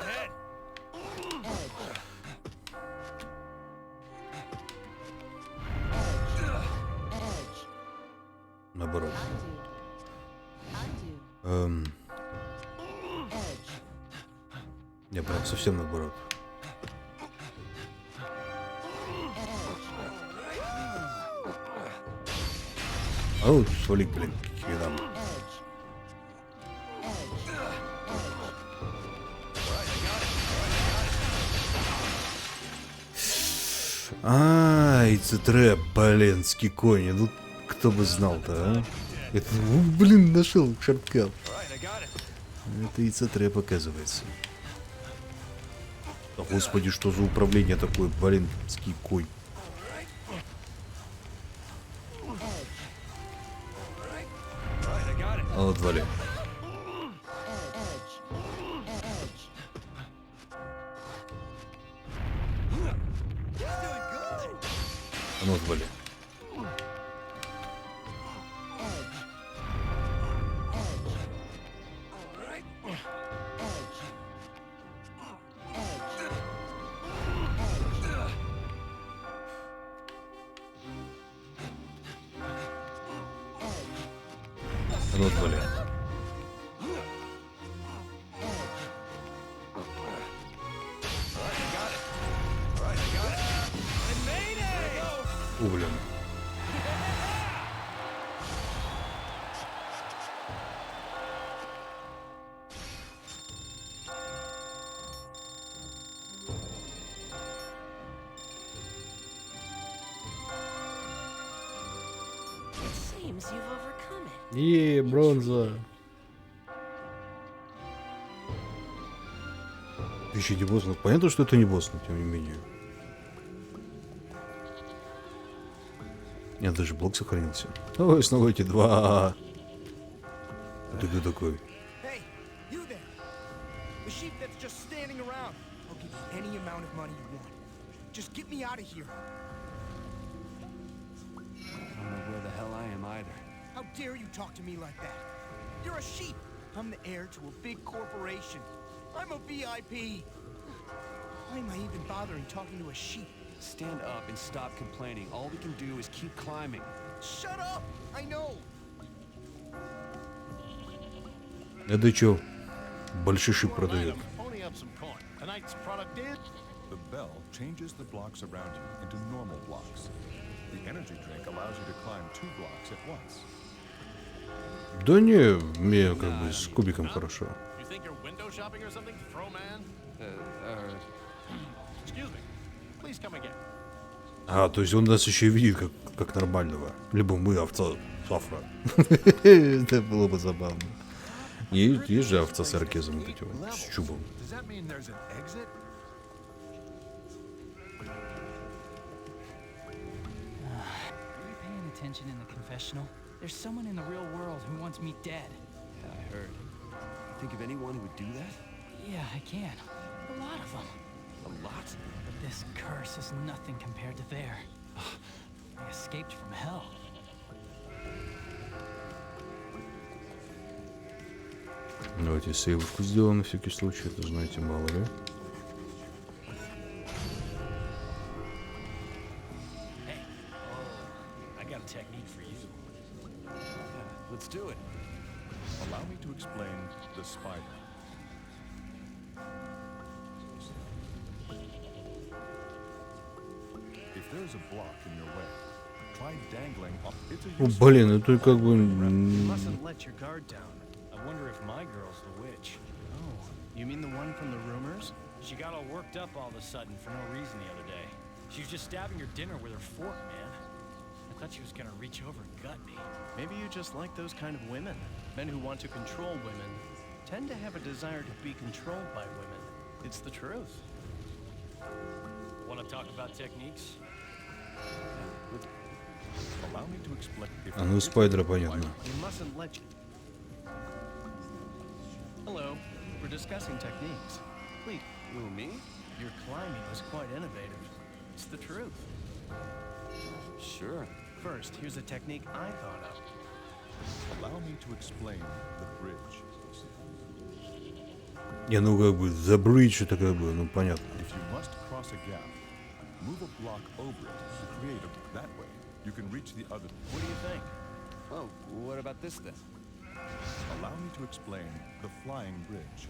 A: Наоборот. Я прям совсем наоборот. Ау, свалить, блин, к херам. Яйцетреп, блин, скикони. Ну, кто бы знал-то, а? Это, блин, нашел шорткат. Это яйцетреп, оказывается. О, господи, что за управление такое, блин, скиконь. А вот вали. Ну вот вали. Ну вот вали. Блин. Бронза. Еще не босс. Понятно, что это не босс, но тем не менее. Нет, даже блок сохранился. Ой, снова эти два. Ты кто такой?
E: How dare you talk to me like that? You're a sheep. I'm the heir to a big corporation. I'm a VIP. Why am I even bothering talking to a sheep?
F: Stand up and stop complaining. All we can do is keep climbing.
E: Shut up! I know.
A: Это чё? Большой шип продает.
E: Pony up some coin. Tonight's product is...
B: The bell changes the blocks around you into normal blocks. The energy drink allows you to climb 2 blocks at once.
A: Да не, мне как бы с кубиком хорошо.
E: You think you're window shopping or something, throw man? Excuse me. Please come again.
A: А, то есть он нас еще и видит как нормального. Либо мы овца Сафра. Это было бы забавно. Есть же овца с ирокезом вот эти вот, с чубом.
E: Does that mean there's an exit?
H: Are you paying attention in the confessional? There's someone in the real world who wants me dead.
F: Yeah, I heard. Think of anyone who would do that?
H: Yeah, I can. A lot of them.
F: A lot?
H: But this curse is nothing compared to their. I escaped from hell.
A: Давайте сейвушку сделаем на всякий случай, это знаете, мало ли.
F: Let's do it.
B: Allow me to explain the spider. If there's a block in your way, try dangling off. It's a
A: О, блин, это как бы...
H: You mustn't let your guard down. I wonder if my girl's the witch. Oh, you mean the one from the rumors? She got all worked up all of a sudden for no reason the other day. She was just stabbing her dinner with her fork, man. I thought she was gonna reach over and gut me. Maybe you just like those kind of women. Men who want to control women tend to have a desire to be controlled by women. It's the truth. Want to talk about techniques?
B: Allow me to explain.
A: А ну, спайдера понятно.
H: You mustn't let you... Hello. We're discussing techniques. Please.
F: Who, me?
H: Your climbing was quite innovative. It's the truth.
F: Sure.
H: First, here's a technique I thought of.
B: Allow me to explain the bridge.
A: Не, ну как бы, the bridge, это как бы, ну понятно.
B: If you must cross a gap, move a block over it to create a... That way, you can reach the other...
H: What do you think?
F: Oh, what about this then?
B: Allow me to explain the flying bridge.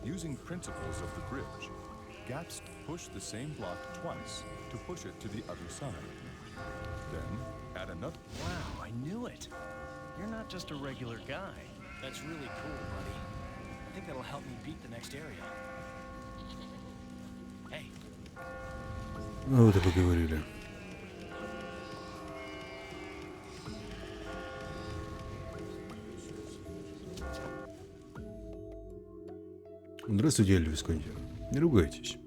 B: Using principles of the bridge, gaps push the same block twice to push it to the other side. Then, add another...
H: Wow, I knew it. You're not just a regular guy. That's really cool, buddy. I think that'll help me beat the next area. Hey.
A: Ну вот и поговорили. Здравствуйте, Эльвис Конти. Не ругайтесь.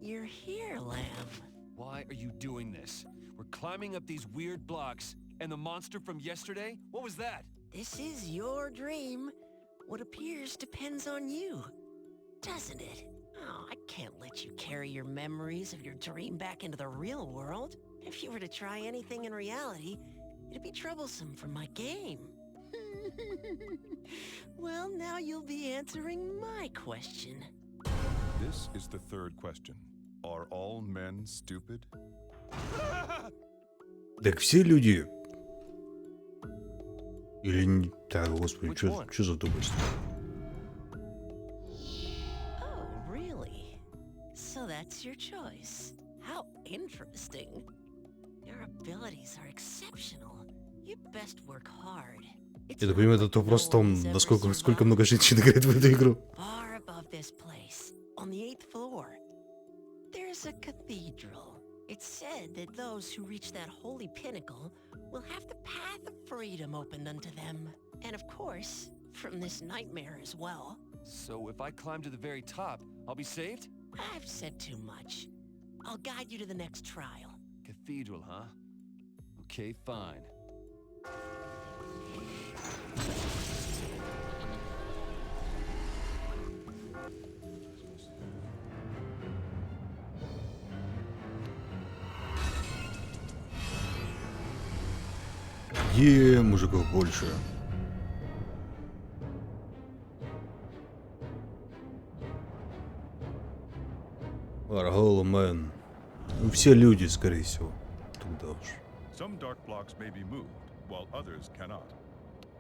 J: You're here, Lamb.
F: Why are you doing this? We're climbing up these weird blocks, and the monster from yesterday? What was that?
J: This is your dream. What appears depends on you, doesn't it? Oh, I can't let you carry your memories of your dream back into the real world. If you were to try anything in reality, it'd be troublesome for my game. Well, now you'll be answering my question.
B: This is the third question. Are all men stupid?
A: Так все люди... Или не... Так, господи, что за тупость?
J: Oh, really? So that's your choice. How interesting. Your abilities are exceptional. You best work hard.
A: Я так понимаю, это вопрос в том, сколько много женщин играет в эту игру.
J: Far above this place, on the 8th floor, there's a cathedral. It's said that those who reach that holy pinnacle will have the path of freedom opened unto them. And of course, from this nightmare as well.
F: So if I climb to the very top, I'll be saved?
J: I've said too much. I'll guide you to the next trial.
F: Cathedral, huh? Okay, fine.
A: Мужиков больше. Аргол, мэн. Ну, все люди, скорее всего. Тогда уж.
B: Some dark blocks may be moved, while others cannot.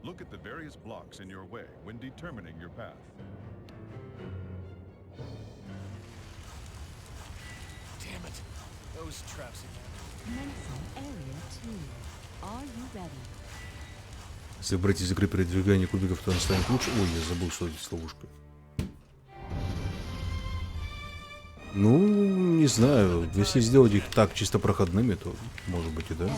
B: Look at the various blocks in your way when determining your path.
L: Damn it. Those traps again.
K: Menacing area 2. Are you ready?
A: Если брать из игры передвигание кубиков, то он станет лучше. Ой, я забыл, что здесь ловушка. Ну, не знаю. Если сделать их так чисто проходными, то может быть и да.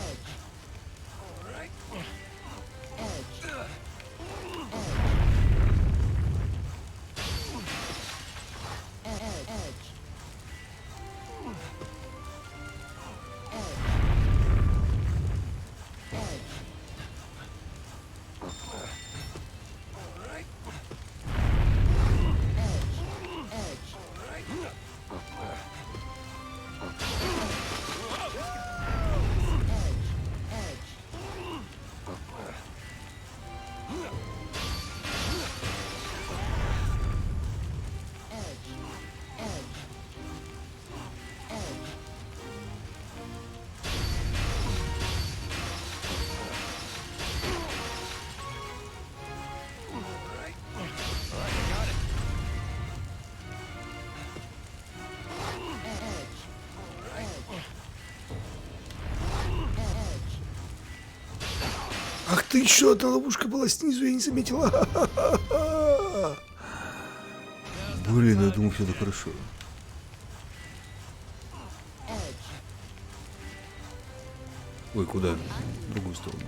A: Ах ты, еще одна ловушка была снизу, я не заметила. Блин, я думал, все это хорошо. Ой, куда? В другую сторону.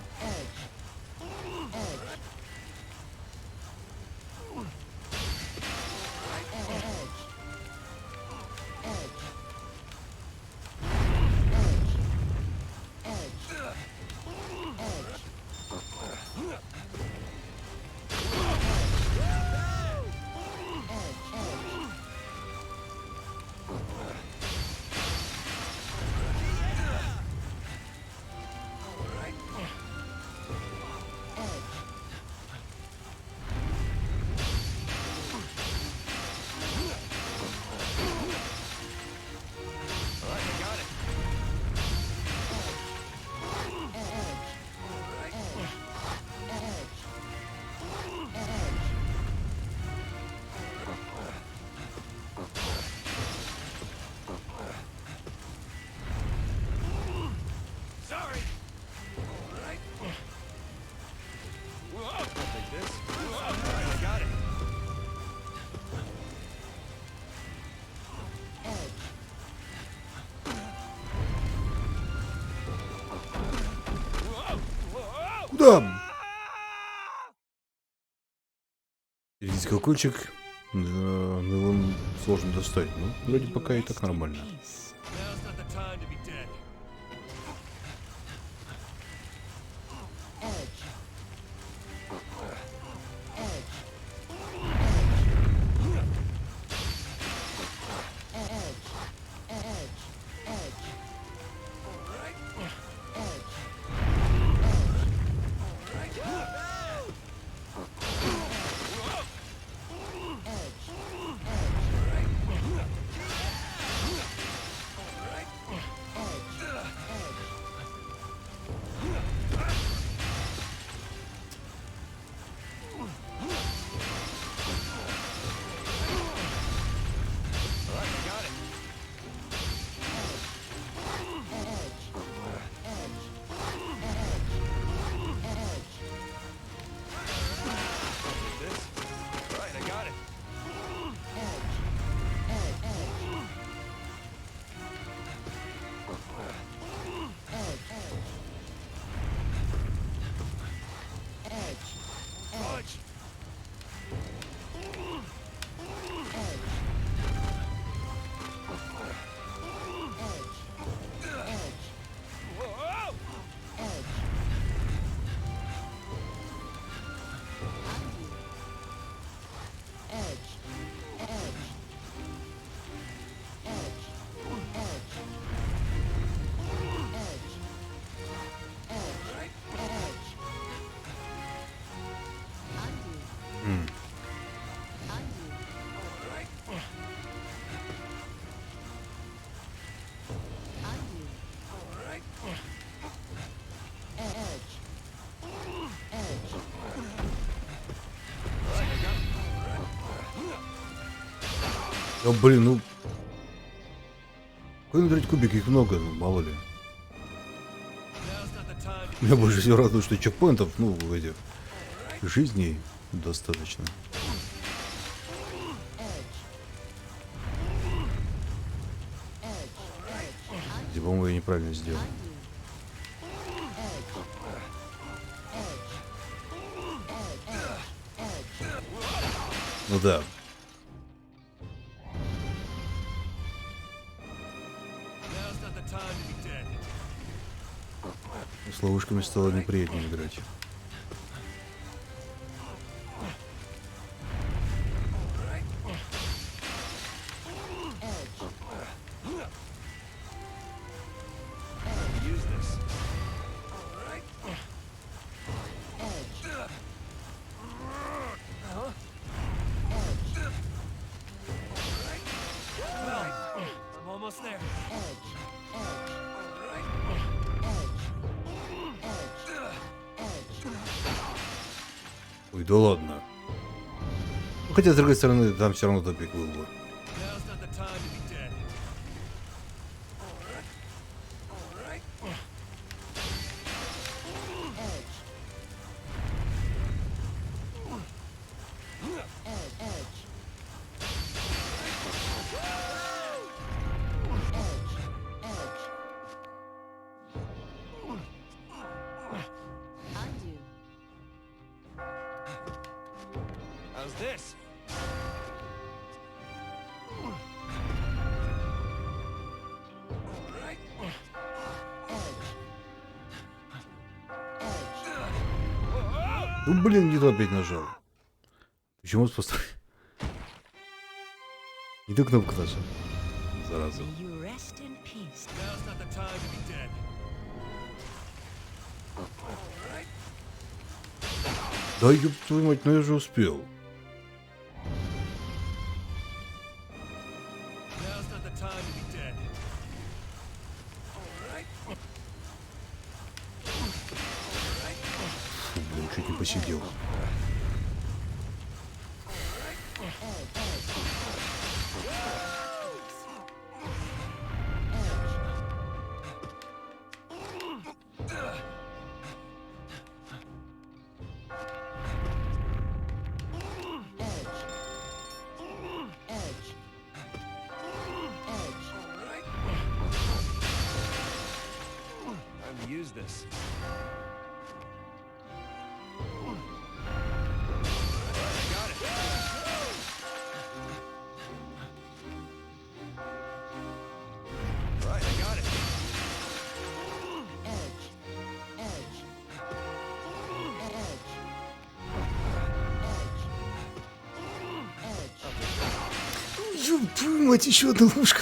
A: Куда? Здесь колокольчик, да, его сложно достать, но вроде пока и так нормально. Да блин, ну... Какой набирать кубики, их много, ну, мало ли. Меня больше всего радует, что чекпоинтов, ну, в этих жизней достаточно. Где, по-моему, я неправильно сделал. Ну да. С ловушками стало неприятнее играть. Ой, да ладно. Хотя, с другой стороны, там все равно топик был бы.
E: How's this?
A: Ну блин, не то опять нажал. Почему просто... Не ту кнопку нажал. Зараза. Да ёб твою мать, ну я же успел. Фу, блин, чуть не посидел.
E: Use this. Right, I got it.
A: Ёб твою мать, еще одна ловушка.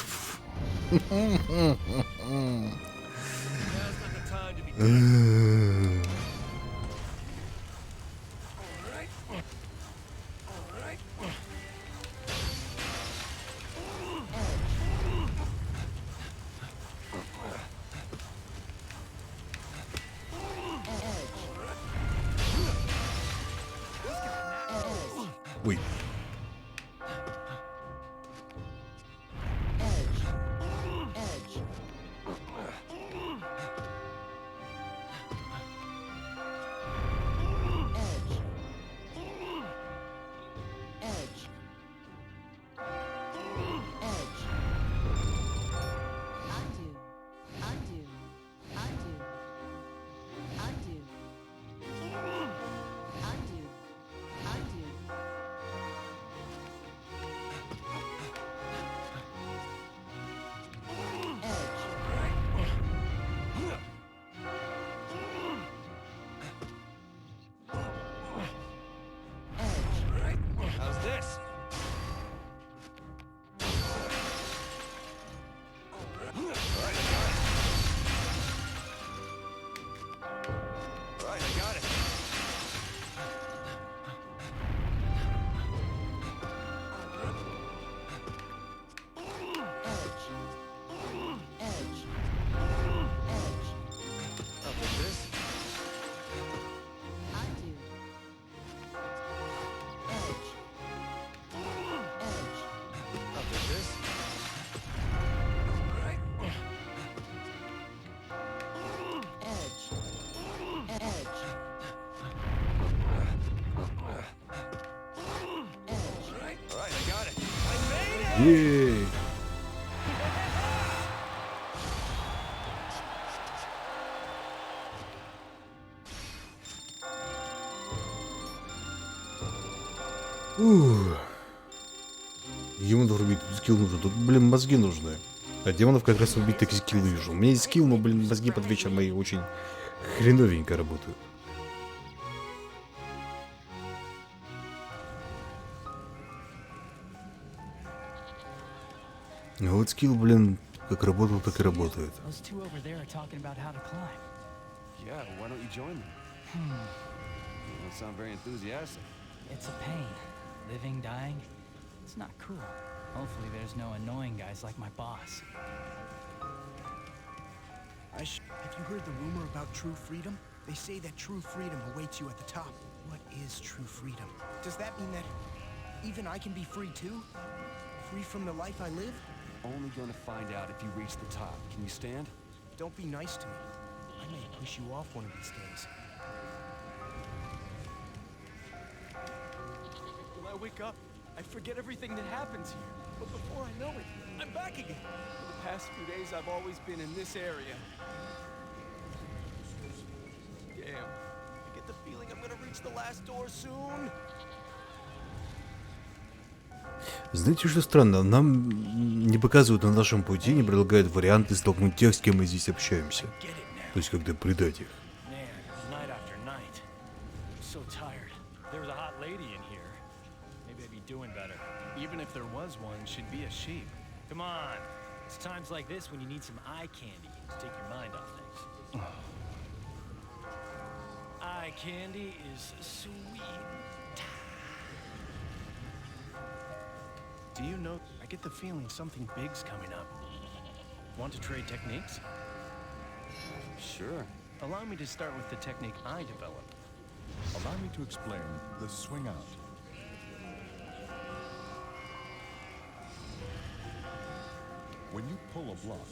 A: Ой. Ей! Демонов рубить, тут скилл нужен. Тут, блин, мозги нужны. А демонов как раз убить такие скиллы вижу. У меня есть скилл, но, блин, мозги под вечер мои очень хреновенько работают. А вот скилл, блин, как работал, так и работает.
F: Yeah, why don't you join them? You don't sound very enthusiastic.
I: It's a pain. Living, dying. It's not cool. Hopefully there's no annoying guys like my boss.
Q: Have you heard the rumor about true freedom? They say that true freedom awaits you at the top. What is true freedom? Does that mean that even I can be free too? Free from the life I live?
F: Only going to find out if you reach the top. Can you stand?
Q: Don't be nice to me. I may push you off one of these days.
L: When I wake up, I forget everything that happens here. But before I know it, I'm back again. For the past few days, I've always been in this area. Damn. I get the feeling I'm gonna reach the last door soon.
A: Знаете, что странно? Нам не показывают на нашем пути, не предлагают варианты столкнуть тех, с кем мы здесь общаемся. То есть, когда предать их.
H: Even if there was one, she'd be a sheep. Come on. It's times like this when you need some eye candy to take your mind off things. Eye candy is sweet. Do you know, I get the feeling something big's coming up. Want to trade techniques?
F: Sure.
H: Allow me to start with the technique I developed.
B: Allow me to explain the swing out. When you pull a block,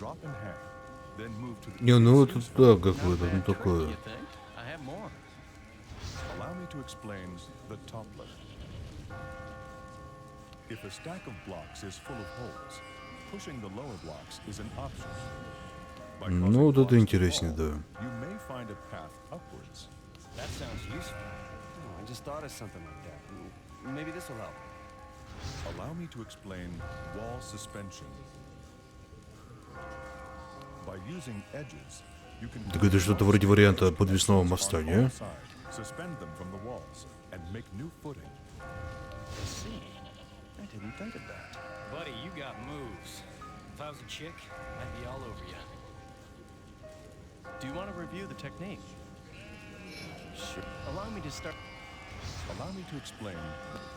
B: drop and hang, then move to the...
A: Не, ну это да, какое-то, ну такое.
B: Allow me to explain the toplet. If a stack of blocks is full of holes, pushing the lower blocks is an option.
A: Ну вот это интереснее, да.
B: You may find a path upwards.
H: That sounds useful.
F: Oh, I just thought of something like that. Maybe this will help.
B: Allow me to explain wall suspension. By using edges, you can
A: Так это что-то вроде варианта подвесного моста, не?
B: suspend them from the walls and make new footing.
H: I see. I didn't think of that. Buddy, you got moves. If I was a chick, I'd be all over you. Do you want to review the technique?
F: Sure.
H: Allow me to start.
B: Allow me to explain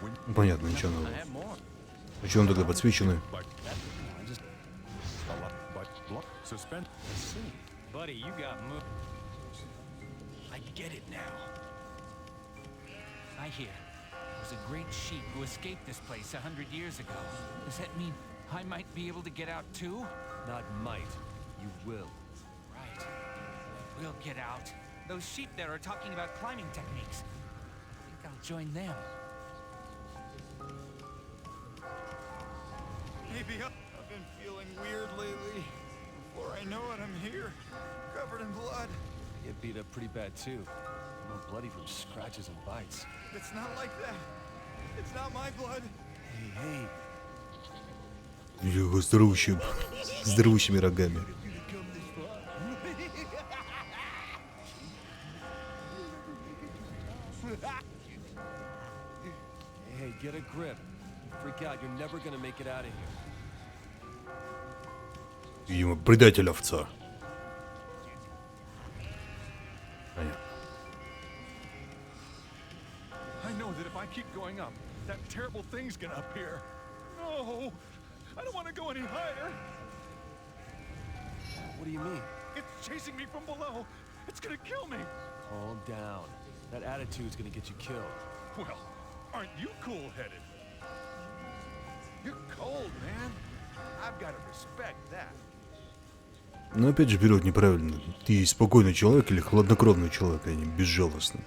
B: when...
A: Понятно, ничего нового. Почему он тогда подсвечены?
B: Suspend.
H: Buddy, you got moves. I get it now.
I: I hear there was a great sheep who escaped this place 100 years ago. Does that mean I might be able to get out too?
F: Not might. You will.
I: Right. We'll get out. Those sheep there are talking about climbing techniques. I think I'll join them.
Q: Maybe I've been feeling weird lately. Before I know it, I'm here, covered in blood.
F: You get beat up pretty bad too. I'm all bloody from scratches and bites.
Q: It's not like that. It's not my blood.
F: Hey,
A: Его здоровущими рогами.
F: hey, get a grip. Freak out, you're never gonna make it out of here.
A: Видимо, предатель овца. Понятно.
B: I know that if I keep going up, that terrible thing's gonna appear. No, I don't want to go any higher.
F: What do you mean?
B: It's chasing me from below. It's gonna kill me.
F: Calm down. That attitude's gonna get you killed.
B: Well, aren't you cool-headed? You're cold, man. I've got to respect that.
A: Но опять же, вперед неправильно. Ты спокойный человек или хладнокровный человек, а не безжалостный.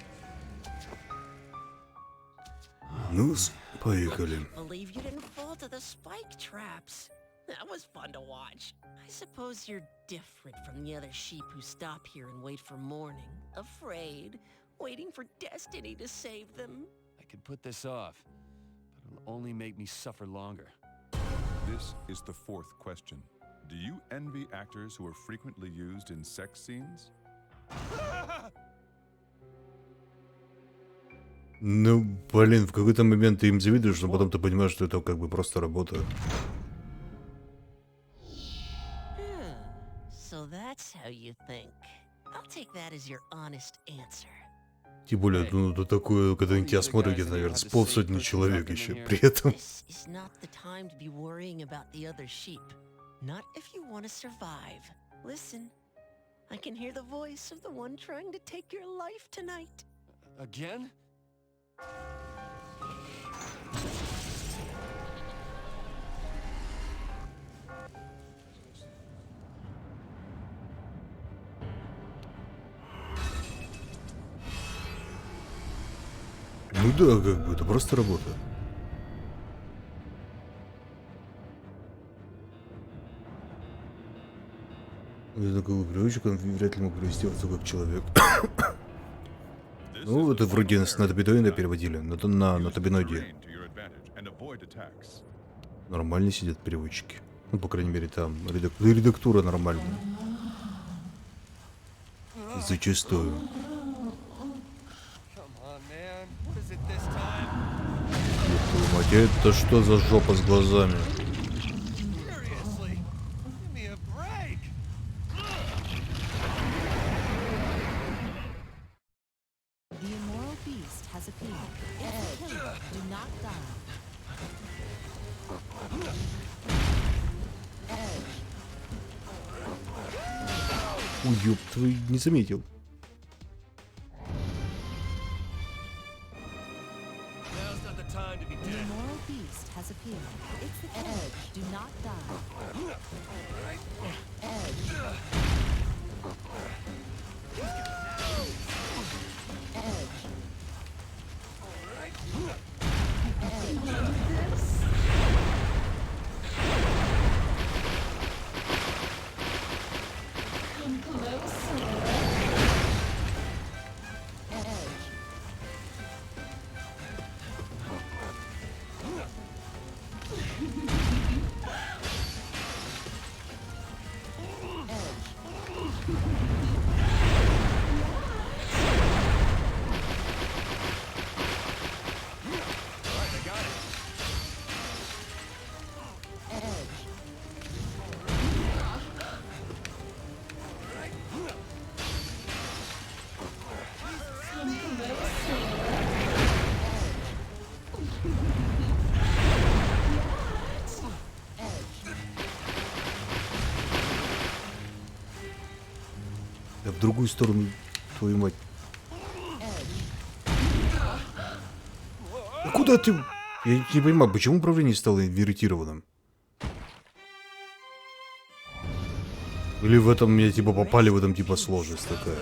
A: Ну, поехали.
J: Believe you didn't fall fault of the spike traps. That was fun to watch. I suppose you're different from the other sheep who stop here and wait for morning, afraid, waiting for destiny to save them.
F: I could put this off, but it'll only make me suffer longer.
B: This is the fourth question. Do you envy actors who are frequently used in sex scenes?
A: Ну, блин, в какой-то момент ты им завидуешь, но потом ты понимаешь, что это как бы просто работа.
J: So that's how you think. I'll take that as your honest answer.
A: Тем более, ну, это такое, когда они тебя смотрят, где-то, наверное, с полсотни человек еще при этом.
J: This is not the time to be worrying about the other sheep. Not if you want to survive. Listen, I can hear the voice of the one trying to take your life tonight.
F: Again?
A: Ну да, как бы, это просто работа. Такую привычку вряд ли мог привести в отцу как человек. Ну, это вроде с натабидоида переводили, на натабиноиде. Нормально сидят переводчики. Ну, по крайней мере, там редактура нормальная. Зачастую. Ёб твою мать, это что за жопа с глазами? Ой, ёб твою, не заметил. Да в другую сторону, твою мать. А куда ты? Я не понимаю, почему управление стало инвертированным? Или в этом меня типа попали, в этом типа сложность такая.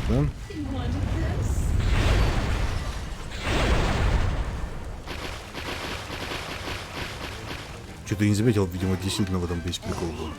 A: Ладно. Что-то не заметил, видимо, действительно в этом весь прикол был.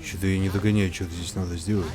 A: Что-то я не догоняю, что здесь надо сделать.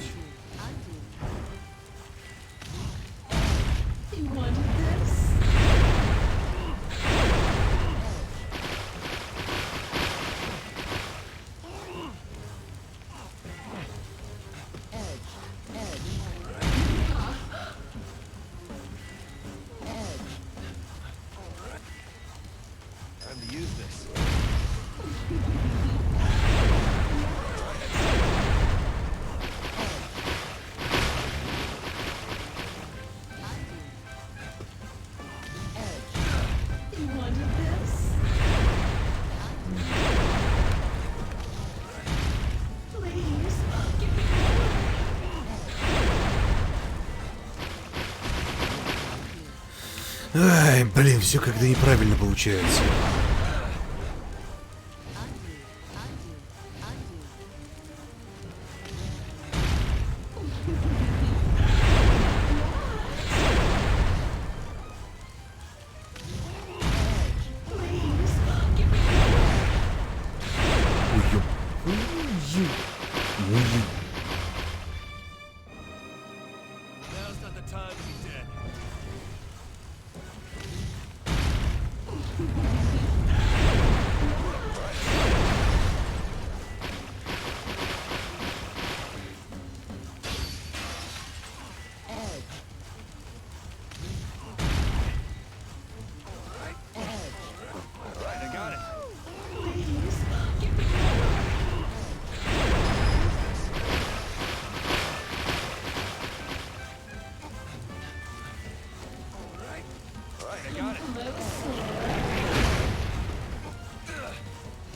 A: Ай, блин, все как-то неправильно получается.
L: Now's not the time to be dead.
F: Right, I got it. Right, I got it.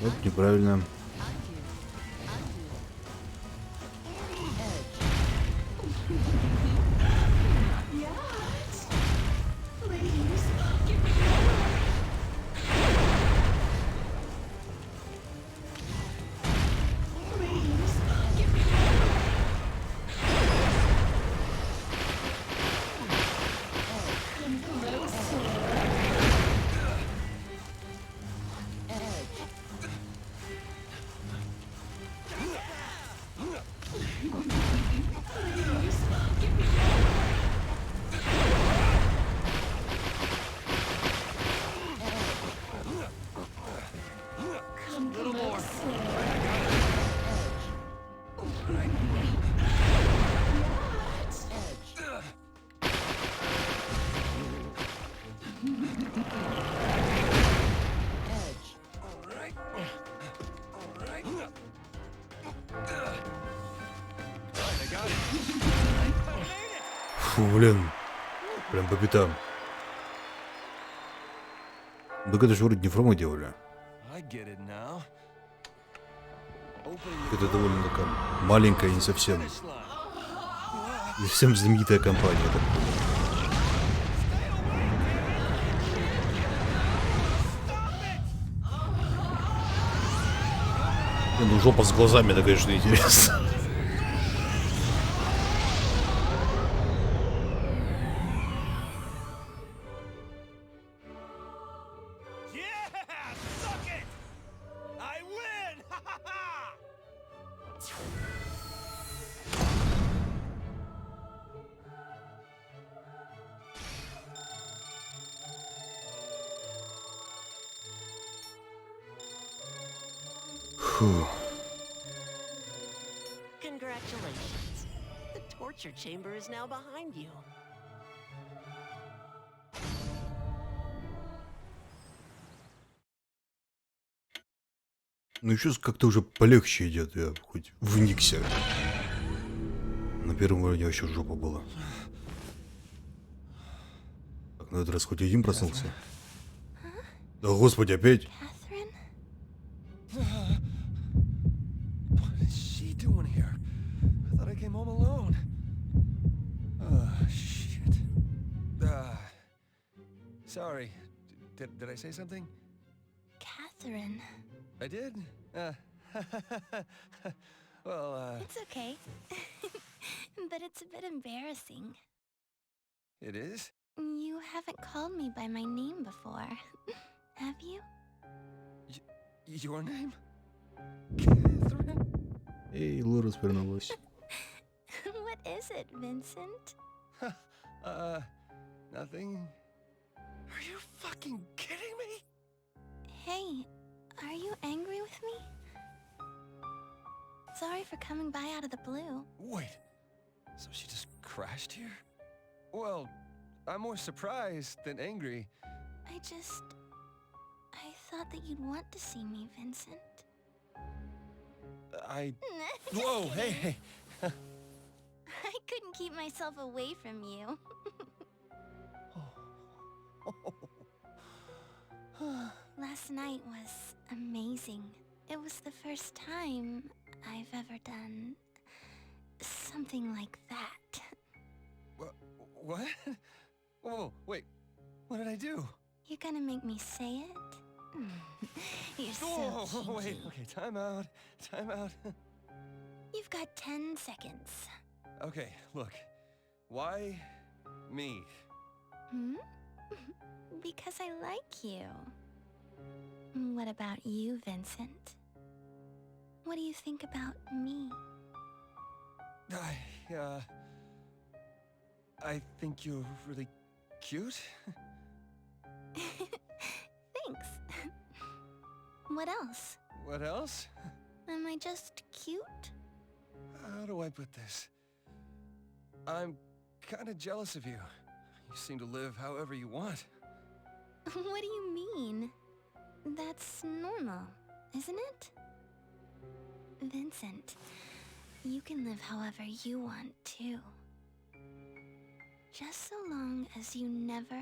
A: Вот неправильно. Фу, блин. Прям по пятам. Так это же вроде не фрома делали.
F: I get it now.
A: Это довольно такая маленькая, не совсем. Не совсем знаменитая компания. Так. Ну, жопа с глазами, это, конечно, интересно. Фу.
J: Congratulations. The torture chamber is now behind you.
A: Ну еще как-то уже полегче идет, я хоть вникся. На первом уровне вообще жопа была. Так, на этот раз хоть один проснулся. Да господи, опять?
F: What is she doing here? I thought I came home alone. Oh, shit. Sorry. Did I say something?
M: Catherine.
F: I did? Well,
M: It's okay. But it's a bit embarrassing.
F: It is?
M: You haven't called me by my name before. Have you?
F: Your name?
A: Эй, Лора свернулась.
M: What is it, Vincent?
F: Nothing. Are you fucking kidding me?
M: Hey, are you angry with me? Sorry for coming by out of the blue.
F: Wait, so she just crashed here? Well, I'm more surprised than angry.
M: I thought that you'd want to see me, Vincent.
F: Whoa, hey.
M: I couldn't keep myself away from you. Last night was amazing. It was the first time I've ever done something like that.
F: What? Whoa, wait. What did I do?
M: You're gonna make me say it? You're so
F: Oh, wait,
M: cheeky.
F: okay, time out. Time out.
M: You've got 10 seconds.
F: Okay, look. Why me?
M: Hmm? Because I like you. What about you, Vincent? What do you think about me?
F: I think you're really cute.
M: Thanks. What else?
F: What else?
M: Am I just cute?
F: How do I put this? I'm kinda jealous of you. You seem to live however you want.
M: What do you mean? That's normal, isn't it? Vincent, you can live however you want too. Just so long as you never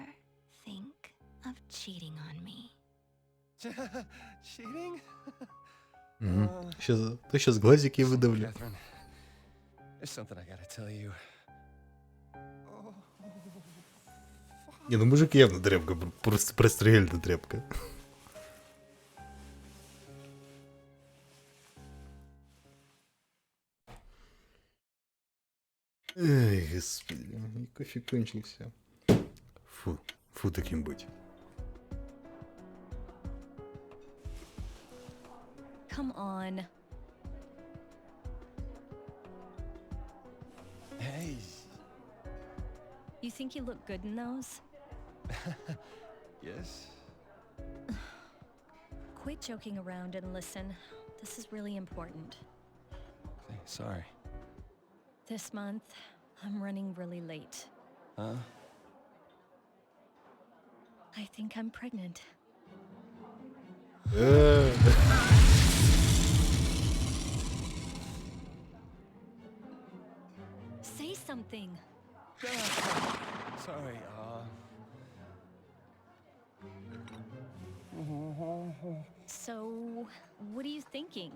M: think of cheating on me.
F: Cheating?
A: Угу. Сейчас глазики выдавлю.
F: Catherine, there's something I gotta tell you.
A: Не, ну мужик явно тряпка, просто прострелена тряпка. Эй, господи, и кофе кончился. Фу таким быть.
D: Come on.
F: Hey.
D: You think you look good in those?
F: Yes?
D: Quit joking around and listen. This is really important.
F: Okay, sorry.
D: This month, I'm running really late.
F: Huh?
D: I think I'm pregnant. Say something.
F: Sorry,
D: So, what are you thinking?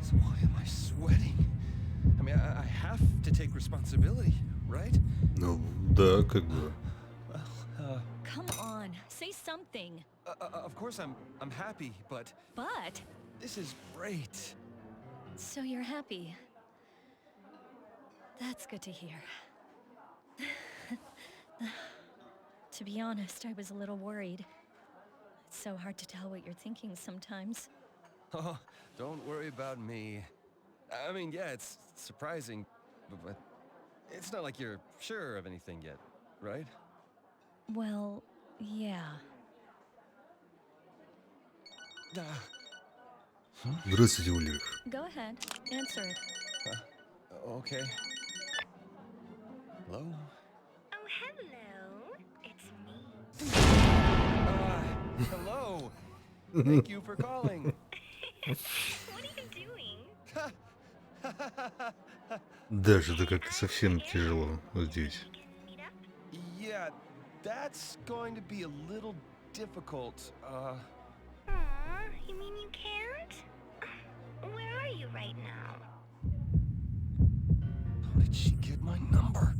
F: So why am I sweating? I mean, I have to take responsibility, right?
A: Ну, да, как бы.
F: Well,
D: Come on, say something.
F: of course I'm happy, but...
D: But?
F: This is great.
D: So you're happy. That's good to hear. To be honest, I was a little worried. It's so hard to tell what you're thinking sometimes.
F: Oh, don't worry about me. I mean, yeah, it's surprising, but it's not like you're sure of anything yet, right?
D: Well, yeah.
A: Здравствуйте, Ульрих.
D: Go ahead, answer it.
F: Okay. Hello?
M: Oh, hello. It's me.
F: Hello. Thank you for calling.
M: What are you doing?
A: Даже это как-то совсем тяжело вот здесь.
F: Yeah, that's going to be a little difficult.
M: Aw, you mean you can't? Where are you right now?
F: How did she get my number?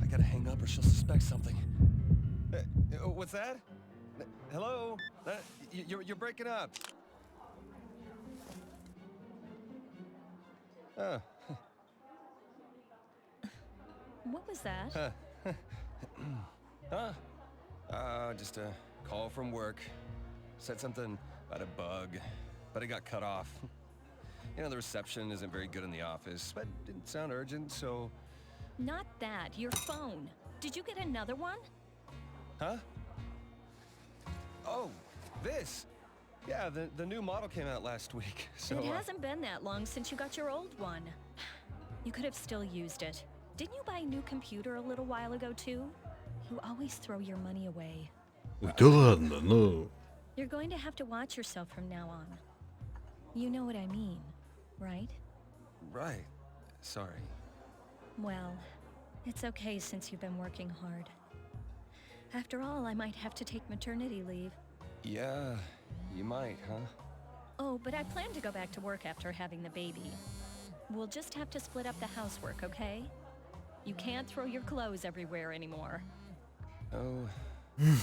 F: I gotta hang up or she'll suspect something. What's that? Hello? You're breaking up. Oh.
D: What was that?
F: Just a call from work. Said something about a bug, but it got cut off. You know, the reception isn't very good in the office, but it didn't sound urgent, so...
D: Not that, your phone. Did you get another one?
F: Huh? Oh, this! Yeah, the new model came out last week, so...
D: It hasn't been that long since you got your old one. You could have still used it. Didn't you buy a new computer a little while ago, too? You always throw your money away.
A: Да ладно, ну...
D: You're going to have to watch yourself from now on. You know what I mean, right?
F: Right. Sorry.
D: Well, it's okay since you've been working hard. After all, I might have to take maternity leave.
F: Yeah, you might, huh?
D: Oh, but I plan to go back to work after having the baby. We'll just have to split up the housework, okay? You can't throw your clothes everywhere anymore.
F: Oh, okay.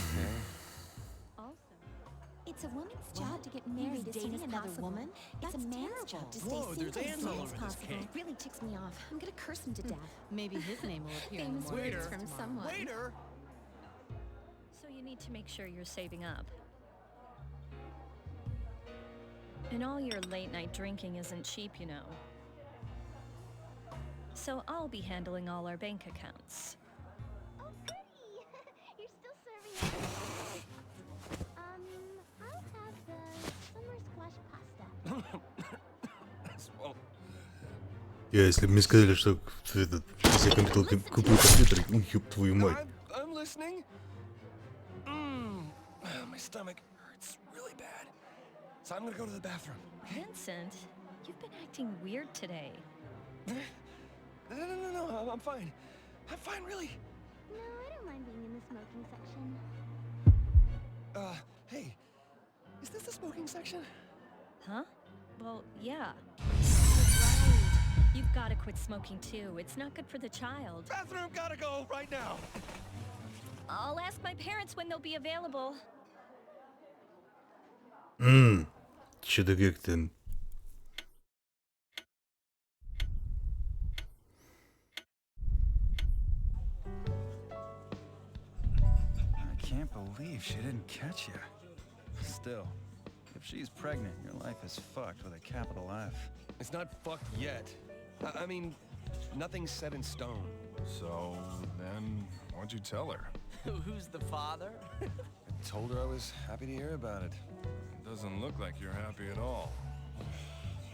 R: It's a woman's job to get married as soon as another woman. It's a man's job to stay
L: Whoa,
R: single
L: there's
R: as
L: ants
R: soon
L: all
R: as
L: over this
R: possible.
L: cake.
R: It really ticks me off. I'm gonna curse him to death.
K: Maybe his name will appear in the
R: Famous
K: morning.
R: words from someone.
L: Waiter!
D: So you need to make sure you're saving up. And all your late-night drinking isn't cheap, you know. So I'll be handling all our bank accounts.
R: Oh, goody! You're still serving it. I'll have the summer squash pasta.
F: Well,
A: Если бы мне сказали, что этот, если я купил компьютер, ну ёб твою мать.
F: I'm listening. My stomach hurts really bad. So I'm gonna go to the bathroom.
D: Vincent, you've been acting weird today.
F: No, I'm fine. I'm fine, really.
R: No, I don't mind being in the smoking section.
F: Hey, is this the smoking section?
D: Huh? Well, yeah. That's right. You've got to quit smoking too. It's not good for the child.
F: Bathroom gotta go right now.
D: I'll ask my parents when they'll be available.
A: Что-то как-то...
N: I can't believe she didn't catch you. Still, if she's pregnant, your life is fucked with a capital F.
F: It's not fucked yet. I mean, nothing's set in stone.
B: So, then, what'd you tell her?
I: Who's the father?
F: I told her I was happy to hear about it.
B: It doesn't look like you're happy at all.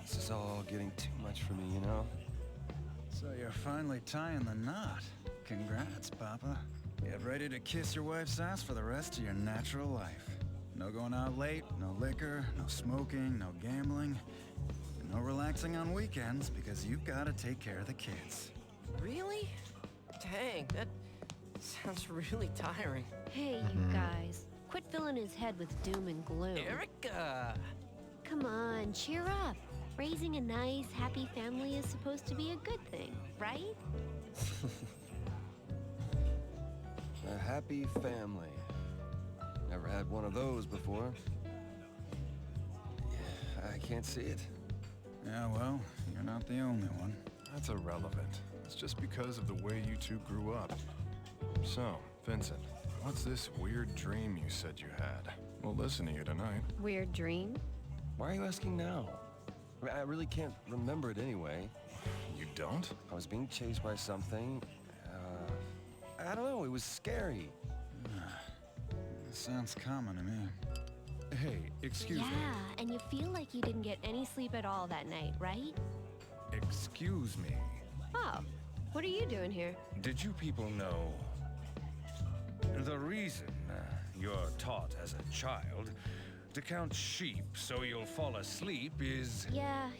F: This is all getting too much for me, you know?
N: So you're finally tying the knot. Congrats, Papa. Get ready to kiss your wife's ass for the rest of your natural life. No going out late, no liquor, no smoking, no gambling, no relaxing on weekends because you've got to take care of the kids.
J: Really? Dang, that sounds really tiring.
O: Hey, you guys. Quit filling his head with doom and gloom.
J: Erica!
O: Come on, cheer up. Raising a nice, happy family is supposed to be a good thing, right?
F: A happy family. Never had one of those before. I can't see it.
N: Yeah, well, you're not the only one.
B: That's irrelevant. It's just because of the way you two grew up. So, Vincent, what's this weird dream you said you had? We'll listen to you tonight.
O: Weird dream?
F: Why are you asking now? I really can't remember it anyway.
B: You don't?
F: I was being chased by something. I don't know, it was scary.
N: Sounds common to me.
B: Hey, excuse me.
O: Yeah, and you feel like you didn't get any sleep at all that night, right?
P: Excuse me.
O: Oh, what are you doing here?
P: Did you people know the reason you're taught as a child to count sheep so you'll fall asleep is...
O: Yeah,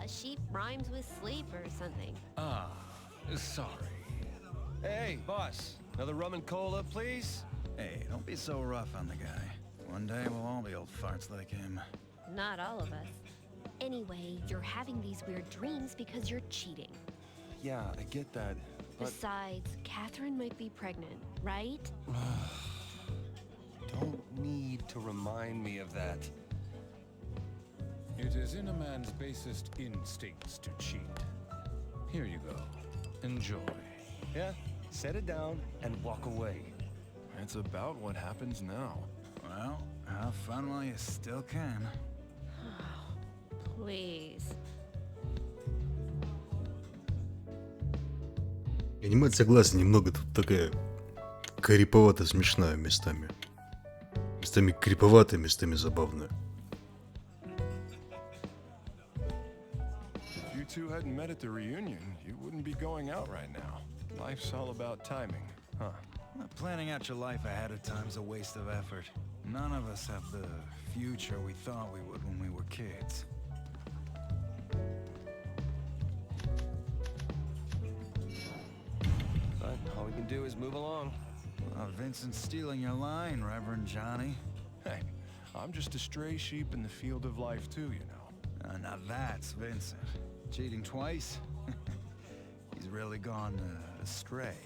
O: sheep rhymes with sleep or something.
P: Ah, sorry.
F: Hey, boss, another rum and cola, please?
N: Hey, don't be so rough on the guy. One day we'll all be old farts like him.
O: Not all of us. Anyway, you're having these weird dreams because you're cheating.
F: Yeah, I get that, but...
O: Besides, Catherine might be pregnant, right?
F: Don't need to remind me of that.
P: It is in a man's basest instincts to cheat. Here you go. Enjoy.
F: Yeah, set it down and walk away.
B: It's about what happens now.
N: Well, have fun while you still can.
O: Please.
A: Анимация глаз немного тут такая криповато смешная местами. Местами криповатая, местами забавная.
B: If you two hadn't met at the reunion, you wouldn't be going out right now. Life's all about timing, huh?
N: Planning out your life ahead of time's a waste of effort. None of us have the future we thought we would when we were kids.
F: But all we can do is move along.
N: Vincent's stealing your line, Reverend Johnny.
B: Hey, I'm just a stray sheep in the field of life too, you know.
N: Now that's Vincent. Cheating twice? He's really gone astray.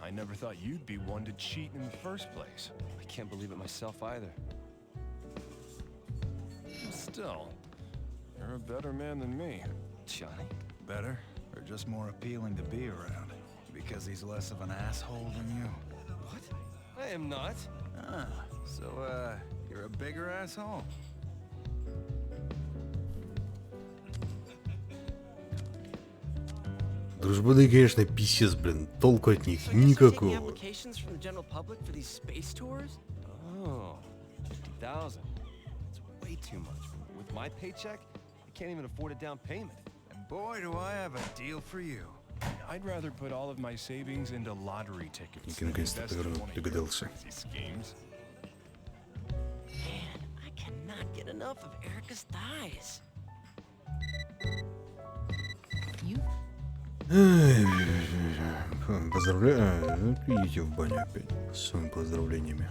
L: I never thought you'd be one to cheat in the first place.
F: I can't believe it myself either.
L: Still, you're a better man than me.
F: Johnny?
N: Better, or just more appealing to be around? Because he's less of an asshole than you?
F: What? I am not.
N: Ah, so, you're a bigger asshole?
A: Дружбаны, конечно, писец, блин. Толку от них никакого.
F: Applications from the general public for these space tours? Oh, 50,000. It's way too much. With my paycheck, I can't even afford a down payment.
N: And boy, do I have a deal for you.
L: I'd rather put all of my savings into lottery tickets.
A: Наконец-то догадался.
F: Man, I cannot get enough of Erica's thighs.
A: Поздравляю. Идите в баню опять с своими поздравлениями.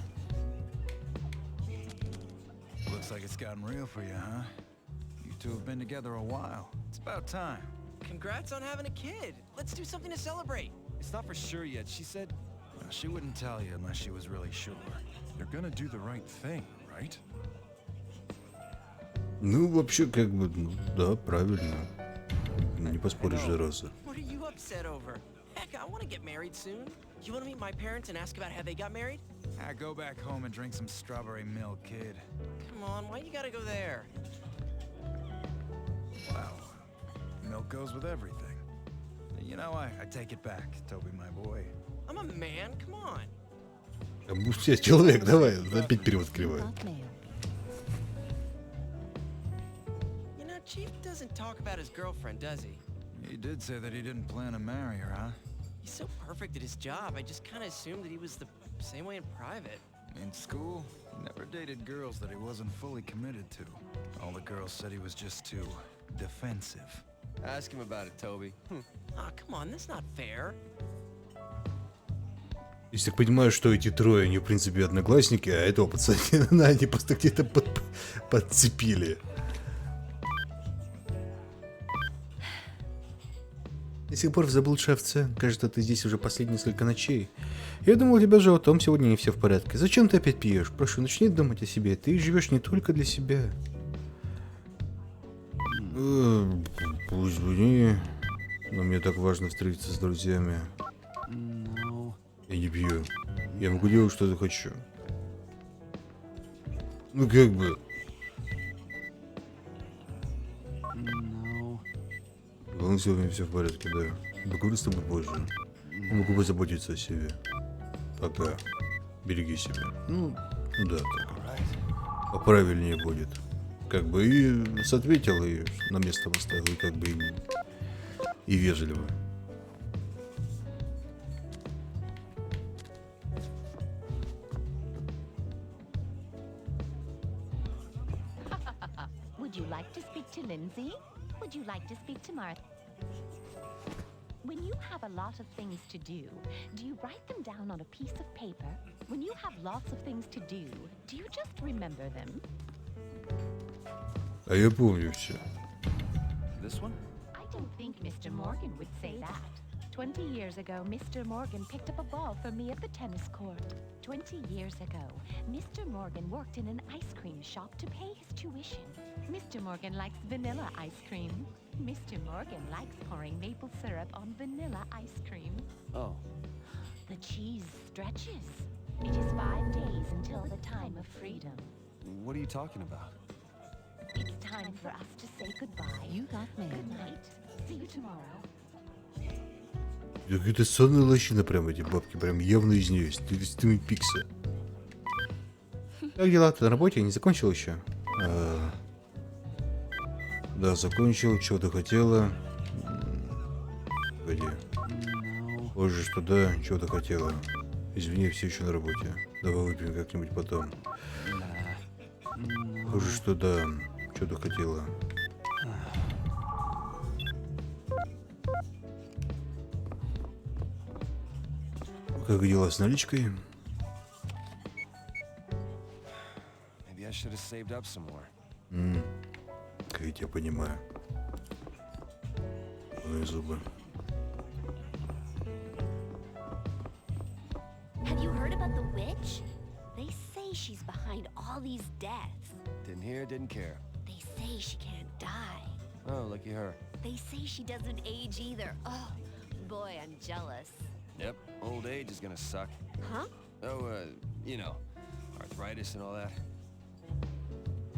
N: Looks like it's gotten real for you, huh? You two have been together a while. It's about time.
F: Congrats on having a kid. Let's do something to celebrate. It's not for sure yet. She said...
N: Well, she wouldn't tell you unless she was really sure.
L: You're gonna do the right thing, right?
A: Ну, вообще, как бы, ну, да, правильно. Не поспоришь же раза.
F: What are you upset over? Heck, I want to get married soon. You want to meet my parents and ask about how they got married?
N: Ah, go back home and drink some strawberry milk, kid.
F: Come on, why you gotta go there?
N: Wow. Milk goes with everything. You know, I take it back, Toby, my boy.
F: I'm a man, come on.
A: Обустя человек, давай, опять перевод кривой.
F: You know, Chief doesn't talk about his girlfriend, does he?
N: He did say that he didn't plan to marry her, huh?
F: He's so perfect at his job, I just kind of assumed that he was the same way in private.
N: In school, he never dated girls that he wasn't fully committed to. All the girls said he was just too defensive.
F: Ask him about it, Toby. Ah, come on, that's not fair.
A: Я так понимаю, что эти трое, они в принципе одноклассники, а этого пацана они просто где-то подцепили. До сих пор в заблудшей овце. Кажется, ты здесь уже последние несколько ночей. Я думал, у тебя же о том сегодня не все в порядке. Зачем ты опять пьешь? Прошу, начни думать о себе. Ты живешь не только для себя. Извини, но мне так важно встретиться с друзьями. Я не пью. Я могу делать, что захочу. Ну как бы. Главное, сегодня все в порядке, да. Поговорю с тобой позже. Я могу позаботиться о себе. Пока. Береги себя. Ну да, так. Поправильнее будет. Как бы и ответил, и на место поставил, и как бы и вежливо.
K: Would you like to speak to Lindsay? Would you like to speak to Martha? When you have a lot of things to do you write them down on a piece of paper? When you have lots of things to do you just remember them?
A: А я помню все.
F: This one?
K: I don't think Mr. Morgan would say that. 20 years ago, Mr. Morgan picked up a ball for me at the tennis court. 20 years ago, Mr. Morgan worked in an ice cream shop to pay his tuition. Mr. Morgan likes vanilla ice cream. Mr. Morgan likes pouring maple syrup on vanilla ice cream.
F: Oh.
K: The cheese stretches. It is 5 days until the time of freedom.
F: What are you talking about?
K: It's time for us to say goodbye. You got mail. Good night. See you tomorrow.
A: Какая-то сонная лощина прям эти бабки, прям явно из нее, с теми пикса. Как дела? Ты на работе? Не закончил еще? Да, закончил. Чего ты хотела? Погоди. Позже что да, чего ты хотела? Извини, все еще на работе. Давай выпьем как-нибудь потом. Позже что да, что ты хотела? Как дела с наличкой?
F: Maybe I should have saved up some more.
A: Как я тебя понимаю. Мои зубы.
O: witch? They say she's behind all these deaths.
F: Didn't hear, didn't care.
O: They say she can't die.
F: Oh, lucky her.
O: They say she doesn't age either. Oh, boy, I'm jealous.
F: Yep, old age is gonna suck.
O: Huh?
F: Oh, you know, arthritis and all that.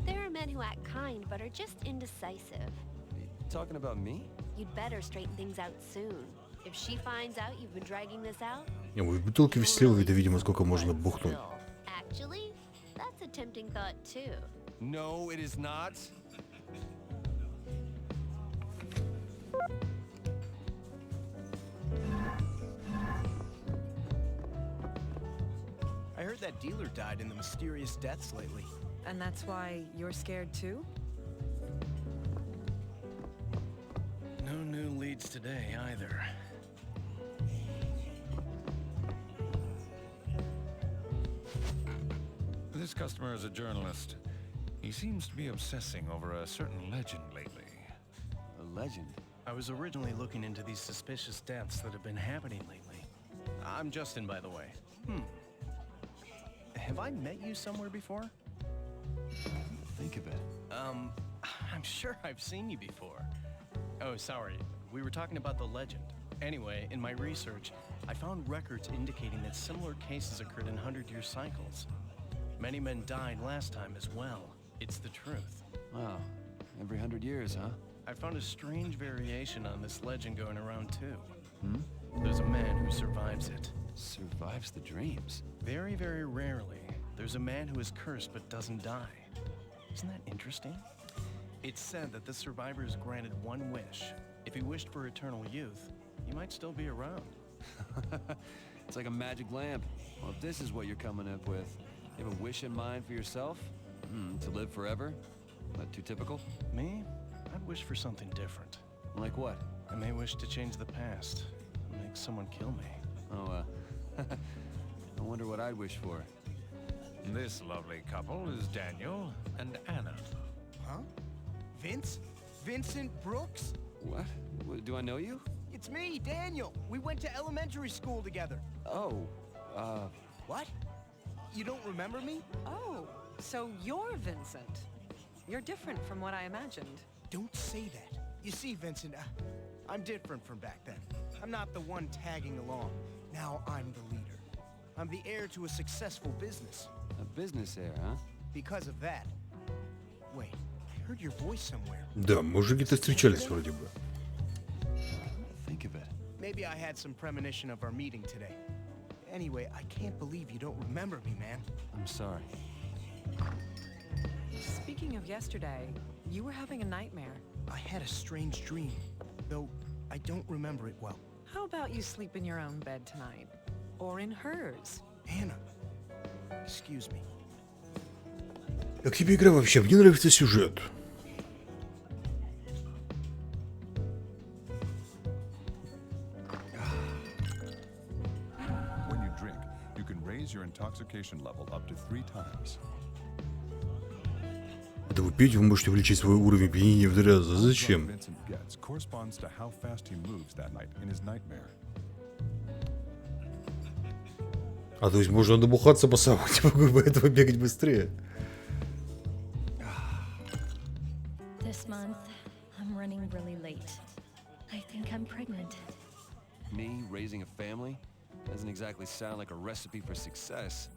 O: There are men who act kind but are just indecisive.
F: Talking about me?
O: You'd better straighten things out soon. If she finds out you've been dragging this out...
A: Не, в бутылке веселого, это, видимо, сколько можно бухнуть.
O: Actually, that's a tempting thought too.
F: No, it is not.
L: I heard that dealer died in the mysterious deaths lately.
S: And that's why you're scared too?
H: No new leads today either.
P: This customer is a journalist. He seems to be obsessing over a certain legend lately.
F: A legend?
H: I was originally looking into these suspicious deaths that have been happening lately. I'm Justin, by the way. Have I met you somewhere before?
F: Think of it.
H: I'm sure I've seen you before. Oh, sorry. We were talking about the legend. Anyway, in my research, I found records indicating that similar cases occurred in 100-year cycles. Many men died last time as well. It's the truth.
F: Wow. Every 100 years, huh?
H: I found a strange variation on this legend going around too. There's a man who survives it.
F: Survives the dreams?
H: Very, very rarely, there's a man who is cursed but doesn't die. Isn't that interesting? It's said that the survivor is granted one wish. If he wished for eternal youth, he might still be around.
F: It's like a magic lamp. Well, if this is what you're coming up with, you have a wish in mind for yourself? To live forever? Not too typical?
H: Me? I'd wish for something different.
F: Like what?
H: I may wish to change the past. Make someone kill me.
F: Oh, I wonder what I'd wish for.
P: This lovely couple is Daniel and Anna.
Q: Huh? Vince? Vincent Brooks?
F: What? Do I know you?
Q: It's me, Daniel. We went to elementary school together.
F: Oh,
Q: What? You don't remember me?
S: Oh, so you're Vincent. You're different from what I imagined.
Q: Don't say that. You see, Vincent, I'm different from back then. I'm not the one tagging along. Now I'm the leader. I'm the heir to a successful business.
F: A business heir, huh?
Q: Because of that. Wait, I heard your voice somewhere.
A: Да, мы уже где-то встречались вроде бы.
F: Think of it.
Q: Maybe I had some premonition of our meeting today. Anyway, I can't believe you don't remember me, man.
F: I'm sorry.
S: Speaking of yesterday, you were having a nightmare.
Q: I had a strange dream, though I don't remember it well.
S: How about you sleep in your own bed tonight? Or in hers?
Q: Anna, excuse me.
A: Как тебе игра вообще? Мне нравится сюжет.
B: When you drink, you can raise your intoxication level up to 3 times.
A: Это вы пить, вы можете увеличить свой уровень опьянения в 3 раза. Зачем?
B: Vincent gets corresponds to how fast he moves that night in his nightmare.
A: А то есть можно набухаться по самому, поэтому бегать быстрее.
D: This month, I'm running really late. I think I'm pregnant.
F: Me raising a family? Doesn't exactly sound like a recipe for success.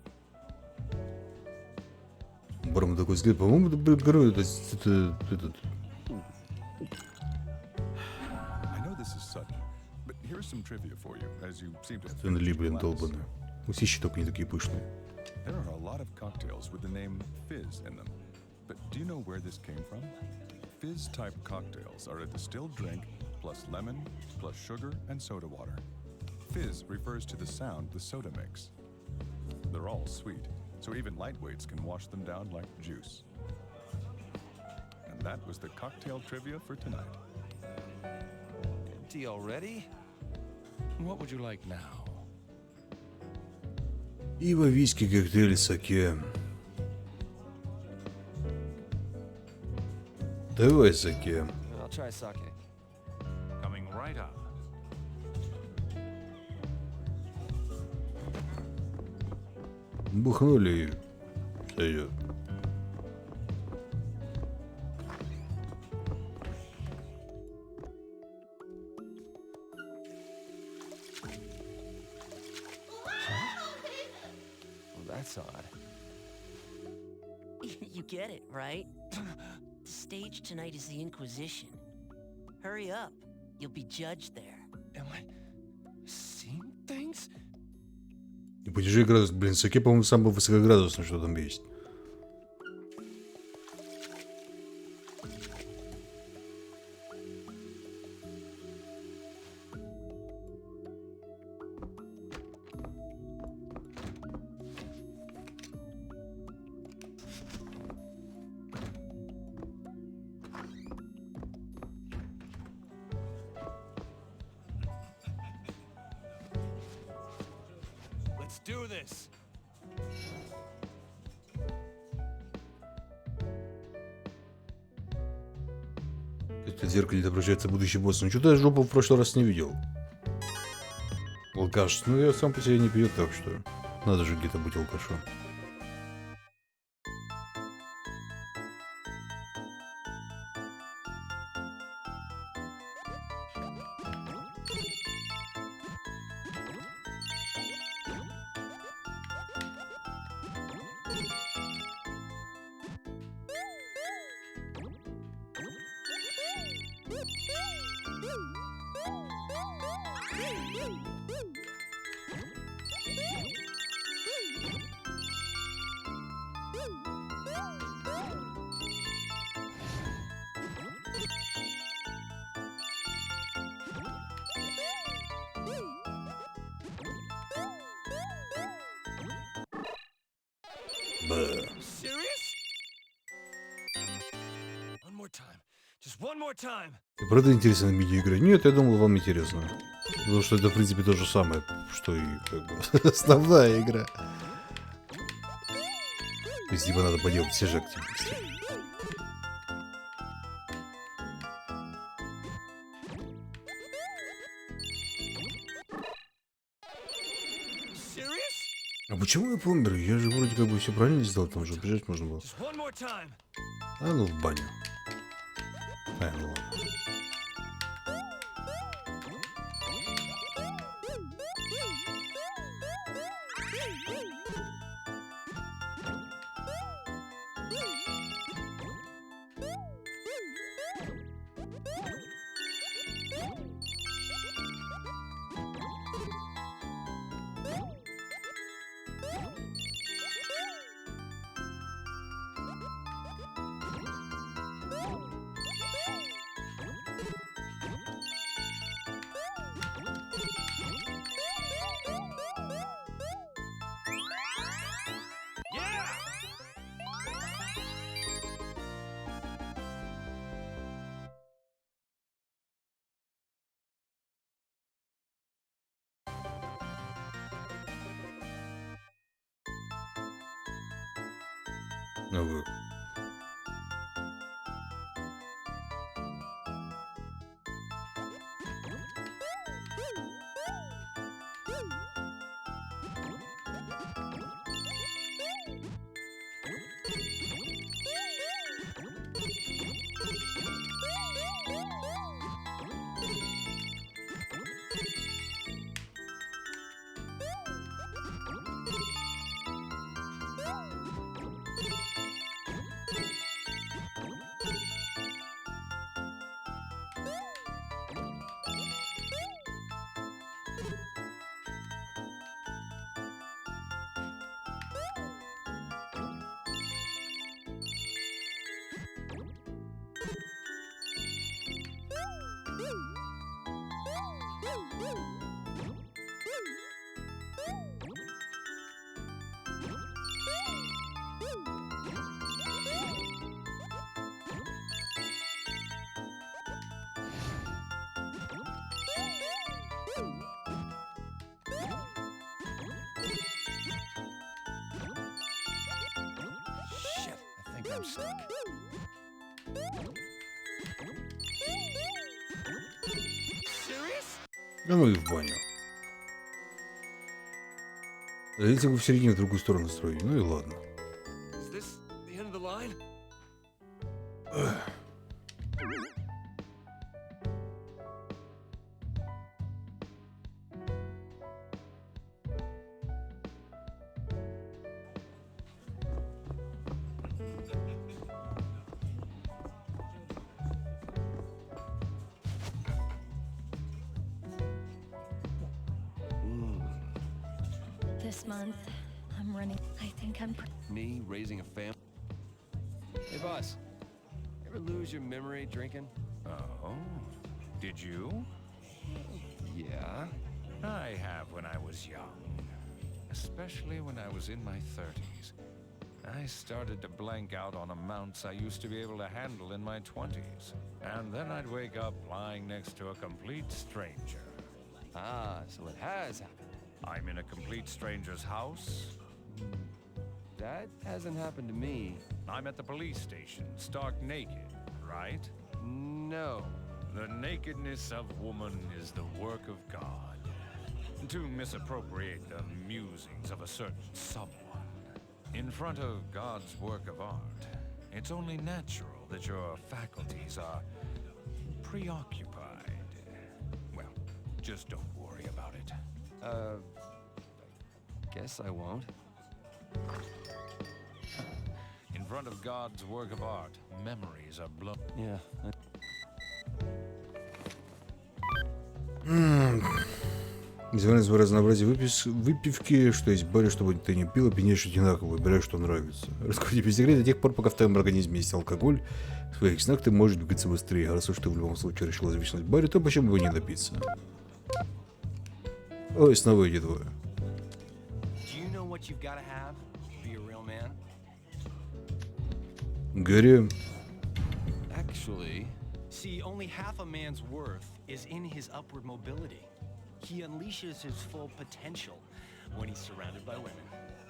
A: Баром такой взгляд, по-моему, это этот.
B: I know this is sudden, but here's some trivia for you, as you seem to have
A: Стэнли,
B: finished your
A: блин,
B: glass.
A: долбаные. Усищи только не такие пышные.
B: There are a lot of cocktails with the name fizz in them. But do you know where this came from? Fizz-type cocktails are a distilled drink plus lemon plus sugar and soda water. Fizz refers to the sound the soda makes. They're all sweet, so even lightweights can wash them down like juice. And that was the cocktail trivia for tonight.
F: Empty already?
P: What would you like now?
A: Ива, виски, коктейль, саке. Давай саке.
F: I'll try sake.
P: Coming right up.
A: Бухнули и сойдет.
F: Well, that's odd.
J: You get it, right? The stage tonight is the Inquisition. Hurry up. You'll be judged there.
F: Am I seeing things?
A: И подержи градус. Блин, Саке, по-моему, самый высокоградусный, что там есть.
E: Let's do this.
A: Как-то в зеркале отображается будущий босс. Ну что-то я жопу в прошлый раз не видел. Алкаш. Ну я сам по себе не пью, так что надо же где-то быть алкашом.
E: Serious? One more time. Just one more time.
A: И правда интересно видеоигры? Нет, я думал, вам интересно. Потому что это, в принципе, то же самое, что и как бы основная игра. То есть, типа, надо поделать все же активности. А почему я помер? Я же вроде как бы все правильно сделал, там же бежать можно было. А ну в баню. А, ну ладно. Новые.
F: Shit, I think I'm stuck.
A: А ну и в баню. А если вы в середине в другую сторону строите, ну и ладно.
F: Is this the end of the line?
D: This month, I'm running. I think I'm.
F: Me raising a family. Hey, boss. Ever lose your memory drinking?
P: Oh, did you?
F: Yeah.
P: I have when I was young, especially when I was in my 30s. I started to blank out on amounts I used to be able to handle in my 20s. And then I'd wake up lying next to a complete stranger.
F: Ah, so it has happened.
P: I'm in a complete stranger's house.
F: That hasn't happened to me.
P: I'm at the police station, stark naked, right?
F: No.
P: The nakedness of woman is the work of God. To misappropriate the musings of a certain someone. In front of God's work of art, it's only natural that your faculties are preoccupied. Well, just don't worry about it.
F: I guess I won't.
P: In front of God's work of art, memories are blown.
F: Yeah.
A: Несмотря на разнообразие выпивки, что есть в баре, чтобы ты не пил, опьянеешь одинаково, выбирай, что нравится. Раскрой тебе секрет до тех пор, пока в твоем организме есть алкоголь. В твоих снах ты можешь двигаться быстрее. А раз уж ты в любом случае решил зависнуть в баре, то почему бы не напиться? Ой, снова эти двое. Гарри.
H: Actually, see, only half a man's worth is in his upward mobility. He unleashes his full potential when he's surrounded by women.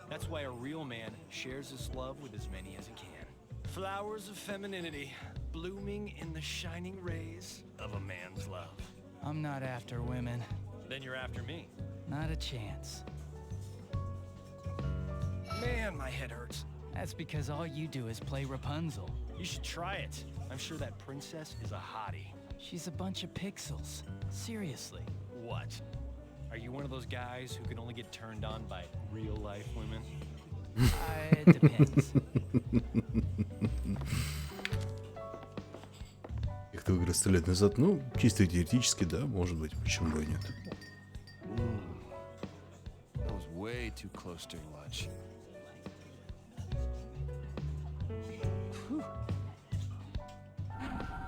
H: That's why a real man shares his love with as many as he can. Flowers of femininity, blooming in the shining rays of a man's love.
I: I'm not after women.
H: Then you're after me.
I: Not a chance.
H: Man, my head hurts.
I: That's because all you do is play Rapunzel.
H: You should try it. I'm sure that princess is a hottie.
I: She's a bunch of pixels. Seriously.
H: What? Are you one of those guys who can only get turned on by real-life women?
I: It depends.
A: Как-то игры 100 лет назад, ну, чисто теоретически, да, может быть, почему бы и нет.
F: That was way too close to lunch.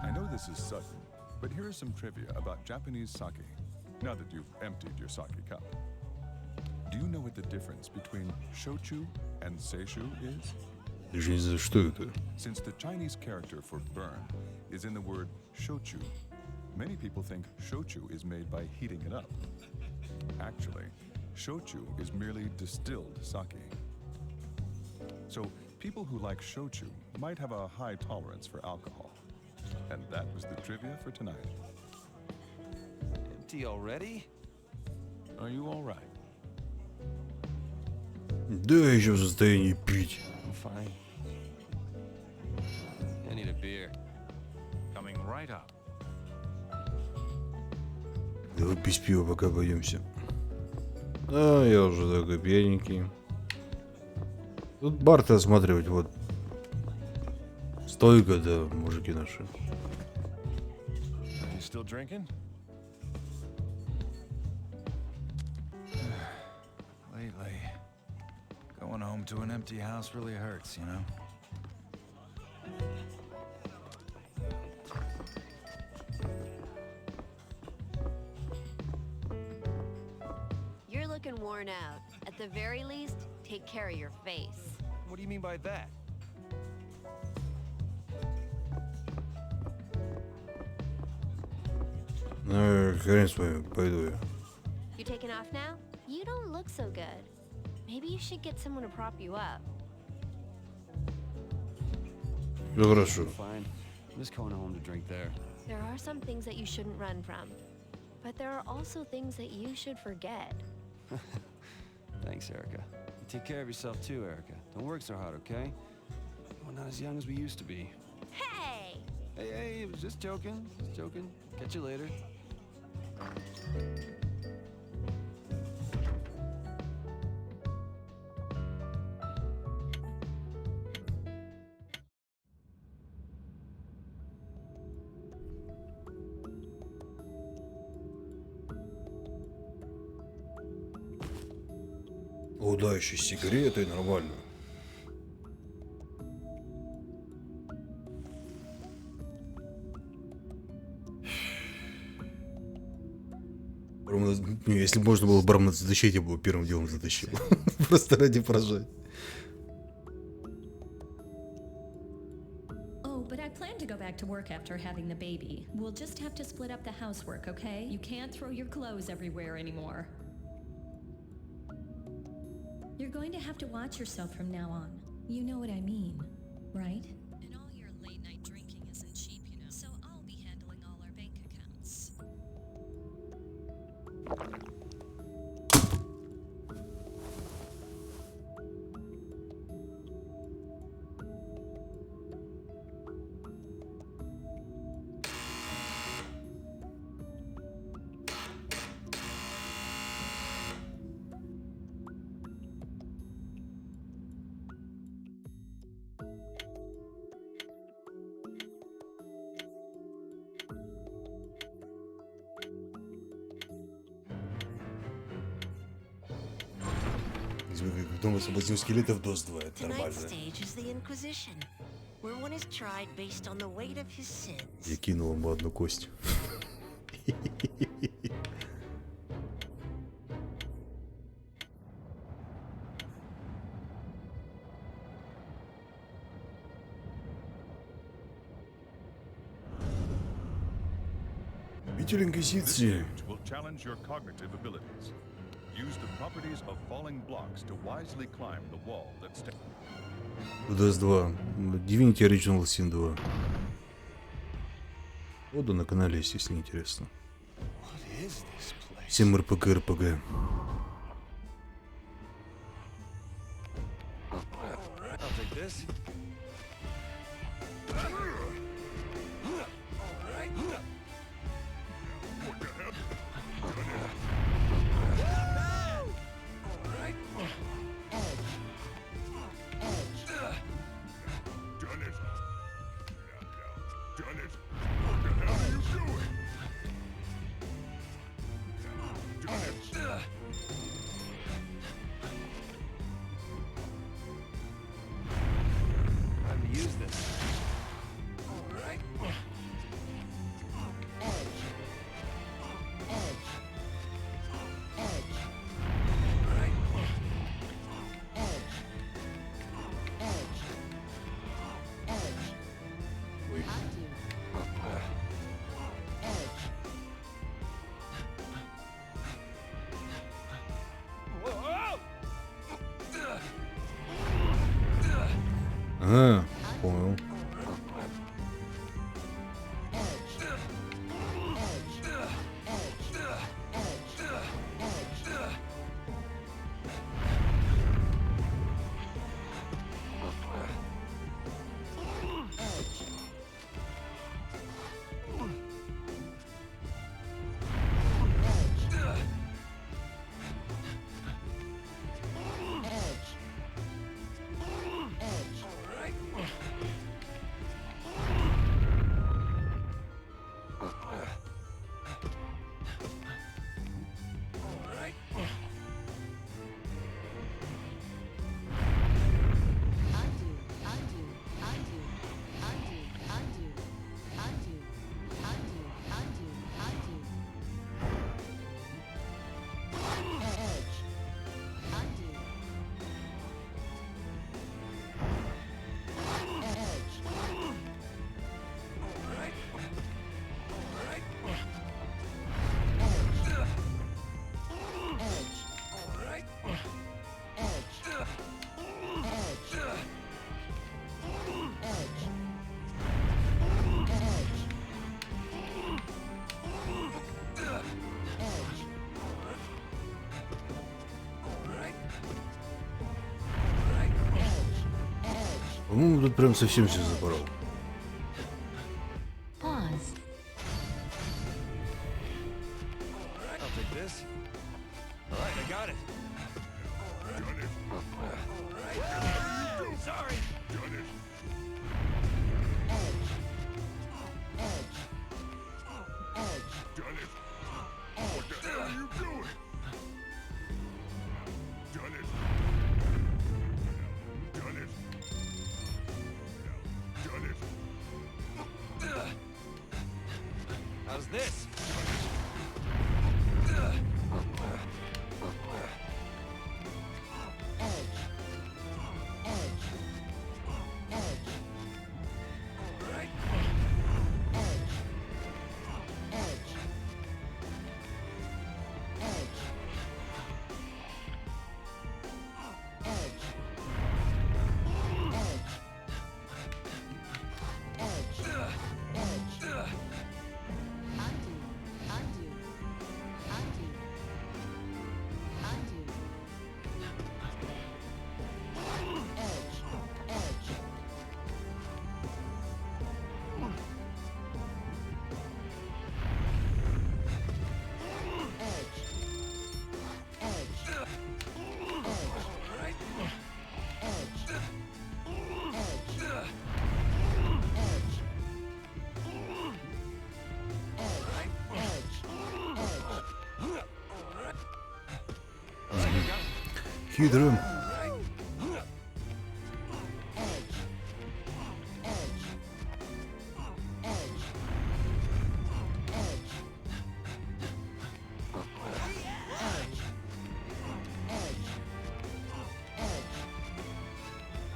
B: I know this is sudden, but here is some trivia about Japanese sake. Now that you've emptied your sake cup. Do you know what the difference between shochu and seishu is?
A: Даже не знаю, что это.
B: Since the Chinese character for burn is in the word shochu, many people think shochu is made by heating it up. Actually, shochu is merely distilled sake. So people who like shochu might have a high tolerance for alcohol. And that was the trivia for tonight.
F: Empty already?
B: Are you all right?
A: Да, еще в состоянии пить.
F: I'm fine. I need a beer.
P: Coming right up.
A: Давай без пива пока обойдемся. А, я уже такой пьяненький. Тут бар-то осматривать, вот. Стойка, да, мужики наши.
B: You still drinking?
N: Lately, going home to an empty house really hurts, you know?
O: You're looking worn out. At the very least, take care of your face.
H: What do you mean by that?
A: Хрен с вами, пойду я.
O: You taking off now? You don't look so good. Maybe you should get someone to prop you up.
A: Ну хорошо.
F: Fine. I'm just going home to drink there.
O: There are some things that you shouldn't run from. But there are also things that you should forget.
F: Thanks, Erica. You take care of yourself too, Erica. Don't work so hard, okay? We're not as young as we used to be.
D: Hey!
F: Hey, I was just joking. Just joking. Catch you later.
A: О, да, еще сигареты, нормально. Не, если бы можно было Брамна затащить, я бы его первым делом затащил. Просто ради поражать.
D: Oh, but I plan to go back to work after having the baby. We'll just have to split up the housework, okay? You can't throw your clothes everywhere anymore. You're going to have to watch yourself from now on. You know what I mean, right? And all your late night drinking isn't cheap, you know. So I'll be handling all our bank accounts.
A: Потом освободил скелетов до 2, это
J: Tonight's
A: нормально.
J: stage is the Inquisition, where one is tried based on the weight of his sins.
A: Я кинул ему одну кость. Любитель инквизиции.
B: Will challenge your cognitive abilities. Use the properties of falling blocks to wisely climb the wall that stands.
A: DS2. Divinity Original Sin 2. Воду на канале есть, если интересно. Всем РПГ. Ага, понял. По-моему, тут прям совсем все запорол.
K: Pause.
F: I'll take this. All right, I got it. Sorry. How's this?
A: Хитро.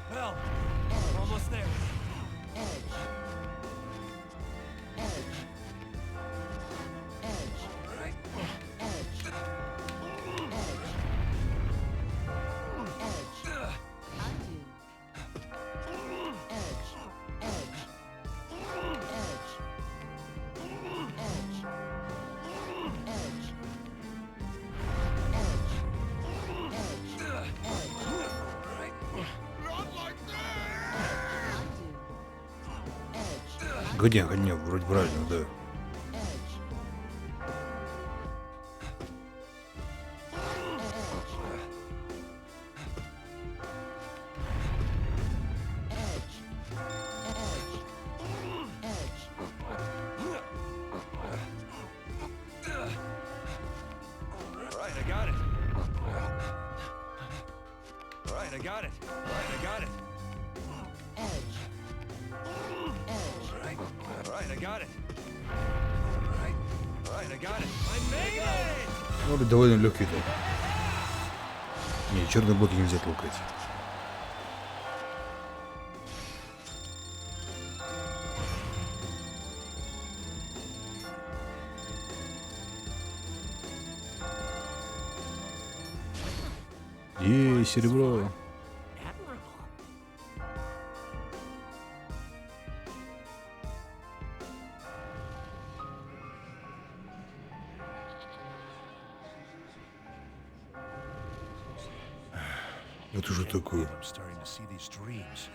F: Well, we're almost there.
A: Где? Не, вроде правильно, да.
F: Alright, I got it. Alright, I got it. Alright, I got it. Alright, I got it. Alright, I got it. I made it!
A: Ну, довольно легкий топ. Не, черные блоки нельзя толкать. Ей, серебро. Это же такое.
T: I'm starting to see these dreams.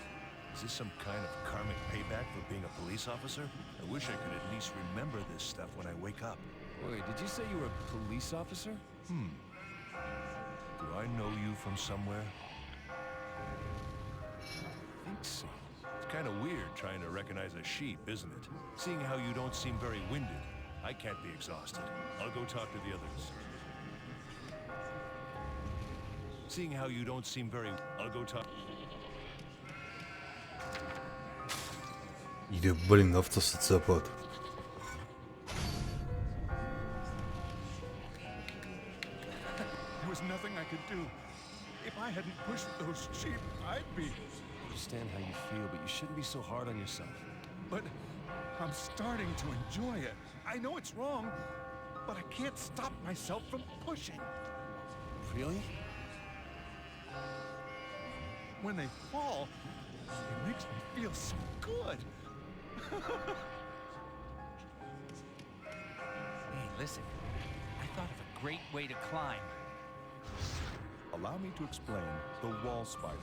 T: Is this some kind of karmic payback for being a police officer? I wish I could at least remember this stuff when I wake up.
L: Wait, did you say you were a police officer?
T: Do I know you from somewhere?
L: I think so.
T: It's kind of weird trying to recognize a sheep, isn't it? Seeing how you don't seem very winded. I can't be exhausted. I'll go talk to the others. Seeing how you don't seem very... I'll go talk...
A: Я, блин, автосоциопат.
T: There was nothing I could do. If I hadn't pushed those sheep, I'd be...
L: I understand how you feel, but you shouldn't be so hard on yourself.
T: But I'm starting to enjoy it. I know it's wrong, but I can't stop myself from pushing.
L: Really?
T: When they fall, it makes me feel so good.
I: Hey, listen. I thought of a great way to climb.
B: Allow me to explain the wall spider.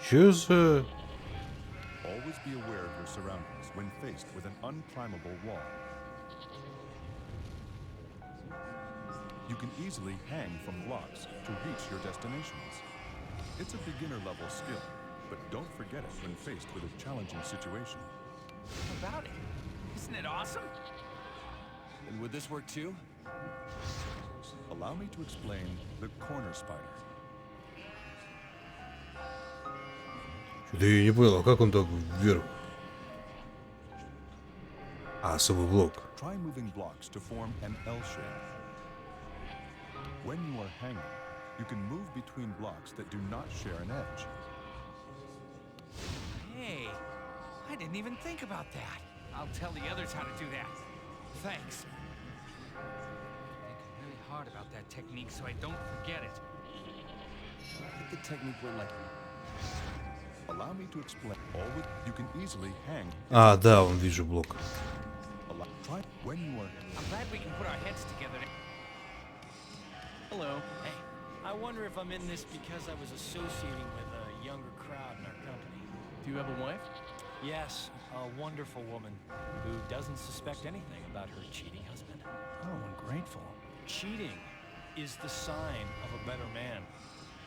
A: Чё за...
B: Always be aware of your surroundings when faced with an unclimbable wall. You can easily hang from blocks to reach your destinations. It's a beginner-level skill, but don't forget it when faced with a challenging situation.
I: How about it? Isn't it awesome?
F: And would this work too?
B: Allow me to explain the corner spider.
A: Что-то я не понял, а как он так вверх? А, особый блок.
B: Try moving blocks to form an L shape. When you are hanging, you can move between blocks that do not share an edge.
I: Hey, I didn't even think about that. I'll tell the others how to do that. Thanks. Thinking really hard about that technique so I don't forget it.
F: I think the technique went like...
B: Allow me to explain. Always, you can easily hang.
A: А, да, он вижу блок.
B: Try when you are.
I: I'm glad we can put our heads together. Hello. Hey, I wonder if I'm in this because I was associating with a younger crowd in our company.
H: Do you have a wife?
I: Yes, a wonderful woman who doesn't suspect anything about her cheating husband.
H: Oh, ungrateful.
I: Cheating is the sign of a better man.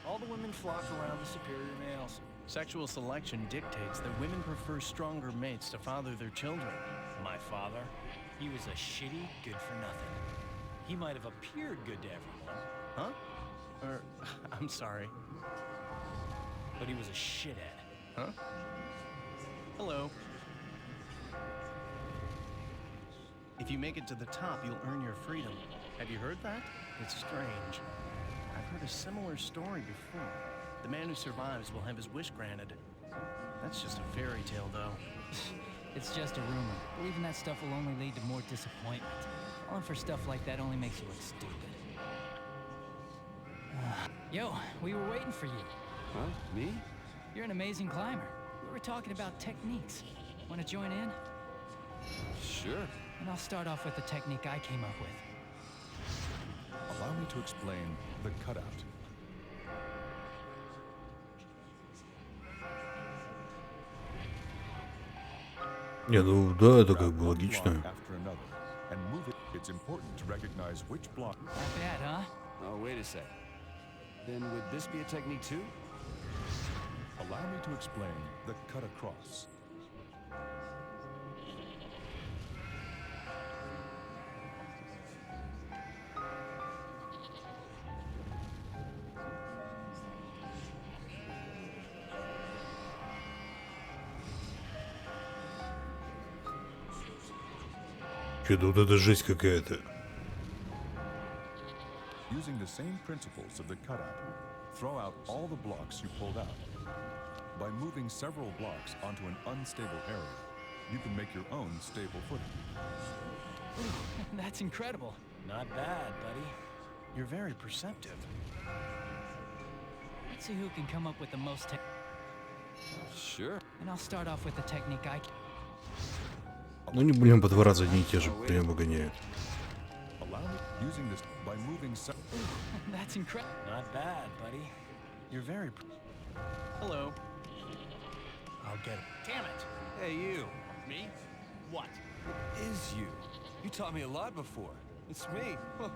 I: All the women flock around the superior males.
H: Sexual selection dictates that women prefer stronger mates to father their children.
I: My father, he was a shitty good-for-nothing. He might have appeared good to everyone.
H: Huh? Or, I'm sorry.
I: But he was a shithead.
H: Huh? Hello. If you make it to the top, you'll earn your freedom. Have you heard that? It's strange. I've heard a similar story before. The man who survives will have his wish granted. That's just a fairy tale, though.
U: It's just a rumor. Believing that stuff will only lead to more disappointment. Falling for stuff like that only makes you look stupid. Yo, we were waiting for you.
F: Huh? Me?
U: You're an amazing climber. We were talking about techniques. Want to join in?
F: Sure.
U: And I'll start off with the technique I came up with.
B: Allow me to explain the cutout.
A: Не, ну да, это как бы логично.
B: It's important to recognize which block.
U: Not bad, huh?
F: Oh, wait a sec. Then would this be a technique too?
B: Allow me to explain the cut across.
A: Что-то вот это жесть какая-то.
B: Using the same principles of the cutout, throw out all the blocks you pulled out. By moving several blocks onto an unstable area, you can make your own stable footing.
U: That's incredible.
I: Not bad, buddy.
H: You're very perceptive.
U: Let's see who can come up with the most
F: Sure.
U: And I'll start off with the technique I...
A: Ну не будем по 2 раза одни и те же прямо гоняют.
B: Using this by moving.
U: That's incredible.
I: Not bad, buddy.
H: You're very. Hello.
I: I'll get it.
F: Damn it! Hey, you.
I: Me? What?
F: It is you. You taught me a lot before. It's me. Huh.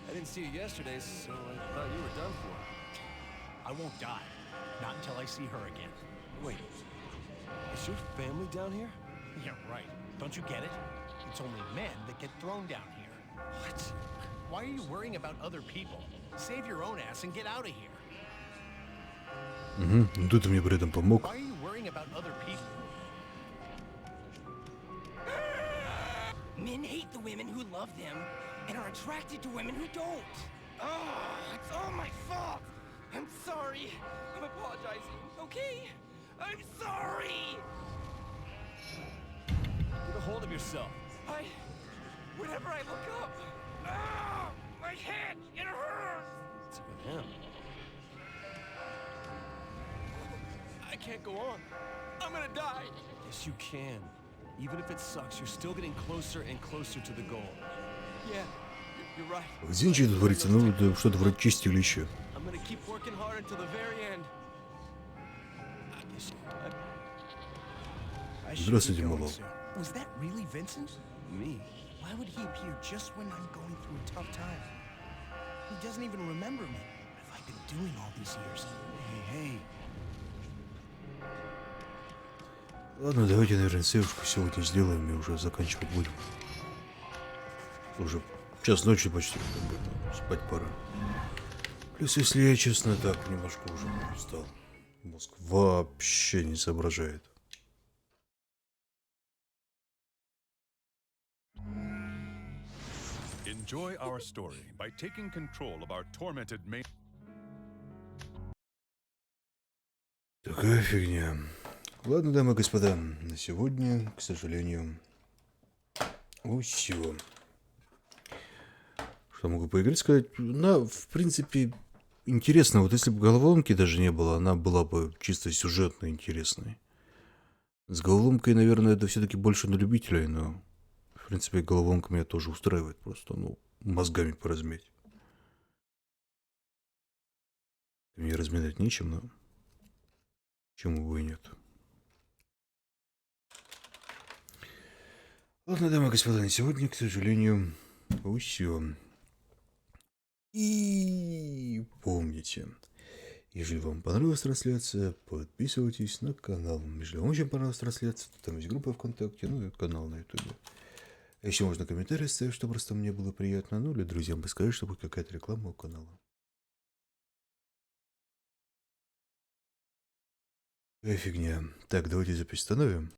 F: I didn't see you yesterday, so I thought you were done for.
I: I won't die. Not until I see her again.
F: Wait. Is your family down here?
I: Yeah, right. Don't you get it? It's only men that get thrown down here.
F: What?
I: Why are you worrying about other people? Save your own ass and get out of here.
A: Угу, ну ты мне при этом помог.
I: Why are you worrying about other people?
J: Men hate the women who love them and are attracted to women who don't. Oh, it's all my fault. I'm sorry. I'm apologizing, okay? I'm sorry.
F: Get a hold of yourself.
J: Whenever I look up, my head, it hurts.
F: What's with him?
L: I can't go on. I'm gonna die.
F: Yes, you can. Even if it sucks, you're still getting closer and closer to the goal.
L: Yeah, you're right.
A: Где ничего не творится? Ну, это что-то вроде чистилища.
L: I'm gonna keep working hard until the very end.
A: Здравствуйте, Малол.
Q: Was that really Vincent? Me? Why would he appear just when I'm going through a tough time? He doesn't even remember me. What have I been doing all these years? Hey.
A: Ладно, давайте, наверное, сейвушку сегодня сделаем и уже заканчивать будем. Уже час ночи почти, как бы, спать пора. Плюс, если я честно, так немножко уже устал. Мозг вообще не соображает.
B: Enjoy our story by taking control of our tormented main.
A: Такая фигня. Ладно, дамы и господа, на сегодня, к сожалению, все. Что могу поиграть, сказать? Она, в принципе, интересно. Вот если бы головоломки даже не было, она была бы чисто сюжетно интересной. С головоломкой, наверное, это все-таки больше на любителей, но, в принципе, головоломка меня тоже устраивает. Просто, мозгами поразмять. Мне разминать нечем, но почему бы и нет. Ладно, дамы и господа, на сегодня, к сожалению, все. И помните, если вам понравилась трансляция, подписывайтесь на канал. Если вам очень понравилась трансляция, то там есть группа ВКонтакте, и канал на ютубе. А еще можно комментарии ставить, чтобы просто мне было приятно. Или друзьям бы сказать, чтобы какая-то реклама у канала. Фигня. Так, давайте запись остановим.